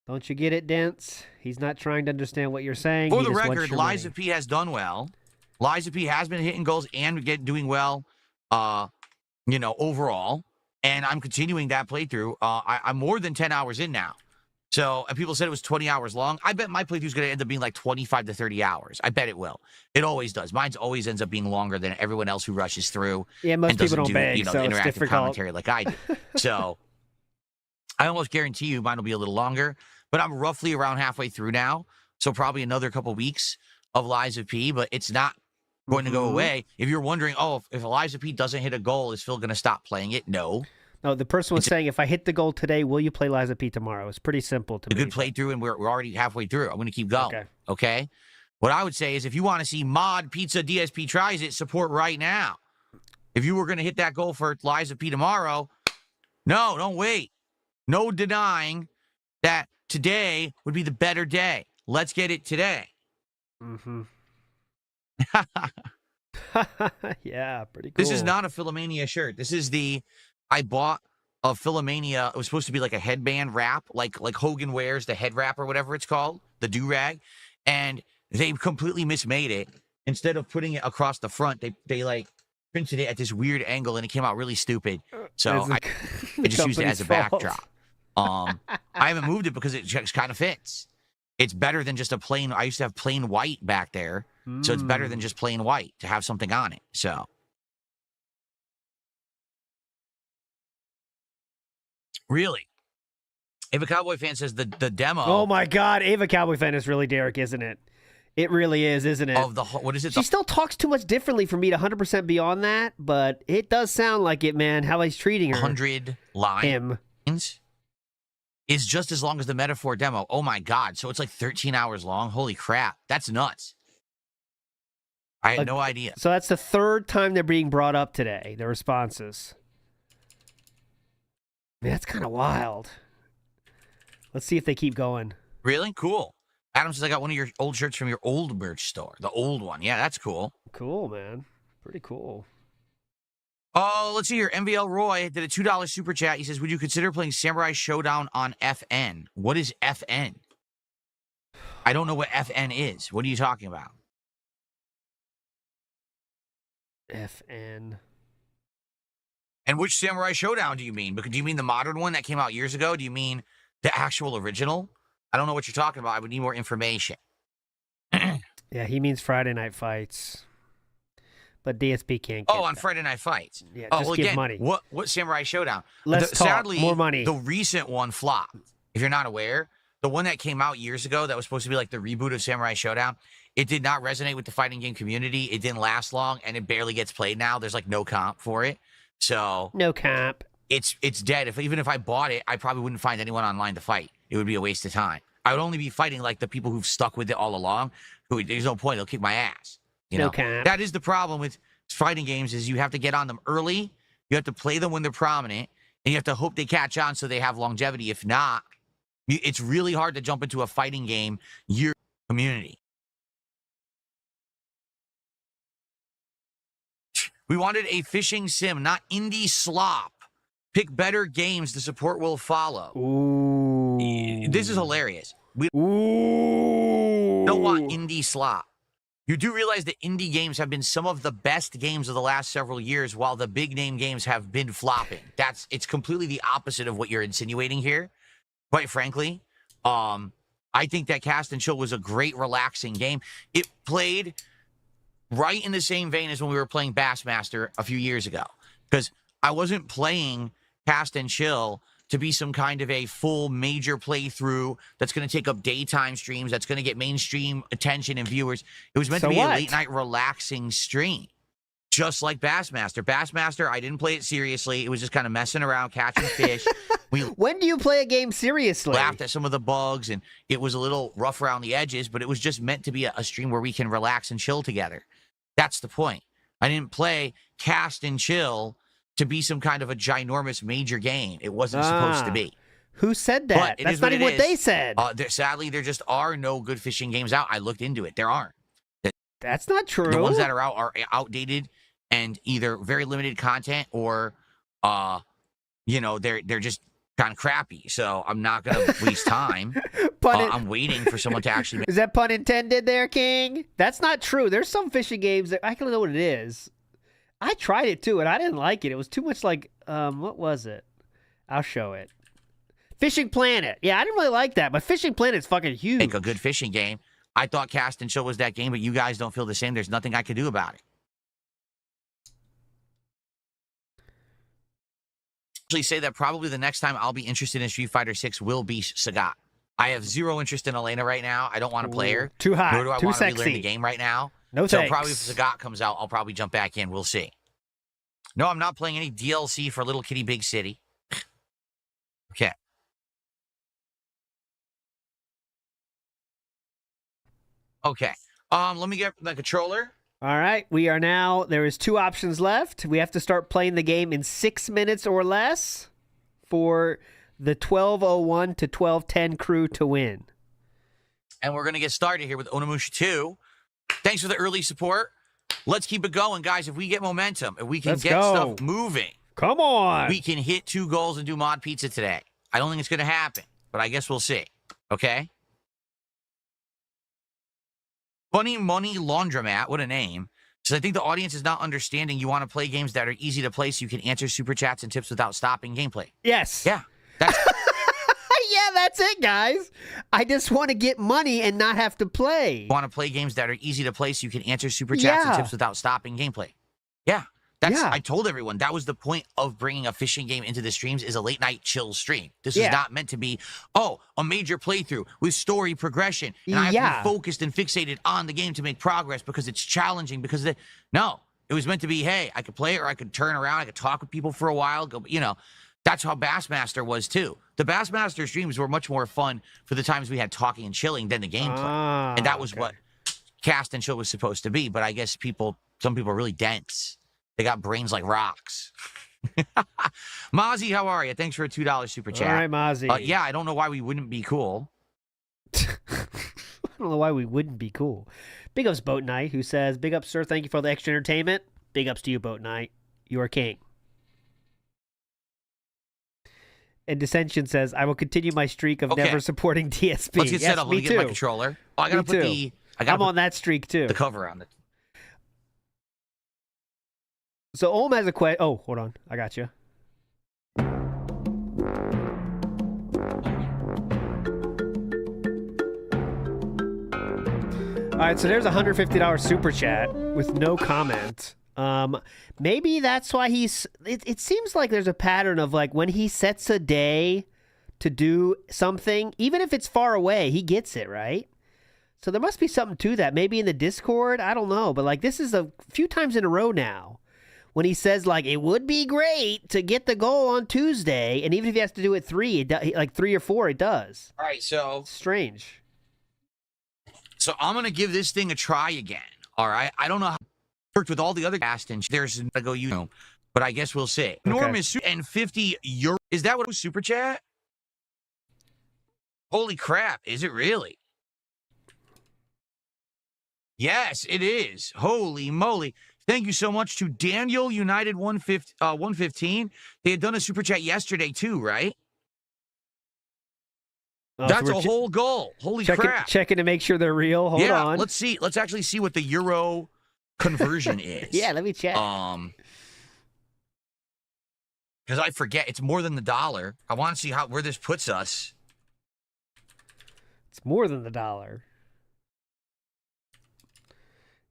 Don't you get it, Dents? He's not trying to understand what you're saying. For the record, Lies of P has done well. Lies of P has been hitting goals and doing well, overall. And I'm continuing that playthrough. I'm more than 10 hours in now. So, and people said it was 20 hours long. I bet my playthrough is going to end up being like 25 to 30 hours. I bet it will. It always does. Mine's always ends up being longer than everyone else who rushes through. Yeah, most and people don't do, beg, so the it's interactive difficult. commentary like I do. So, I almost guarantee you mine will be a little longer. But I'm roughly around halfway through now. So, probably another couple weeks of Lies of P. But it's not going to go away. If you're wondering, if Lies of P doesn't hit a goal, is Phil going to stop playing it? No. No, the person was saying, if I hit the goal today, will you play Lies of P tomorrow? It's pretty simple to me. A good playthrough, and we're already halfway through. I'm going to keep going. Okay? What I would say is, if you want to see Mod Pizza DSP Tries It, support right now. If you were going to hit that goal for Lies of P tomorrow, no, don't wait. No denying that today would be the better day. Let's get it today. Mm-hmm. Yeah, pretty cool. This is not a Philomania shirt. This is I bought a Philomania. It was supposed to be like a headband wrap, like Hogan wears the head wrap or whatever it's called, the do-rag. And they completely mismade it. Instead of putting it across the front, they like printed it at this weird angle, and it came out really stupid. So I just used it as a backdrop. I haven't moved it because it just kind of fits. It's better than just a plain. I used to have plain white back there, so it's better than just plain white to have something on it. So. Really? Ava Cowboy Fan says the demo. Oh my God, Ava Cowboy Fan is really Derek, isn't it? It really is, isn't it? Of the what is it? She still talks too much differently for me to 100% be on that, but it does sound like it, man. How he's treating her. 100 lines is just as long as the metaphor demo. Oh my God! So it's like 13 hours long. Holy crap! That's nuts. I had no idea. So that's the third time they're being brought up today. The responses. Man, that's kind of wild. Let's see if they keep going. Really? Cool. Adam says, I got one of your old shirts from your old merch store. The old one. Yeah, that's cool. Cool, man. Pretty cool. Oh, let's see here. MVL Roy did a $2 super chat. He says, would you consider playing Samurai Showdown on FN? What is FN? I don't know what FN is. What are you talking about? FN. And which Samurai Showdown do you mean? Do you mean the modern one that came out years ago? Do you mean the actual original? I don't know what you're talking about. I would need more information. Yeah, he means Friday Night Fights. But DSP can't get on that. Friday Night Fights. Yeah, just give money. What Samurai Showdown? Let's talk. More money. The recent one flopped. If you're not aware, the one that came out years ago that was supposed to be like the reboot of Samurai Showdown, it did not resonate with the fighting game community. It didn't last long, and it barely gets played now. There's like no comp for it. So no comp. It's dead. Even if I bought it, I probably wouldn't find anyone online to fight. It would be a waste of time. I would only be fighting like the people who've stuck with it all along. There's no point. They'll kick my ass. You know? Comp. That is the problem with fighting games is you have to get on them early. You have to play them when they're prominent, and you have to hope they catch on so they have longevity. If not, it's really hard to jump into a fighting game year community. We wanted a fishing sim, not indie slop. Pick better games. The support will follow. Ooh. This is hilarious. We don't want indie slop. You do realize that indie games have been some of the best games of the last several years, while the big name games have been flopping. It's completely the opposite of what you're insinuating here. Quite frankly, I think that Cast and Chill was a great, relaxing game. It played right in the same vein as when we were playing Bassmaster a few years ago. Because I wasn't playing Cast and Chill to be some kind of a full major playthrough that's going to take up daytime streams, that's going to get mainstream attention and viewers. It was meant to be a late night relaxing stream, just like Bassmaster. Bassmaster, I didn't play it seriously. It was just kind of messing around, catching fish. When do you play a game seriously? Laughed at some of the bugs, and it was a little rough around the edges, but it was just meant to be a stream where we can relax and chill together. That's the point. I didn't play Cast and Chill to be some kind of a ginormous major game. It wasn't supposed to be. Who said that? That's not even what they said. Sadly, there just are no good fishing games out. I looked into it. There aren't. That's not true. The ones that are out are outdated and either very limited content or, they're just kind of crappy. So I'm not going to waste time. I'm waiting for someone to actually. Is that pun intended there, King? That's not true. There's some fishing games that I don't know what it is. I tried it too, and I didn't like it. It was too much like, what was it? I'll show it. Fishing Planet. Yeah, I didn't really like that, but Fishing Planet's fucking huge. Make a good fishing game. I thought Cast and Chill was that game, but you guys don't feel the same. There's nothing I could do about it. Actually say that probably the next time I'll be interested in Street Fighter 6 will be Sagat. I have zero interest in Elena right now. I don't want to play her. Too hot. Nor do I too want to sexy. relearn the game right now. No so thanks. probably if Sagat comes out, I'll probably jump back in. We'll see. No, I'm not playing any DLC for Little Kitty Big City. Okay. Okay. Let me get the controller. All right. We are now, there is 2 options left. We have to start playing the game in 6 minutes or less for the 12:01 to 12:10 crew to win. And we're going to get started here with Onimusha 2. Thanks for the early support. Let's keep it going, guys. If we get momentum, if we can get stuff moving. Come on. We can hit 2 goals and do mod pizza today. I don't think it's going to happen, but I guess we'll see. Okay? Funny Money Laundromat, what a name. So I think the audience is not understanding you want to play games that are easy to play so you can answer super chats and tips without stopping gameplay. Yes. Yeah. That's yeah, that's it, guys. I just want to get money and not have to play. You want to play games that are easy to play so you can answer super chats and tips without stopping gameplay. Yeah. I told everyone that was the point of bringing a fishing game into the streams is a late night chill stream. This is not meant to be, a major playthrough with story progression. And I have to be focused and fixated on the game to make progress because it's challenging. No, it was meant to be, hey, I could play it or I could turn around. I could talk with people for a while. That's how Bassmaster was too. The Bassmaster streams were much more fun for the times we had talking and chilling than the gameplay. And that was what Cast and Chill was supposed to be. But I guess some people are really dense. They got brains like rocks. Mozzie, how are you? Thanks for a $2 super chat. All right, Mozzie. Yeah, I don't know why we wouldn't be cool. I don't know why we wouldn't be cool. Big ups, Boat Knight, who says, big ups, sir. Thank you for the extra entertainment. Big ups to you, Boat Knight. You are king. And Dissension says, I will continue my streak of never supporting DSP. Let's get set up. Let me get my controller. I gotta put I'm on that streak, too. The cover on it. So Ohm has a question. Oh, hold on. I got you. All right, so there's a $150 super chat with no comment. Maybe that's why it seems like there's a pattern of like when he sets a day to do something, even if it's far away, he gets it, right? So there must be something to that. Maybe in the Discord, I don't know. But like this is a few times in a row now when he says like it would be great to get the goal on Tuesday, and even if he has to do it 3 or 4, it does. All right, so it's strange. So I'm gonna give this thing a try again. All right, I don't know how it worked with all the other cast and there's a go but I guess we'll see. Okay. Enormous and €50. Is that what was super chat? Holy crap! Is it really? Yes, it is. Holy moly. Thank you so much to Daniel United 115. They had done a super chat yesterday too, right? Oh, that's so a whole goal. Holy crap. Checking to make sure they're real. Hold on. Let's see. Let's actually see what the euro conversion is. Yeah, let me check. Because I forget. It's more than the dollar. I want to see where this puts us. It's more than the dollar.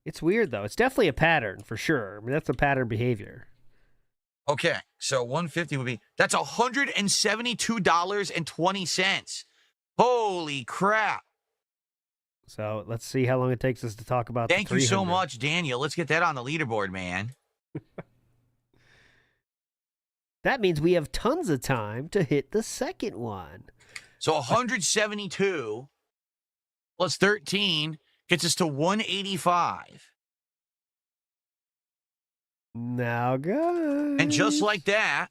It's weird, though. It's definitely a pattern, for sure. I mean, that's a pattern behavior. Okay, So 150 would be, that's $172.20. Holy crap. So let's see how long it takes us to talk about Thank the you so 300. much, Daniel. Let's get that on the leaderboard, man. That means we have tons of time to hit the second one. So 172 plus 13 gets us to 185. Now, guys. And just like that,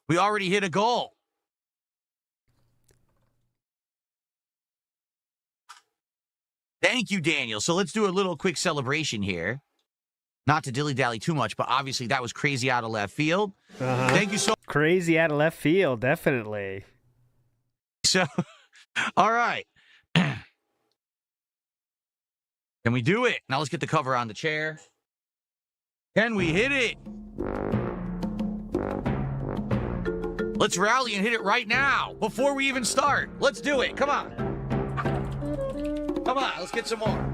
we already hit a goal. Thank you, Daniel. So let's do a little quick celebration here. Not to dilly-dally too much, but obviously that was crazy out of left field. Thank you so much. Crazy out of left field, definitely. So, all right. Can we do it? Now let's get the cover on the chair. Can we hit it? Let's rally and hit it right now before we even start. Let's do it. Come on. Come on, let's get some more.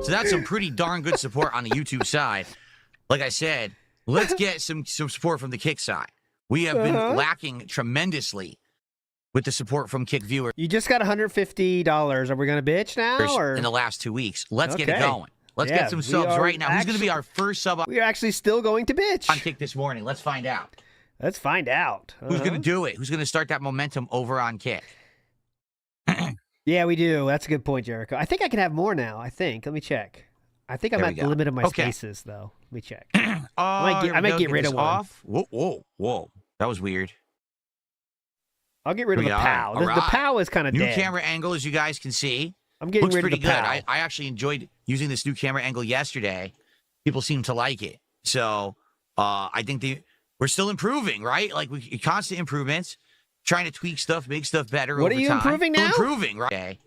So that's some pretty darn good support on the YouTube side. Like I said, let's get some support from the Kick side. We have been lacking tremendously with the support from Kick viewers. You just got $150. Are we going to bitch now? Or? In the last 2 weeks. Let's get it going. Let's get some subs right now. Who's going to be our first sub? We are actually still going to bitch. On Kick this morning. Let's find out. Let's find out. Who's going to do it? Who's going to start that momentum over on Kick? Yeah, we do. That's a good point, Jericho. I think I can have more now. I think. Let me check. I think I'm at the limit of my spaces, though. Let me check. I might get rid of one. Off. Whoa. That was weird. I'll get rid of the POW. The POW is kind of dead. New camera angle, as you guys can see. I'm getting rid of the POW. Looks pretty good. I actually enjoyed using this new camera angle yesterday. People seem to like it. So I think we're still improving, right? Like, constant improvements. Trying to tweak stuff, make stuff better over time. What are you improving now? Improving, right? Okay.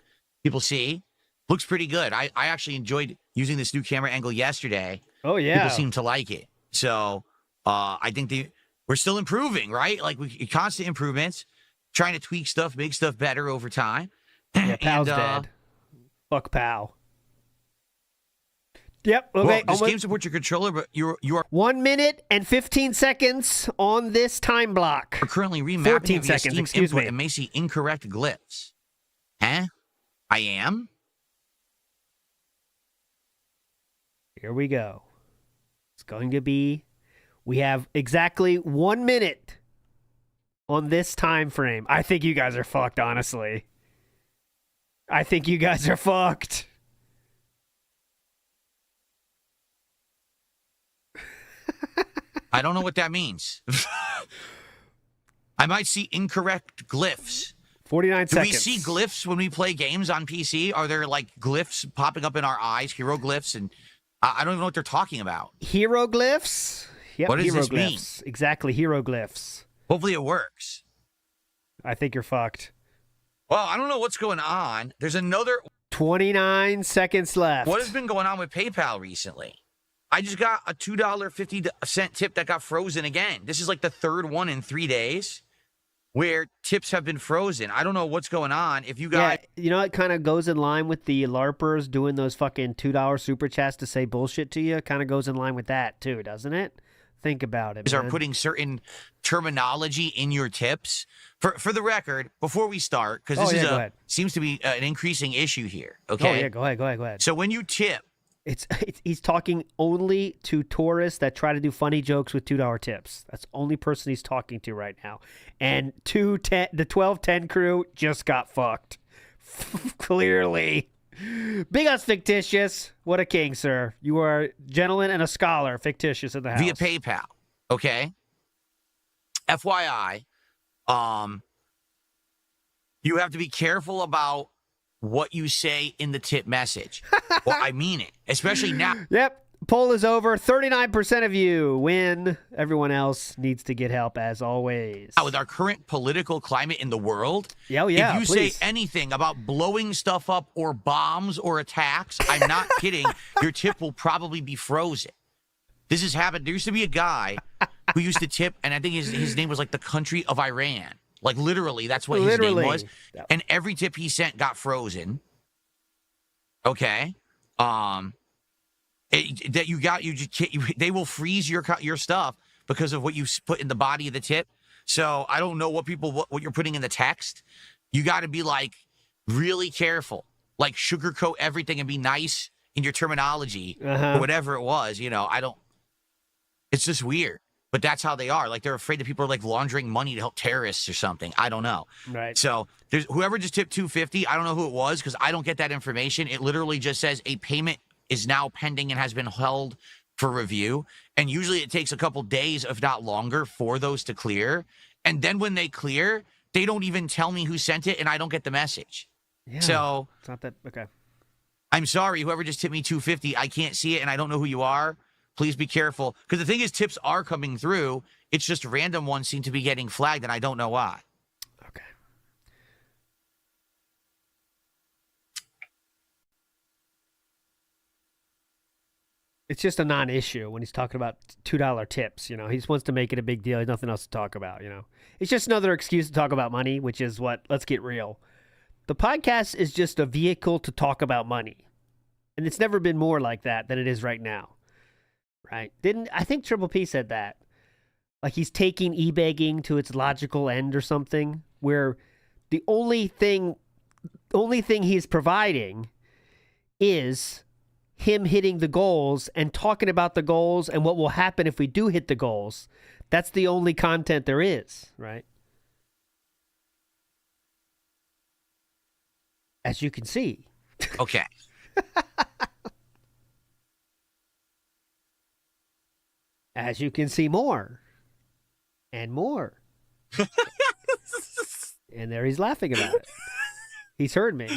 People see. Looks pretty good. I actually enjoyed using this new camera angle yesterday. Oh, yeah. People seem to like it. So I think we're still improving, right? Like, constant improvements. Trying to tweak stuff, make stuff better over time. Yeah, POW's dead. Fuck POW. Yep. Okay. Well, this game supports your controller, but you are 1 minute and 15 seconds on this time block. We're currently remapping 14 seconds. Excuse me. And may see incorrect glyphs. Huh? I am. Here we go. It's going to be. We have exactly 1 minute on this time frame. I think you guys are fucked. Honestly, I think you guys are fucked. I don't know what that means. I might see incorrect glyphs. 49 seconds. Do we see glyphs when we play games on PC? Are there, like, glyphs popping up in our eyes, hieroglyphs? And I don't even know what they're talking about. Hieroglyphs? Yep, what does this mean? Exactly, hieroglyphs. Hopefully it works. I think you're fucked. Well, I don't know what's going on. There's another... 29 seconds left. What has been going on with PayPal recently? I just got a $2.50 tip that got frozen again. This is like the third one in 3 days where tips have been frozen. I don't know what's going on. If you guys... Yeah, you know, it kind of goes in line with the LARPers doing those fucking $2 super chats to say bullshit to you. It kind of goes in line with that too, doesn't it? Think about it, man. Are putting certain terminology in your tips. For the record, before we start, because this seems to be an increasing issue here, okay? Oh, yeah, go ahead. So when you tip... He's talking only to tourists that try to do funny jokes with $2 tips. That's the only person he's talking to right now. And the 1210 crew just got fucked. Clearly. Big us Fictitious. What a king, sir. You are a gentleman and a scholar, Fictitious in the house. Via PayPal, okay? FYI, You have to be careful about what you say in the tip message. Well, I mean it, especially now. Yep. Poll is over. 39% of you win. Everyone else needs to get help, as always. With our current political climate in the world, yeah, if you please. say anything about blowing stuff up or bombs or attacks, I'm not kidding, your tip will probably be frozen. This has happened. There used to be a guy who used to tip, and I think his name was like the country of Iran. Like literally, that's what his name was. And every tip he sent got frozen. Okay. They will freeze your stuff because of what you put in the body of the tip. So I don't know what you're putting in the text. You got to be like really careful, like sugarcoat everything and be nice in your terminology or whatever it was. It's just weird, but that's how they are. Like they're afraid that people are like laundering money to help terrorists or something. I don't know. Right. So there's whoever just tipped $2.50. I don't know who it was because I don't get that information. It literally just says a payment is now pending and has been held for review. And usually it takes a couple days, if not longer, for those to clear. And then when they clear, they don't even tell me who sent it and I don't get the message. Yeah, so it's not that okay. I'm sorry, whoever just tipped me $2.50, I can't see it and I don't know who you are. Please be careful. Because the thing is, tips are coming through. It's just random ones seem to be getting flagged and I don't know why. Okay. It's just a non-issue when he's talking about $2 tips. He just wants to make it a big deal. There's nothing else to talk about. It's just another excuse to talk about money, which is what. Let's get real. The podcast is just a vehicle to talk about money, and it's never been more like that than it is right now. Right? I think Triple P said that? Like he's taking e-begging to its logical end or something, where the only thing he's providing is him hitting the goals and talking about the goals and what will happen if we do hit the goals. That's the only content there is, right? As you can see. Okay. As you can see, more and more. And there he's laughing about it. He's heard me.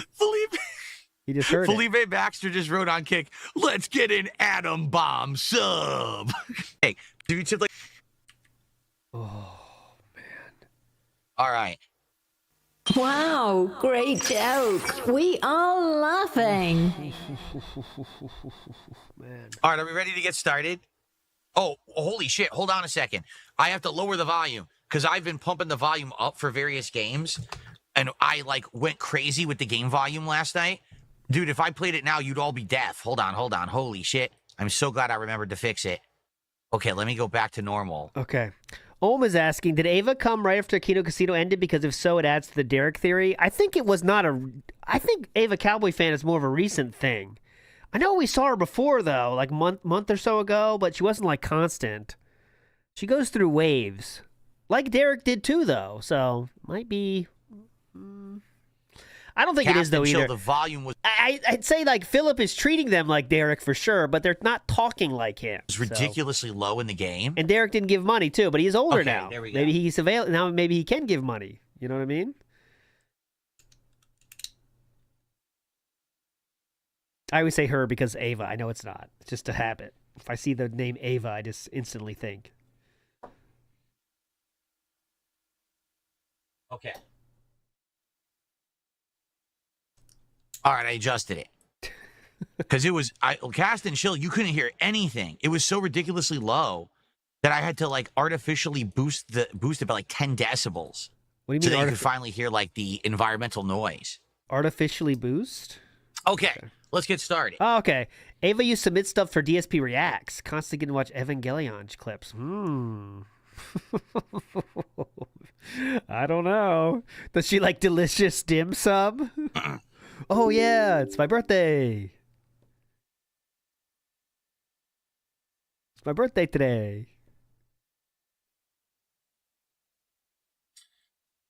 He just heard Felipe Baxter just wrote on Kick, let's get an atom bomb sub. Hey, do you tip like... Oh, man. All right. Wow, great joke. We are laughing. Man. All right, are we ready to get started? Oh, holy shit. Hold on a second. I have to lower the volume because I've been pumping the volume up for various games. And I went crazy with the game volume last night. Dude, if I played it now, you'd all be deaf. Hold on. Holy shit. I'm so glad I remembered to fix it. Okay, let me go back to normal. Okay. Ohm is asking, did Ava come right after Kino Casino ended? Because if so, it adds to the Derek theory. I think it was not I think Ava Cowboy Fan is more of a recent thing. I know we saw her before, though, like month or so ago, but she wasn't, constant. She goes through waves. Like Derek did, too, though. So, might be... I don't think it is, though, either. The volume was... I'd say, Phillip is treating them like Derek for sure, but they're not talking like him. It's ridiculously low in the game. And Derek didn't give money, too, but he's older now. There we go. Maybe he's available. Now maybe he can give money. You know what I mean? I always say her because Ava. I know it's not. It's just a habit. If I see the name Ava, I just instantly think. Okay. All right, I adjusted it. Because it was, cast and chill, you couldn't hear anything. It was so ridiculously low that I had to, artificially boost it by, 10 decibels. What do you mean? So that you could finally hear, the environmental noise. Artificially boost? Okay, let's get started. Oh, okay. Ava, you submit stuff for DSP Reacts. Constantly getting to watch Evangelion clips. I don't know. Does she like delicious dim sum? Oh, yeah, it's my birthday. It's my birthday today.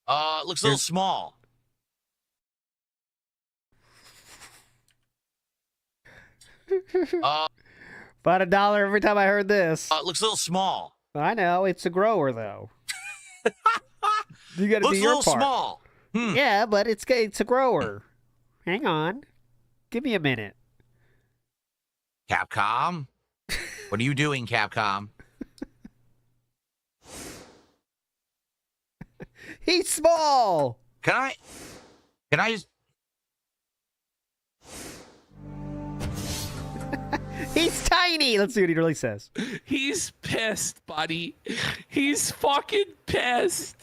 Looks a little small. About $1 every time I heard this. Looks a little small. I know, it's a grower, though. You got to do Looks a your little part. small. Yeah, but it's a grower. Hang on. Give me a minute. Capcom? What are you doing, Capcom? He's small. Can I just... He's tiny. Let's see what he really says. He's pissed, buddy. He's fucking pissed.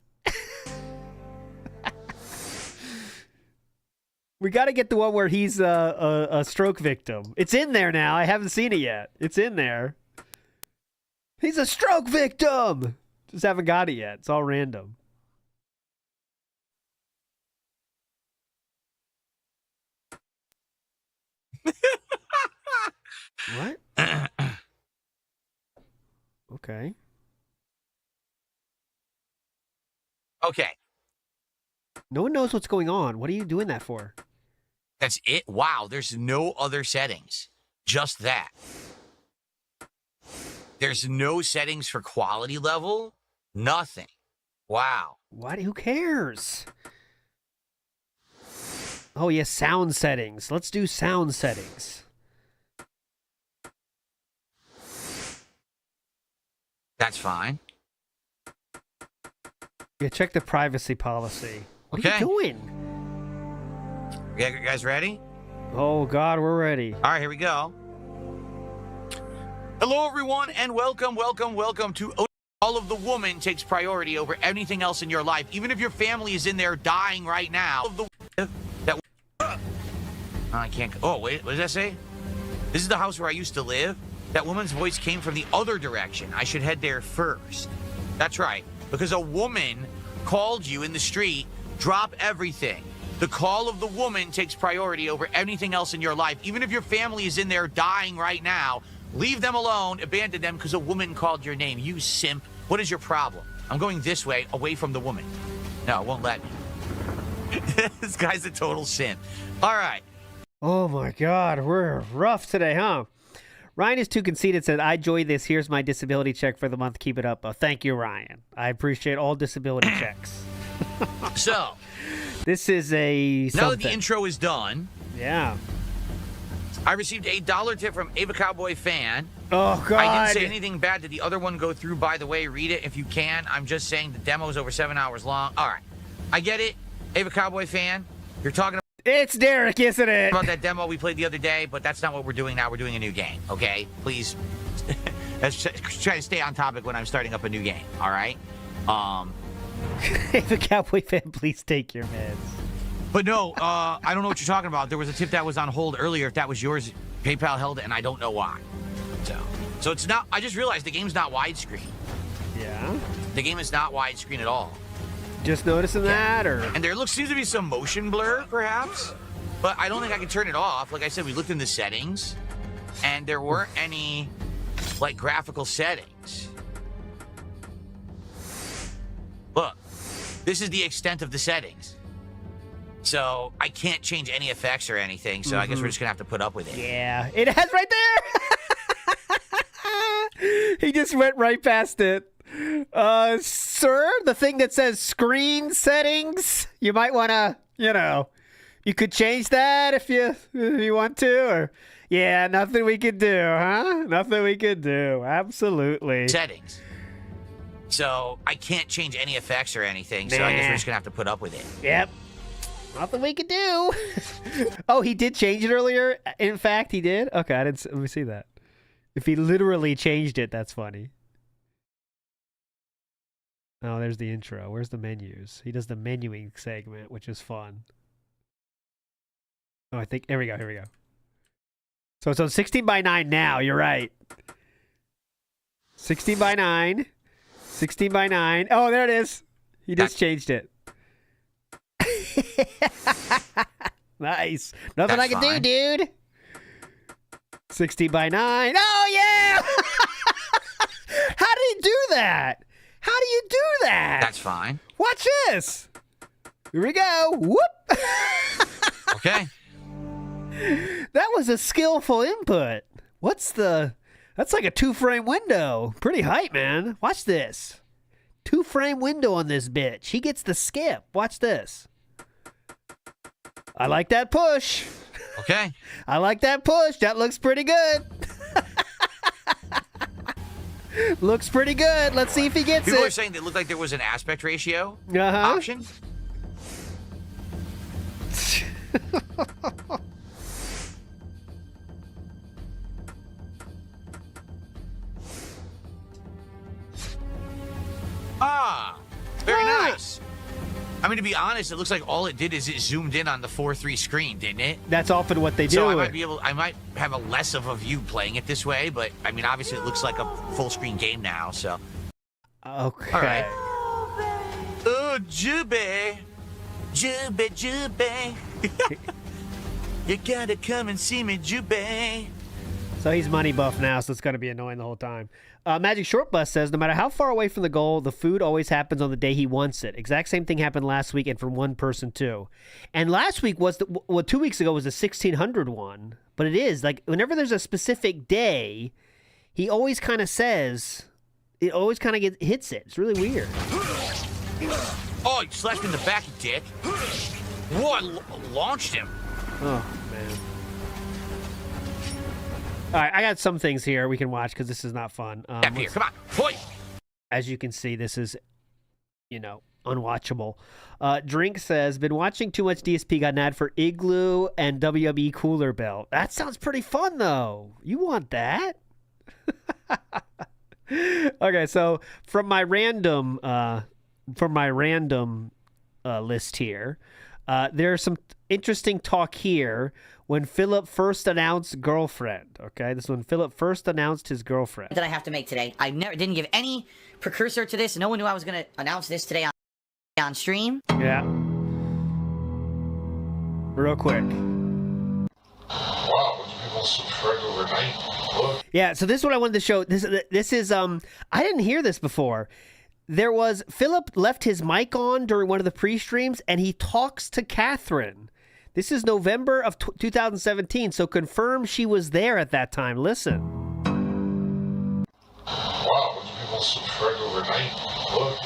We got to get the one where he's a stroke victim. It's in there now. I haven't seen it yet. It's in there. He's a stroke victim. Just haven't got it yet. It's all random. What? Okay. Okay. No one knows what's going on. What are you doing that for? That's it? Wow, there's no other settings. Just that. There's no settings for quality level? Nothing. Wow. What? Who cares? Oh, yeah, sound settings. Let's do sound settings. That's fine. Yeah, check the privacy policy. What Okay. are you doing? You guys ready? Oh, God, we're ready. All right, here we go. Hello, everyone, and welcome to All of the Woman Takes Priority Over Anything Else in Your Life, even if your family is in there dying right now. I can't... Oh, wait, what does that say? This is the house where I used to live. That woman's voice came from the other direction. I should head there first. That's right, because a woman called you in the street. Drop everything. The call of the woman takes priority over anything else in your life. Even if your family is in there dying right now, leave them alone, abandon them because a woman called your name. You simp. What is your problem? I'm going this way, away from the woman. No, it won't let me. This guy's a total simp. All right. Oh, my God. We're rough today, huh? Ryan is too conceited, said, I enjoy this. Here's my disability check for the month. Keep it up. Oh, thank you, Ryan. I appreciate all disability checks. So, this is a something. Now that the intro is done, yeah, I received a $1 tip from Ava Cowboy Fan. Oh, God. I didn't say anything bad. Did the other one go through? By the way, read it if you can. I'm just saying the demo is over 7 hours long. All right. I get it. Ava Cowboy Fan, you're talking It's Derek, isn't it? about that demo we played the other day, but that's not what we're doing now. We're doing a new game, okay? Please, let's try to stay on topic when I'm starting up a new game, all right? If a Cowboy Fan, please take your meds. But no, I don't know what you're talking about. There was a tip that was on hold earlier. If that was yours, PayPal held it, and I don't know why. So it's not. I just realized the game's not widescreen. Yeah? The game is not widescreen at all. Just noticing that, or? And there seems to be some motion blur, perhaps. But I don't think I can turn it off. Like I said, we looked in the settings, and there weren't any, like, graphical settings. Look, this is the extent of the settings. So I can't change any effects or anything, so I guess we're just going to have to put up with it. Yeah, it has right there. He just went right past it. Sir, the thing that says screen settings, you might want to, you could change that if you want to, or yeah, nothing we could do, huh? Nothing we could do. Absolutely. Settings. So I can't change any effects or anything, so I guess we're just going to have to put up with it. Yep. Nothing we could do. Oh, he did change it earlier? In fact, he did? Okay, let me see that. If he literally changed it, that's funny. Oh, there's the intro. Where's the menus? He does the menuing segment, which is fun. Oh, I think, here we go. So it's on 16:9 now, you're right. 16:9. 16:9. Oh, there it is. He just changed it. Nice. Nothing I can do, dude. 16:9. Oh, yeah! How did he do that? How do you do that? That's fine. Watch this. Here we go. Whoop. Okay. That was a skillful input. That's like a 2-frame window. Pretty hype, man. Watch this. 2-frame window on this bitch. He gets the skip. Watch this. I like that push. Okay. I like that push. That looks pretty good. Looks pretty good. Let's see if he gets People it. are saying it looked like there was an aspect ratio Uh-huh. option. Very nice. I mean, to be honest, it looks like all it did is it zoomed in on the 4:3 screen, didn't it? That's often what they do. So I might have a less of a view playing it this way, but I mean, obviously it looks like a full screen game now, so. Okay. All right. Oh, Jube. You gotta come and see me, Jube. So he's money buff now, so it's going to be annoying the whole time. Magic Short Bus says, no matter how far away from the goal, the food always happens on the day he wants it. Exact same thing happened last week and from one person too. And last week was, 2 weeks ago was the 1600 one. But it is, like, whenever there's a specific day, he always kind of says, it always kind of hits it. It's really weird. Oh, you slashed me in the back, you dick. Whoa, I launched him. Oh, man. All right, I got some things here we can watch because this is not fun. Here, come on. Boy. As you can see, this is, unwatchable. Drink says, been watching too much DSP, got an ad for Igloo and WWE Cooler Belt. That sounds pretty fun, though. You want that? Okay, so from my random list here, there's some interesting talk here when Phillip first announced girlfriend. Okay, this is when Phillip first announced his girlfriend. That I have to make today. I didn't give any precursor to this. No one knew I was going to announce this today on stream. Yeah. Real quick. Wow, people subscribe overnight. Look. Yeah, so this is what I wanted to show. This is I didn't hear this before. There was Phillip left his mic on during one of the pre-streams and he talks to Catherine. This is November of 2017, so confirm she was there at that time. Listen. Wow, people subscribe overnight. Look.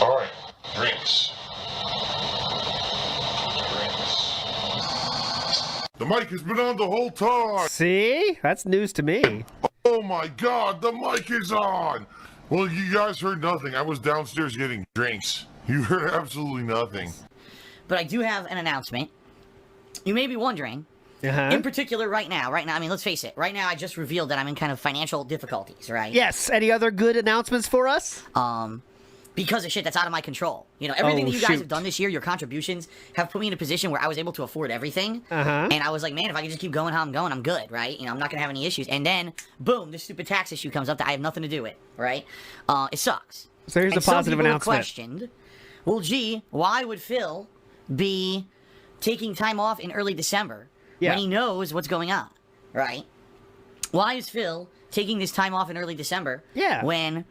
All right, drinks. The mic has been on the whole time. See? That's news to me. Oh my God, the mic is on. Well, you guys heard nothing. I was downstairs getting drinks. You heard absolutely nothing. But I do have an announcement. You may be wondering, in particular right now, I mean, let's face it. Right now, I just revealed that I'm in kind of financial difficulties, right? Yes. Any other good announcements for us? Because of shit that's out of my control. Everything that you guys have done this year, your contributions have put me in a position where I was able to afford everything. And I was like, man, if I can just keep going how I'm going, I'm good, right? I'm not going to have any issues. And then, boom, this stupid tax issue comes up that I have nothing to do with, right? It sucks. So here's the positive announcement. Some people have questioned, well, gee, why would Phil be taking time off in early December when he knows what's going on, right? Why is Phil taking this time off in early December when,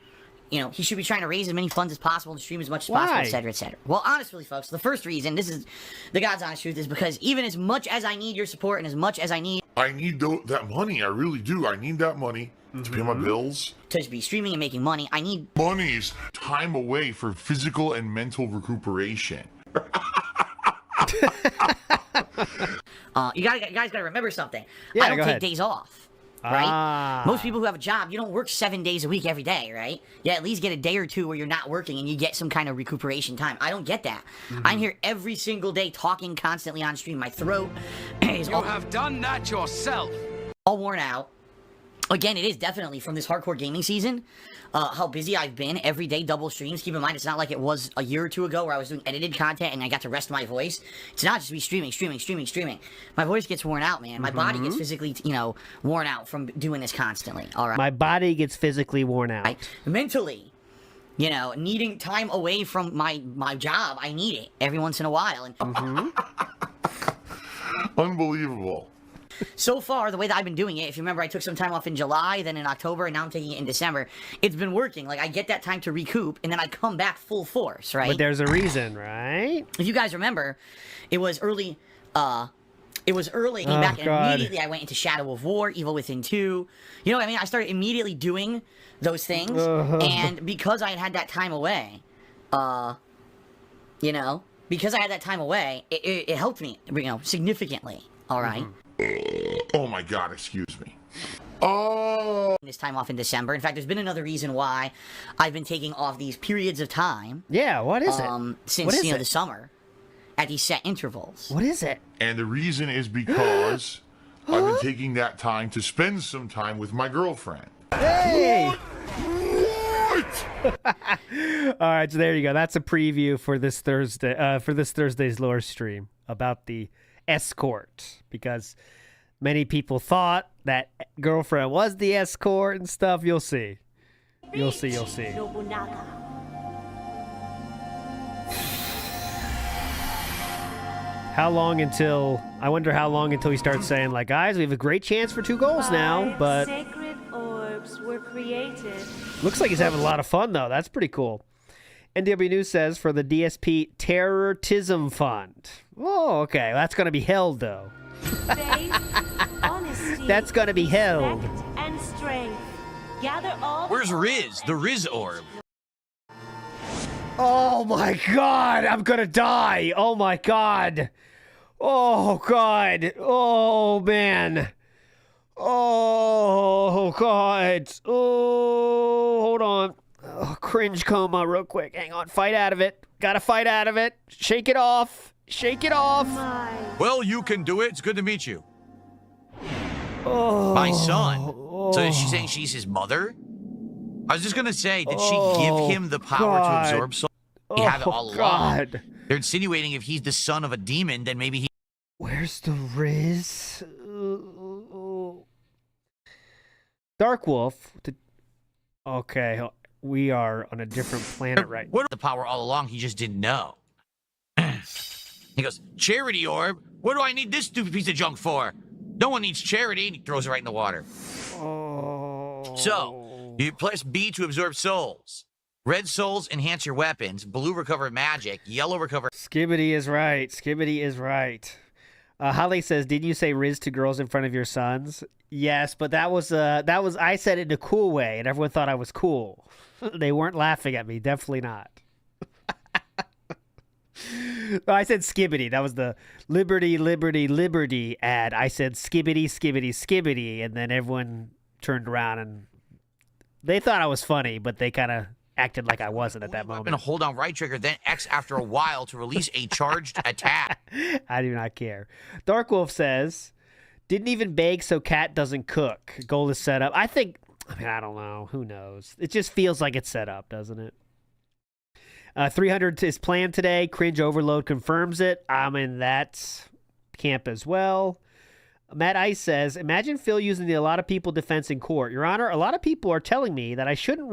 he should be trying to raise as many funds as possible and stream as much as possible, et cetera, et cetera? Well, honestly, folks, the first reason, this is the God's honest truth, is because even as much as I need your support and as much as I need that money. I really do. I need that money to pay my bills. To be streaming and making money, I need money's time away for physical and mental recuperation. You guys gotta remember something. I don't take days off, right? Most people who have a job, you don't work 7 days a week every day, right? You at least get a day or two where you're not working and you get some kind of recuperation time. I don't get that. I'm here every single day talking constantly on stream. My throat is all... You have done that yourself. All worn out. Again, it is definitely from this hardcore gaming season, how busy I've been every day, double streams. Keep in mind, it's not like it was a year or two ago where I was doing edited content and I got to rest my voice. It's not just me streaming. My voice gets worn out, man. My body gets physically, worn out from doing this constantly, all right? My body gets physically worn out. Mentally, needing time away from my job, I need it every once in a while. And Unbelievable. So far, the way that I've been doing it, if you remember, I took some time off in July, then in October, and now I'm taking it in December. It's been working. Like, I get that time to recoup, and then I come back full force, right? But there's a reason, right? If you guys remember, it was early, came back, and immediately I went into Shadow of War, Evil Within 2. You know what I mean? I started immediately doing those things, and because I had that time away, because I had that time away, it helped me, significantly. All right. Oh my God! Excuse me. Oh. This time off in December. In fact, there's been another reason why I've been taking off these periods of time. Yeah, what is it? Since the summer, at these set intervals. What is it? And the reason is because I've been taking that time to spend some time with my girlfriend. Hey! What? All right, so there you go. That's a preview for this Thursday, for this Thursday's lore stream about the escort, because many people thought that girlfriend was the escort and stuff. You'll see. You'll see. You'll see. How long until... I wonder how long until he starts saying, like, guys, we have a great chance for 2 goals now, but... Sacred orbs were created. Looks like he's having a lot of fun, though. That's pretty cool. NW News says for the DSP Terrorism Fund. Oh, okay. That's going to be held, though. Faith, honesty, that's going to be held. respect, and strength. Gather all... Where's Riz? The Riz orb. Oh, my God. I'm going to die. Oh, my God. Oh, God. Oh, man. Oh, God. Oh, hold on. Oh, cringe coma real quick. Hang on. Fight out of it. Gotta fight out of it. Shake it off. Shake it off. Well, you can do it. It's good to meet you. Oh. My son. So is she saying she's his mother? I was just going to say, did she give him the power to absorb soul? He have it all along. They're insinuating if he's the son of a demon, then maybe he... Where's the Riz? Dark Wolf. Okay, we are on a different planet right now. What the power all along? He just didn't know. He goes, charity orb? What do I need this stupid piece of junk for? No one needs charity. And he throws it right in the water. Oh. So, you press B to absorb souls. Red souls enhance your weapons. Blue recover magic. Yellow recover... Skibbity is right. Skibbity is right. Holly says, did you say Riz to girls in front of your sons? Yes, but that was I said it in a cool way, and everyone thought I was cool. They weren't laughing at me. Definitely not. I said skibbity. That was the Liberty, Liberty, Liberty ad. I said skibbity, skibbity, skibbity, and then everyone turned around and they thought I was funny, but they kind of acted like I wasn't at that moment. I'm going to hold down right trigger, then X after a while to release a charged attack. I do not care. Dark Wolf says, didn't even bake so Cat doesn't cook. Goal is set up. I don't know. Who knows? It just feels like it's set up, doesn't it? 300 is planned today. Cringe Overload confirms it. I'm in that camp as well. Matt Ice says, imagine Phil using the a lot of people defense in court. Your Honor, a lot of people are telling me that I shouldn't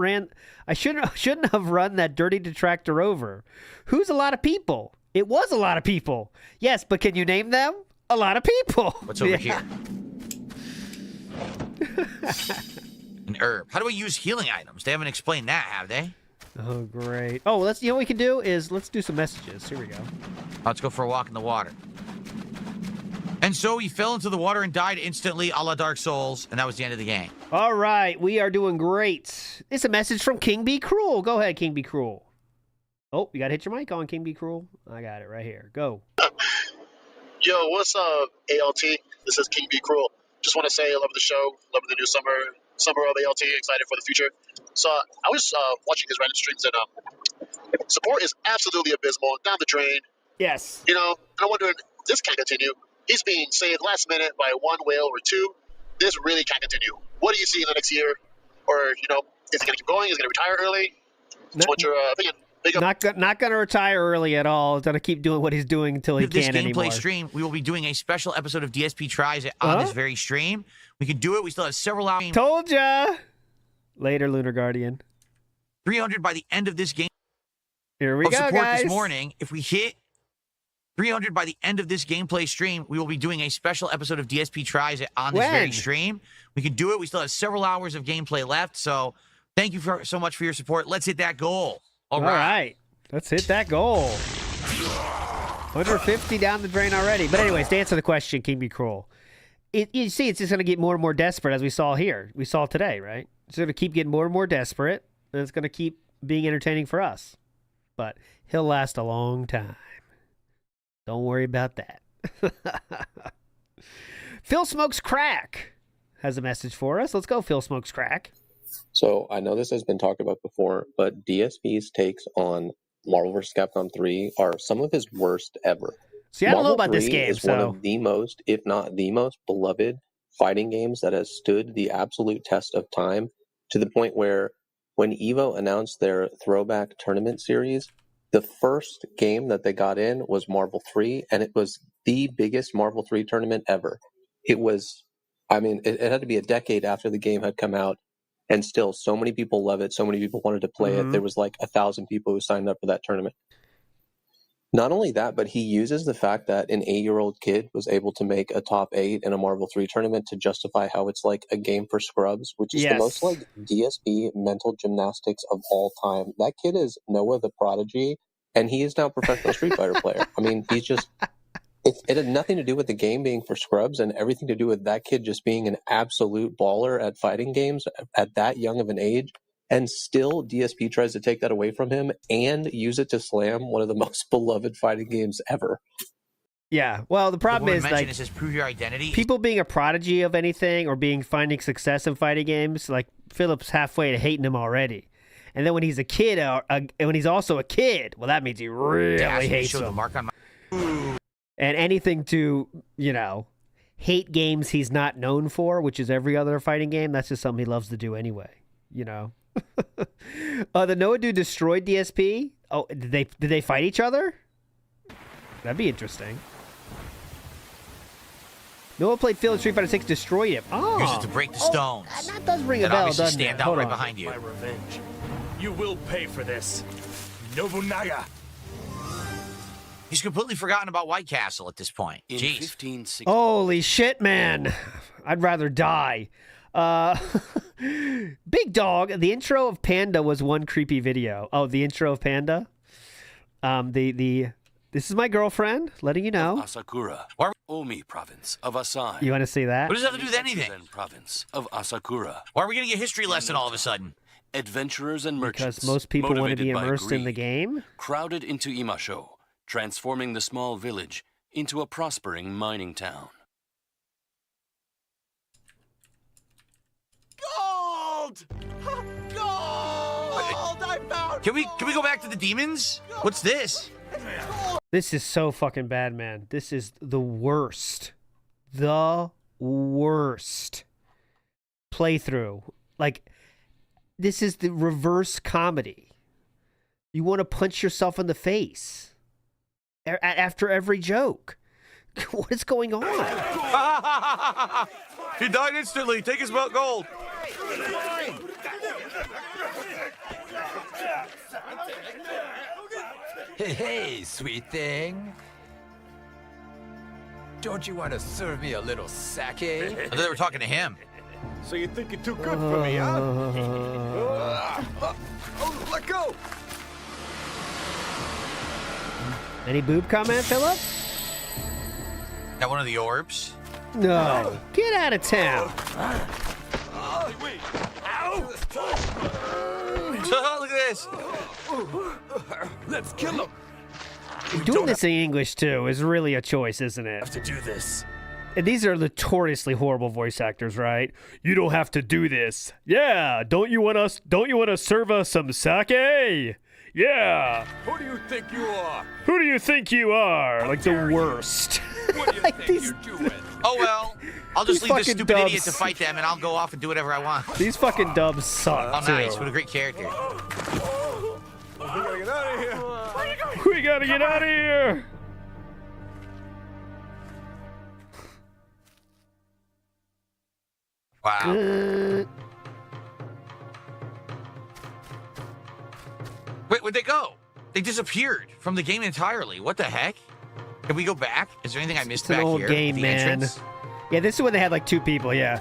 have run that dirty detractor over. Who's a lot of people? It was a lot of people. Yes, but can you name them? A lot of people. What's over here? An herb. How do we use healing items? They haven't explained that, have they? Oh, great. Oh, what we can do is let's do some messages. Here we go. Let's go for a walk in the water. And so he fell into the water and died instantly, a la Dark Souls, and that was the end of the game. All right, we are doing great. It's a message from King Be Cruel. Go ahead, King Be Cruel. Oh, you got to hit your mic on, King Be Cruel. I got it right here. Go. Yo, what's up, ALT? This is King Be Cruel. Just want to say I love the show, love the new summer of ALT, excited for the future. So I was watching his random streams, and support is absolutely abysmal, down the drain. Yes. You know, I'm wondering, this can't continue. He's being saved last minute by one whale or two. This really can't continue. What do you see in the next year? Or, is he going to keep going? Is he going to retire early? What's your opinion? Not going to retire early at all. He's going to keep doing what he's doing until he can't anymore. This gameplay stream, we will be doing a special episode of DSP Tries on this very stream. We can do it. We still have several hours. Told ya! Later, Lunar Guardian. 300 by the end of this game. Here we go, support guys. This morning. If we hit 300 by the end of this gameplay stream, we will be doing a special episode of DSP Tries on this very stream. We can do it. We still have several hours of gameplay left. So thank you so much for your support. Let's hit that goal. All right. Let's hit that goal. 150 down the drain already. But anyways, to answer the question, King Be Cruel. You see, it's just going to get more and more desperate, as we saw here. We saw today, right? It's going to keep getting more and more desperate, and it's going to keep being entertaining for us. But he'll last a long time. Don't worry about that. Phil Smokes Crack has a message for us. Let's go, Phil Smokes Crack. So I know this has been talked about before, but DSP's takes on Marvel vs. Capcom 3 are some of his worst ever. See, I don't know Marvel about this 3 game, is one of the most, if not the most, beloved fighting games that has stood the absolute test of time, to the point where when EVO announced their throwback tournament series, the first game that they got in was Marvel 3, and it was the biggest Marvel 3 tournament ever. It was, I mean, it had to be a decade after the game had come out, and still so many people love it, so many people wanted to play it. There was like 1,000 people who signed up for that tournament. Not only that, but he uses the fact that an 8-year-old kid was able to make a top 8 in a Marvel 3 tournament to justify how it's like a game for scrubs, which is the most like DSP mental gymnastics of all time. That kid is Noah the Prodigy, and he is now a professional Street Fighter player. I mean, he's just... It had nothing to do with the game being for scrubs and everything to do with that kid just being an absolute baller at fighting games at that young of an age. And still, DSP tries to take that away from him and use it to slam one of the most beloved fighting games ever. Yeah, well, the problem is, like, is prove your identity. People being a prodigy of anything or finding success in fighting games, like, Philip's halfway to hating him already. And then when he's a kid, when he's also a kid, well, that means he really hates him. And anything to, hate games he's not known for, which is every other fighting game, that's just something he loves to do anyway, The Noah dude destroyed DSP? Oh, did they fight each other? That'd be interesting. Noah played Phil in Street Fighter 6, destroyed him. Oh. Use it to break the stones. That does ring a bell, doesn't stand it? out Hold right on. behind you. My revenge. You will pay for this. Nobunaga. He's completely forgotten about White Castle at this point. Jeez. Holy shit, man. I'd rather die. Big Dog, the intro of Panda was one creepy video. Oh, the intro of Panda? This is my girlfriend, letting you know. Asakura, Omi province of Asan. You want to see that? What does that have to do with anything? Province of Asakura. Why are we getting a history lesson all of a sudden? Adventurers and merchants. Because most people want to be immersed in the game. Crowded into Imasho, transforming the small village into a prospering mining town. Gold! Gold! I found. Can we go back to the demons? What's this? This is so fucking bad, man. This is the worst. The worst playthrough. Like, this is the reverse comedy. You want to punch yourself in the face after every joke. What is going on? He died instantly. Take his gold. Hey, sweet thing. Don't you want to serve me a little sake? I thought they were talking to him. So you think you're too good for me, huh? Oh, let go. Any boob comment, Philip? That one of the orbs? No. Get out of town. Wait. Ow! Look at this. Let's kill him. Doing this in English, too, is really a choice, isn't it? Have to do this. And these are notoriously horrible voice actors, right? You don't have to do this. Yeah, don't you want to serve us some sake? Yeah. Who do you think you are? Who do you think you are? Like the worst. What do you think you're doing? Oh well, I'll just These leave this fucking stupid dubs. idiot to fight them, and I'll go off and do whatever I want. These fucking dubs suck, Oh, nice. too. What a great character. We gotta get out of here. We gotta get out of here. Wow. Wait, where'd they go? They disappeared from the game entirely. What the heck? Can we go back? Is there anything I missed It's an back old here? game, The man. entrance? Yeah, this is when they had like 2 people, yeah.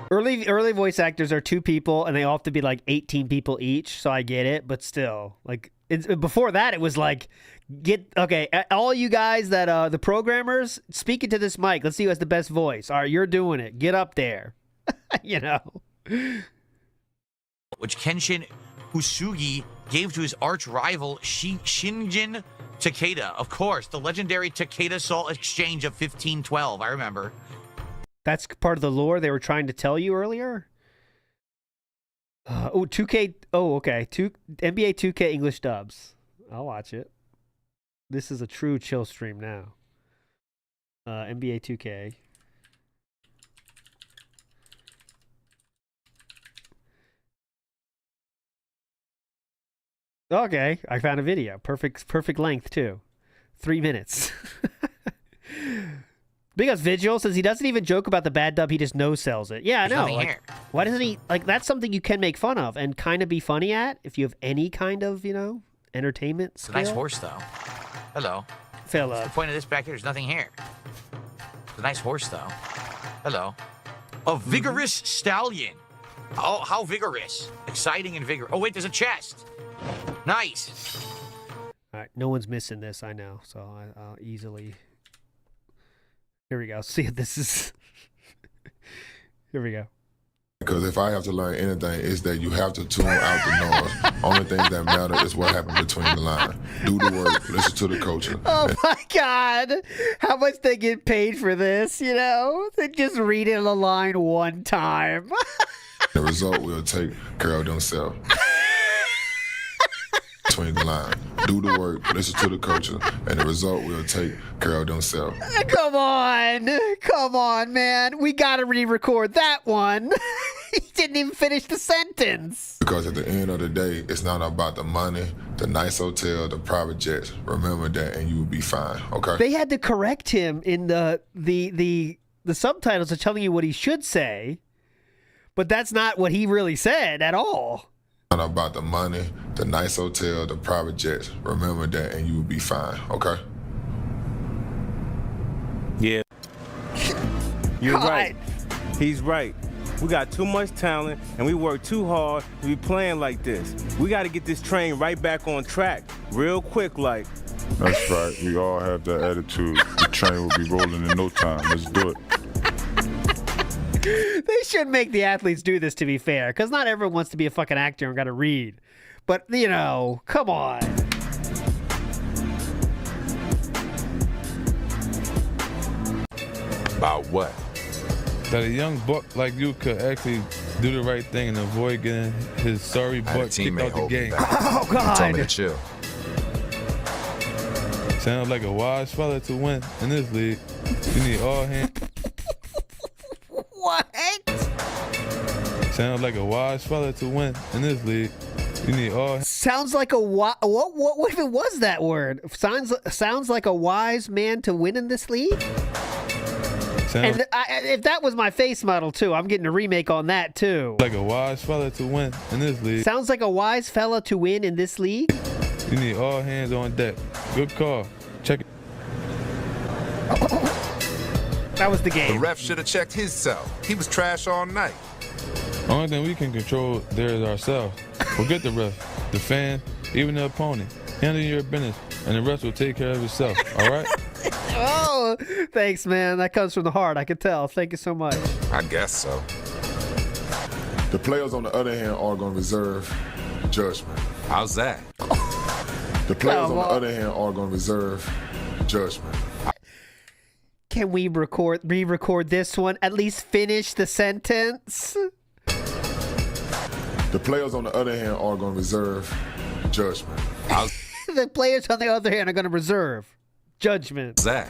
Early voice actors are 2 people, and they all have to be like 18 people each, so I get it, but still. Like, before that, it was like, all you guys that, the programmers, speak into this mic. Let's see who has the best voice. All right, you're doing it. Get up there. Which Kenshin Usugi gave to his arch rival Shinjin Takeda. Of course, the legendary Takeda Salt Exchange of 1512. I remember. That's part of the lore they were trying to tell you earlier? 2K. Oh, okay. NBA 2K English dubs. I'll watch it. This is a true chill stream now. NBA 2K. Okay, I found a video. Perfect length too. 3 minutes. Because Vigil says he doesn't even joke about the bad dub, he just no-sells it. Yeah, I know. Like, why doesn't he, like, that's something you can make fun of and kind of be funny at if you have any kind of, you know, entertainment skill. It's a nice horse, though. Hello. Phillip. What's the point of this back here? There's nothing here. It's a nice horse, though. Hello. A vigorous stallion. Oh, how vigorous. Exciting and vigorous. Oh, wait, there's a chest. Nice. All right, no one's missing this, I know, so I'll easily... Here we go. See if this is... Here we go. Because if I have to learn anything, it's that you have to tune out the noise. Only thing that matter is what happened between the lines. Do the work, listen to the coach. Oh my God. How much they get paid for this, you know? They just read it a line one time. The result will take care of themselves. Between the line. Do the work, listen to the coaches, and the result will take care of themselves. Come on, man. We gotta re-record that one. He didn't even finish the sentence. Because at the end of the day, it's not about the money, the nice hotel, the private jets. Remember that, and you will be fine. Okay. They had to correct him in the subtitles are telling you what he should say, but that's not what he really said at all. Not about the money, the nice hotel, the private jets. Remember that, and you will be fine. Okay. Yeah. You're right. He's right. We got too much talent, and we work too hard to be playing like this. We got to get this train right back on track, real quick, like. That's right. We all have that attitude. The train will be rolling in no time. Let's do it. They should make the athletes do this, to be fair, because not everyone wants to be a fucking actor and got to read. But, you know, come on. About what? That a young buck like you could actually do the right thing and avoid getting his sorry butt kicked out the game. Oh, God. He told me to chill. Sounds like a wise fella to win in this league. You need all hands. What? Sounds like a wise fella to win in this league. You need all. Sounds like a what if it was that word? Sounds like a wise man to win in this league. And if that was my face model too, I'm getting a remake on that too. Like a wise fella to win in this league. Sounds like a wise fella to win in this league. You need all hands on deck. Good call. Check it. That was the game. The ref should have checked his cell. He was trash all night. Only thing we can control there is ourselves. Forget the ref, the fan, even the opponent. Handle your business, and the rest will take care of itself. All right? Oh, thanks, man. That comes from the heart. I can tell. Thank you so much. I guess so. The players, on the other hand, are going to reserve judgment. How's that? The players, on the other hand, are going to reserve judgment. Can we re-record this one? At least finish the sentence? The players, on the other hand, are going to reserve judgment. The players, on the other hand, are going to reserve judgment. What's that?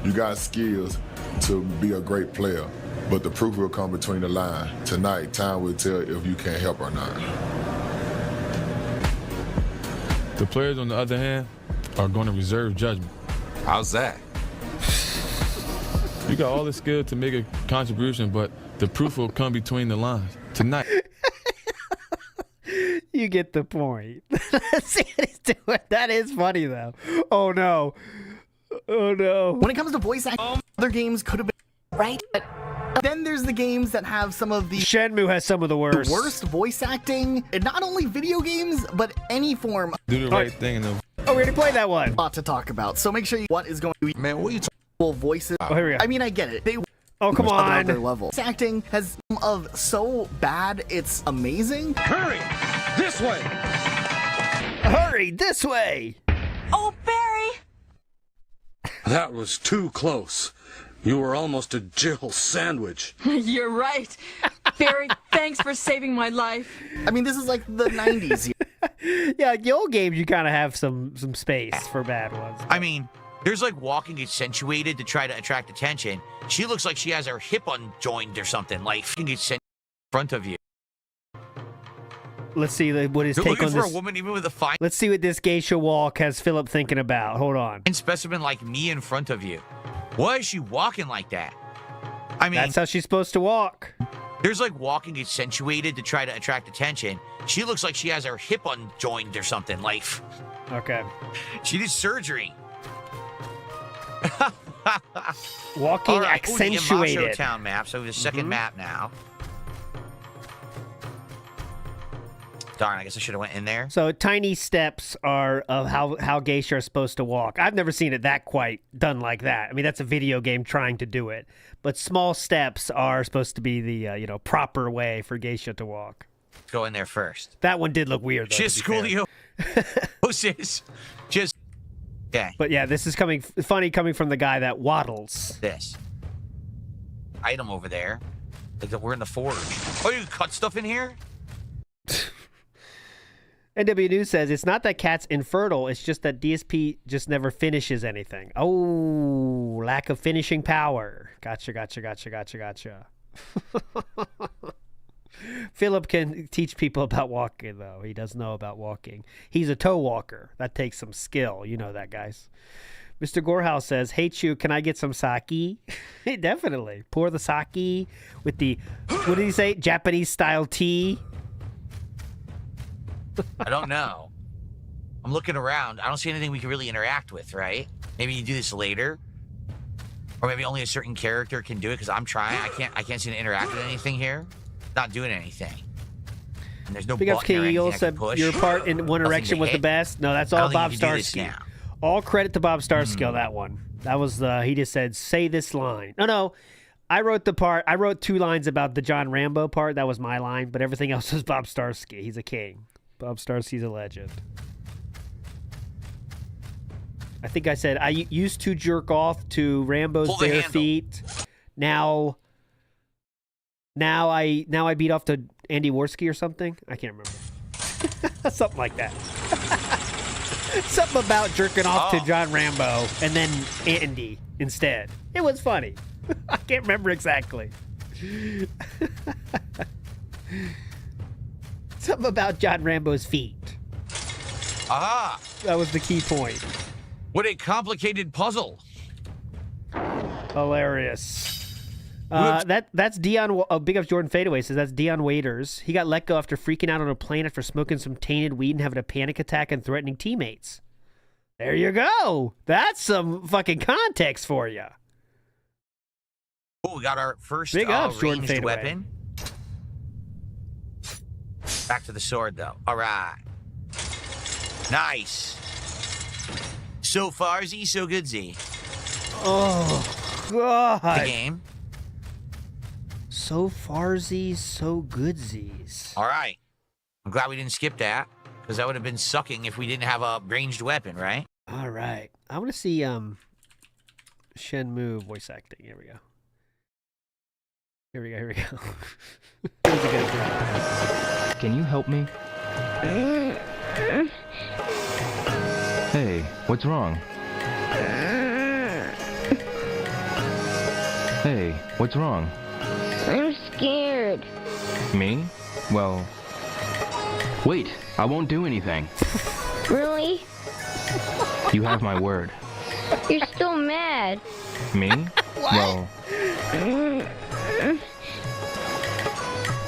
You got skills to be a great player, but the proof will come between the line. Tonight, time will tell if you can help or not. The players, on the other hand, are going to reserve judgment. How's that? You got all the skill to make a contribution, but the proof will come between the lines. Tonight. You get the point. See what he's doing. That is funny, though. Oh, no. Oh, no. When it comes to voice acting, other games could have been right. But then there's the games that have some of the... Shenmue has some of the worst. Voice acting. And not only video games, but any form. Do the right thing. And Oh, we already played that one. A lot to talk about. So make sure you what is going to be. Man, what are you talking voices. Oh, here we go. I mean, I get it. Oh, come on. Their level. This acting has of so bad, it's amazing. Hurry! This way! Hurry, this way! Oh, Barry! That was too close. You were almost a Jill sandwich. You're right. Barry, thanks for saving my life. I mean, this is like the 90s. Yeah, the old games, you kind of have some space for bad ones. I mean, there's like walking accentuated to try to attract attention. She looks like she has her hip unjoined or something, like f***ing accentuated in front of you. Let's see what his You're take looking on for this. a woman even with a fine Let's see what this geisha walk has Philip thinking about. Hold on. specimen like me in front of you. Why is she walking like that? I mean, That's how she's supposed to walk. there's like walking accentuated to try to attract attention. She looks like she has her hip unjoined or something, like Okay. she did surgery. Walking All right. Ooh, the accentuated. Imasho town map. So the second map now. Darn, I guess I should have went in there. So tiny steps are of how geisha are supposed to walk. I've never seen it that quite done like that. I mean, that's a video game trying to do it. But small steps are supposed to be the proper way for geisha to walk. Go in there first. That one did look weird, though. Just scoliosis. Just okay. But yeah, this is coming from the guy that waddles. This item over there. Like we're in the forge. Oh, you can cut stuff in here? NW News says it's not that Cat's infertile, it's just that DSP just never finishes anything. Oh, lack of finishing power. Gotcha. Philip can teach people about walking, though. He does know about walking. He's a toe walker. That takes some skill. You know that, guys. Mr. Gorehouse says, hate you, can I get some sake? Definitely. Pour the sake with the, what did he say? Japanese-style tea? I don't know. I'm looking around. I don't see anything we can really interact with, right? Maybe you do this later. Or maybe only a certain character can do it because I'm trying. I can't seem to interact with anything here. Not doing anything. And there's no Big ups, button or King Eagle anything I said can push. your part in One Nothing Erection to was the hit. best. No, that's I all don't Bob think you can do this Starsky. now. All credit to Bob Starsky on that one. That was he just said, say this line. No. I wrote two lines about the John Rambo part. That was my line, but everything else was Bob Starsky. He's a king. Bob Starsky's a legend. I think I said I used to jerk off to Rambo's bare feet. Now I beat off to Andy Worski or something. I can't remember. Something like that. Something about jerking off to John Rambo and then Andy instead. It was funny. I can't remember exactly. Something about John Rambo's feet. Ah! That was the key point. What a complicated puzzle. Hilarious. That's Dion. Big up Jordan Fadeaway says that's Dion Waiters. He got let go after freaking out on a plane after smoking some tainted weed and having a panic attack and threatening teammates. There you go. That's some fucking context for you. Oh, we got our first Big ups, Jordan ranged Fadeaway. weapon. Back to the sword, though. All right. Nice. So far, Z, so good, Z. Oh, God. The game. So farsies, so goodsies. All right. I'm glad we didn't skip that, because that would have been sucking if we didn't have a ranged weapon, right? All right. I want to see Shenmue voice acting. Here we go. Here we go. Can you help me? Hey, what's wrong? Hey, what's wrong? I'm scared. Me? Well, wait, I won't do anything. Really? You have my word. You're still mad. Me? Well,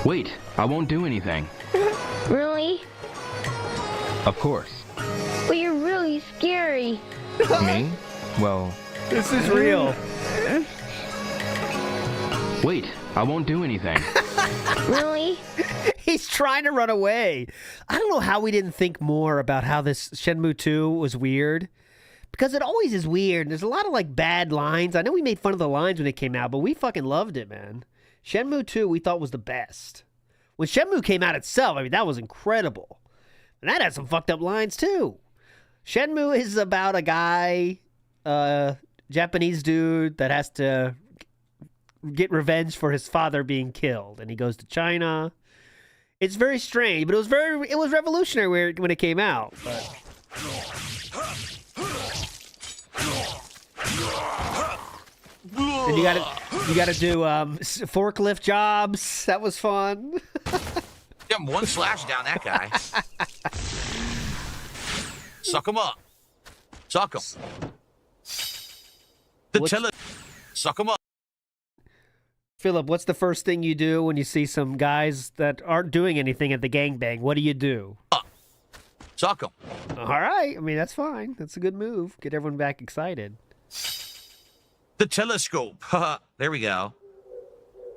wait, I won't do anything. Really? Of course. But you're really scary. Me? Well, this is real. Wait, I won't do anything. Really? He's trying to run away. I don't know how we didn't think more about how this Shenmue 2 was weird. because it always is weird. There's a lot of like bad lines. I know we made fun of the lines when it came out, but we fucking loved it, man. Shenmue 2 we thought was the best. When Shenmue came out itself, I mean, that was incredible. And that had some fucked up lines too. Shenmue is about a guy, Japanese dude that has to get revenge for his father being killed, and he goes to China. It's very strange, but it was revolutionary when it came out. But... and you gotta do forklift jobs. That was fun. Give him one slash down that guy. Suck him up. Suck him. Suck him up. Philip, what's the first thing you do when you see some guys that aren't doing anything at the gangbang? What do you do? Suck him. All right. I mean, that's fine. That's a good move. Get everyone back excited. The telescope. There we go.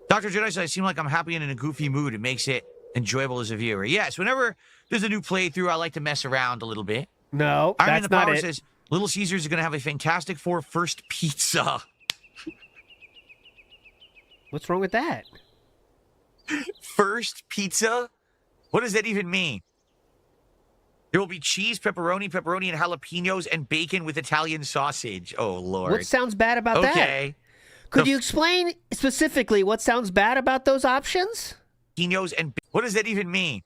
Dr. Jedi says, I seem like I'm happy and in a goofy mood. It makes it enjoyable as a viewer. Yes, whenever there's a new playthrough, I like to mess around a little bit. No, Iron that's the not Power it. says, Little Caesars is going to have a Fantastic Four first pizza. What's wrong with that? First pizza? What does that even mean? There will be cheese, pepperoni, and jalapenos, and bacon with Italian sausage. Oh, Lord. What sounds bad about that? Okay. Could you explain specifically what sounds bad about those options? And what does that even mean?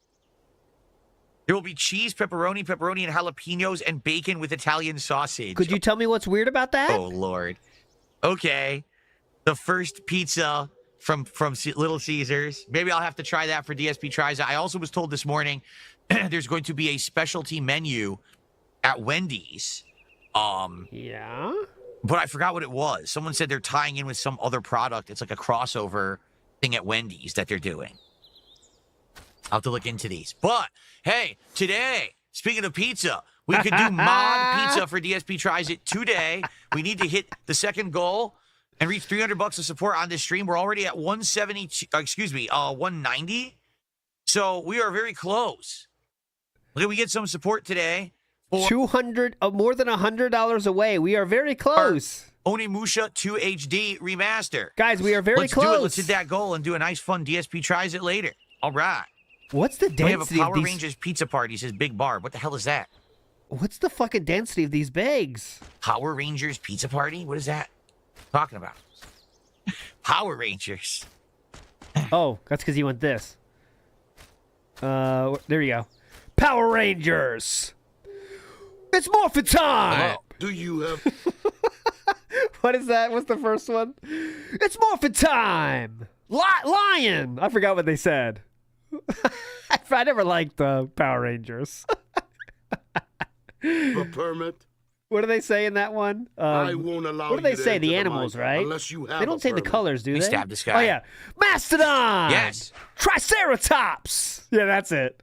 There will be cheese, pepperoni, and jalapenos, and bacon with Italian sausage. Could you tell me what's weird about that? Oh, Lord. Okay. The first pizza from Little Caesars. Maybe I'll have to try that for DSP Tries. I also was told this morning there's going to be a specialty menu at Wendy's. Yeah? But I forgot what it was. Someone said they're tying in with some other product. It's like a crossover thing at Wendy's that they're doing. I'll have to look into these. But, hey, today, speaking of pizza, we could do mod pizza for DSP Tries It today. We need to hit the second goal and reach $300 of support on this stream. We're already at 190. So we are very close. Can we get some support today? $200, more than $100 away. We are very close. Onimusha 2 HD remaster. Guys, we are very close. Let's do it. Let's hit that goal and do a nice, fun DSP Tries It later. All right. What's the density we have a Power of these... Rangers pizza party, says Big Barb. What the hell is that? What's the fucking density of these bags? Power Rangers pizza party? What is that talking about? Power Rangers. Oh, that's because you want this. There you go. Power Rangers. It's morphin' time. Do you have... What is that? What's the first one? It's morphin' time. Lion. I forgot what they said. I never liked the Power Rangers. A permit? What do they say in that one? I won't allow what do they you to say? enter The the animals, mine right? unless you have they don't a say the permit. colors, do We they? stabbed this guy. Oh, yeah. Mastodon! Yes. Triceratops! Yeah, that's it.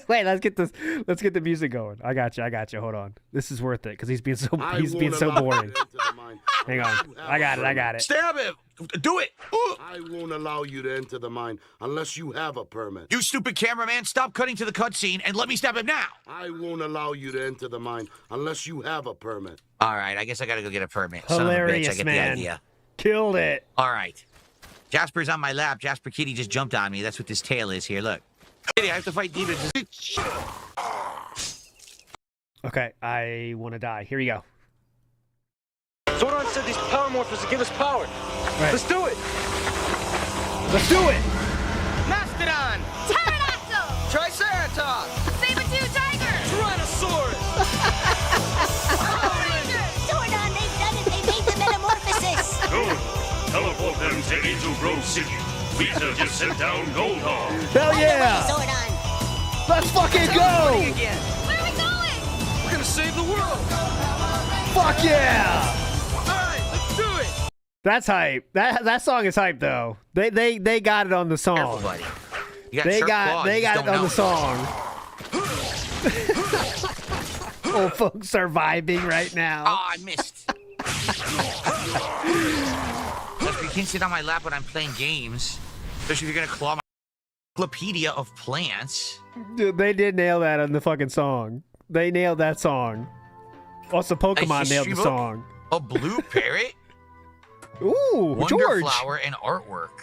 Wait, let's get the music going. I got you. Hold on. This is worth it because he's being so boring. Hang on. I got it. Stab him. Do it. I won't allow you to enter the mine unless you have a permit. You stupid cameraman, stop cutting to the cutscene and let me stab him now. I won't allow you to enter the mine unless you have a permit. All right, I guess I got to go get a permit. Hilarious, Son of a bitch, I get man. the idea. Killed it. All right. Jasper's on my lap. Jasper Kitty just jumped on me. That's what this tail is here. Look. Kitty, I have to fight demons. Okay, I want to die. Here you go. Zordon said these power morphers will give us power. Right. Let's do it. Let's do it. Mastodon. Pterodactyl. Triceratops. Saber-tooth tiger. Tyrannosaurus. Power Rangers. Zordon, they've done it. They made the metamorphosis. Good. Teleport them to Angel Grove City. Vita just sent down Goldhog. Hell yeah. Zordon. Let's fucking go. Again. Where are we going? We're gonna save the world. Fuck yeah. All right, let's do it. That's hype. That song is hype though. They got it on the song. Careful, buddy. You They sharp claws, got you just it don't on know the song. Old folks are vibing right now. Oh, I missed. You can't sit on my lap when I'm playing games. Especially if you're gonna claw my encyclopedia of plants. Dude, they did nail that on the fucking song. They nailed that song. Also, Pokemon nailed the book? song. A blue parrot? Ooh, Wonder George. flower and artwork.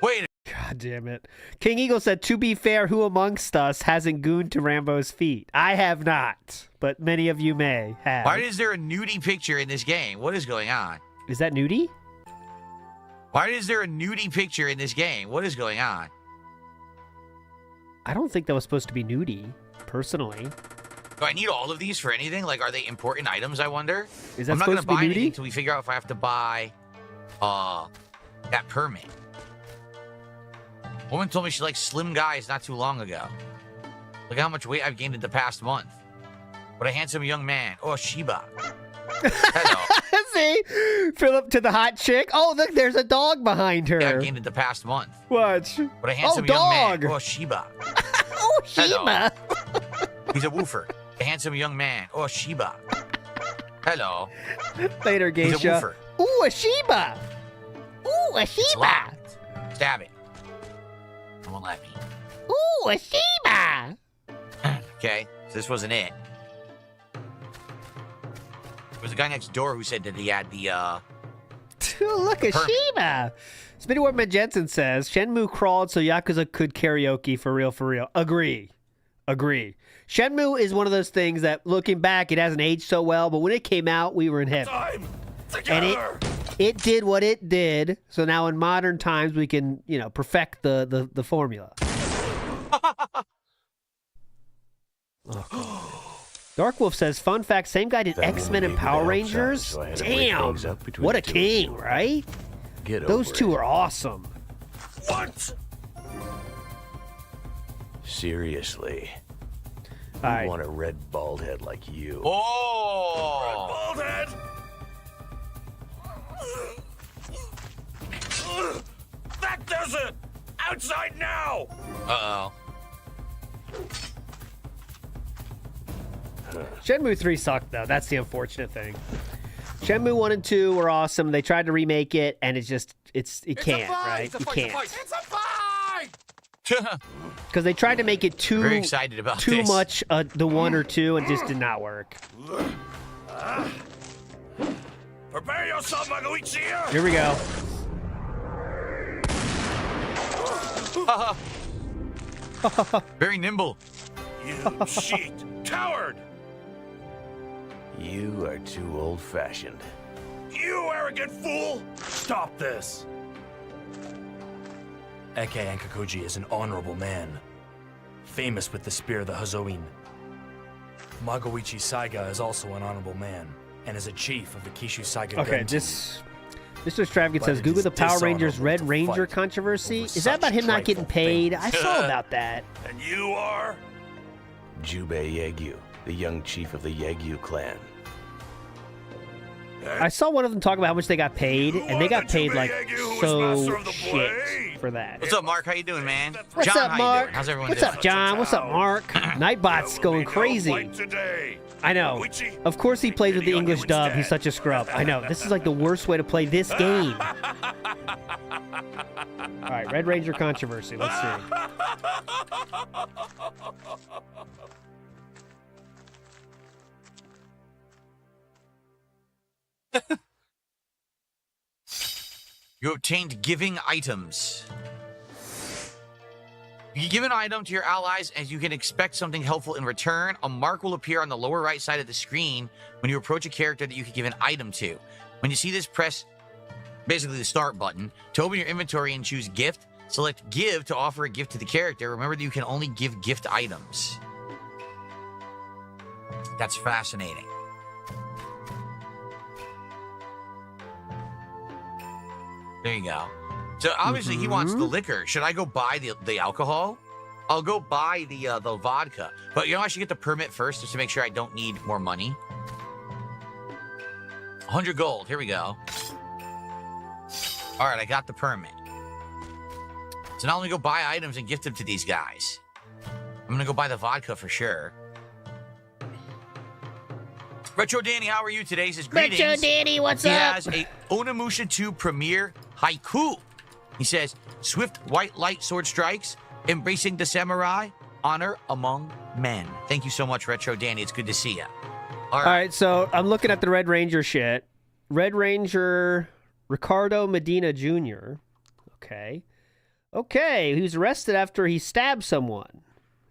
Wait. God damn it. King Eagle said, to be fair, who amongst us hasn't gooned to Rambo's feet? I have not, but many of you may have. Why is there a nudie picture in this game? What is going on? Is that nudie? Why is there a nudie picture in this game? What is going on? I don't think that was supposed to be nudie, personally. Do I need all of these for anything? Like, are they important items, I wonder? Is that I'm not supposed gonna to be buy nudie? anything until we figure out if I have to buy that permit. Woman told me she likes slim guys not too long ago. Look how much weight I've gained in the past month. What a handsome young man. Oh, Sheba. Hello. See? Philip to the hot chick. Oh, look, there's a dog behind her. Yeah, I've gained in the past month. Watch. What a handsome young man. Oh, Sheba. Oh, Sheba. He's a woofer. A handsome young man. Oh, Sheba. Hello. Later, He's a Geisha. woofer. Ooh, a Sheba. Ooh, a It's Sheba. locked. Stab it. It won't let me. Ooh, a Sheba. Okay, so this wasn't it. There was a guy next door who said that he had the, Look, a permit. Sheba. Spinny Workman Jensen says, Shenmue crawled so Yakuza could karaoke for real, for real. Agree. Shenmue is one of those things that, looking back, it hasn't aged so well, but when it came out, we were in heaven. And it did what it did, so now in modern times, we can, perfect the formula. Dark Wolf says, fun fact, same guy did X-Men and Power Rangers? Damn, what a king, right? Those two are awesome. What? Seriously. All I right. want a red bald head like you. Oh! Bald head! That does it! Outside now! Uh-oh. Shenmue 3 sucked, though. That's the unfortunate thing. Shenmue 1 and 2 were awesome. They tried to remake it, and it can't, right? You can't. It's a fight! Because they tried to make it too Very excited about too this. much the 1 or 2, and it just did not work. Prepare yourself, Magoichi! Here we go. Very nimble. You cheat! Coward! You are too old-fashioned. You arrogant fool! Stop this! Eke Ankakuji is an honorable man, famous with the spear of the Hazoin. Magoichi Saiga is also an honorable man, and is a chief of the Kishu Saiga Okay, gun this Mr. Extravagant But says, it Google is the Power Rangers dishonorable Red to Ranger fight controversy. over Is that about such him not getting trifle paid? I things. saw about that. And you are? Jubei Yagyu, the young chief of the Yagyu clan. I saw one of them talk about how much they got paid, and they got paid like so shit for that. What's up, Mark? How you doing, man? What's John, up, how you Mark? doing? How's everyone What's doing? up, John? What's up, Mark? Nightbot's going crazy. I know. Of course he plays with the English dub. He's such a scrub. I know. This is like the worst way to play this game. All right, Red Ranger controversy. Let's see. You obtained giving items. You give an item to your allies as you can expect something helpful in return. A mark will appear on the lower right side of the screen when you approach a character that you can give an item to. When you see this, press basically the start button to open your inventory and choose gift. Select give to offer a gift to the character. Remember that you can only give gift items. That's fascinating. There you go. So obviously he wants the liquor. Should I go buy the alcohol? I'll go buy the vodka. But you know I should get the permit first just to make sure I don't need more money. 100 gold. Here we go. All right, I got the permit. So now let me go buy items and gift them to these guys. I'm gonna go buy the vodka for sure. Retro Danny, how are you today? He says, greetings. Retro Danny, what's he up? He has a Onimusha 2 Premier Haiku. He says, swift white light sword strikes, embracing the samurai, honor among men. Thank you so much, Retro Danny. It's good to see you. All right, so I'm looking at the Red Ranger shit. Red Ranger Ricardo Medina Jr. Okay. He was arrested after he stabbed someone.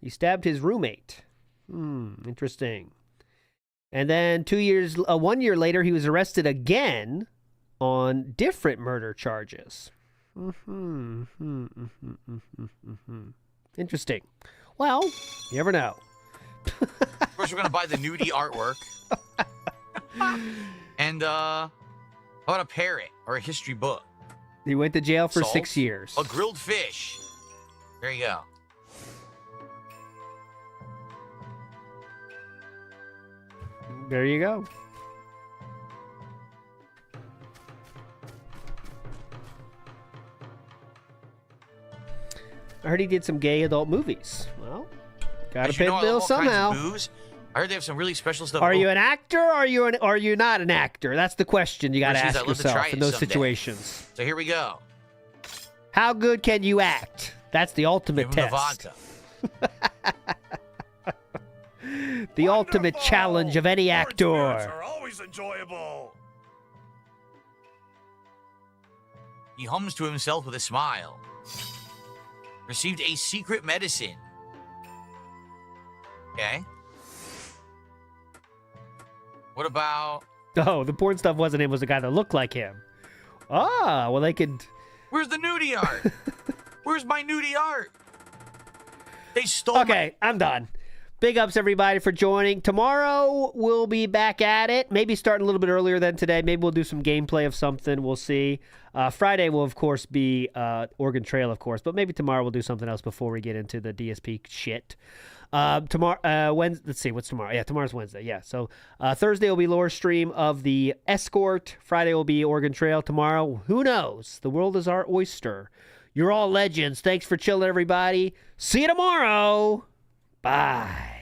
He stabbed his roommate. Interesting. And then 1 year later, he was arrested again on different murder charges. Interesting. Well, you never know. Of course, we're going to buy the nudie artwork. And, how about a parrot or a history book? He went to jail for Salt? 6 years. A grilled fish. There you go. There you go. I heard he did some gay adult movies. Well, gotta pay the bills somehow. I heard they have some really special stuff. Are you an actor or are you not an actor? That's the question you gotta ask yourself in those situations. So here we go. How good can you act? That's the ultimate Give him test. the vodka. The ultimate challenge of any actor. Are always enjoyable. He hums to himself with a smile. Received a secret medicine. Okay. What about... Oh, the porn stuff wasn't him. It was the guy that looked like him. Ah, well, they could... Where's the nudie art? Where's my nudie art? They stole I'm done. Big ups, everybody, for joining. Tomorrow, we'll be back at it. Maybe starting a little bit earlier than today. Maybe we'll do some gameplay of something. We'll see. Friday will, of course, be Oregon Trail, of course. But maybe tomorrow we'll do something else before we get into the DSP shit. Tomorrow, Wednesday. Let's see, what's tomorrow? Yeah, tomorrow's Wednesday. Yeah, so Thursday will be Lore Stream of the Escort. Friday will be Oregon Trail. Tomorrow, who knows? The world is our oyster. You're all legends. Thanks for chilling, everybody. See you tomorrow. Bye.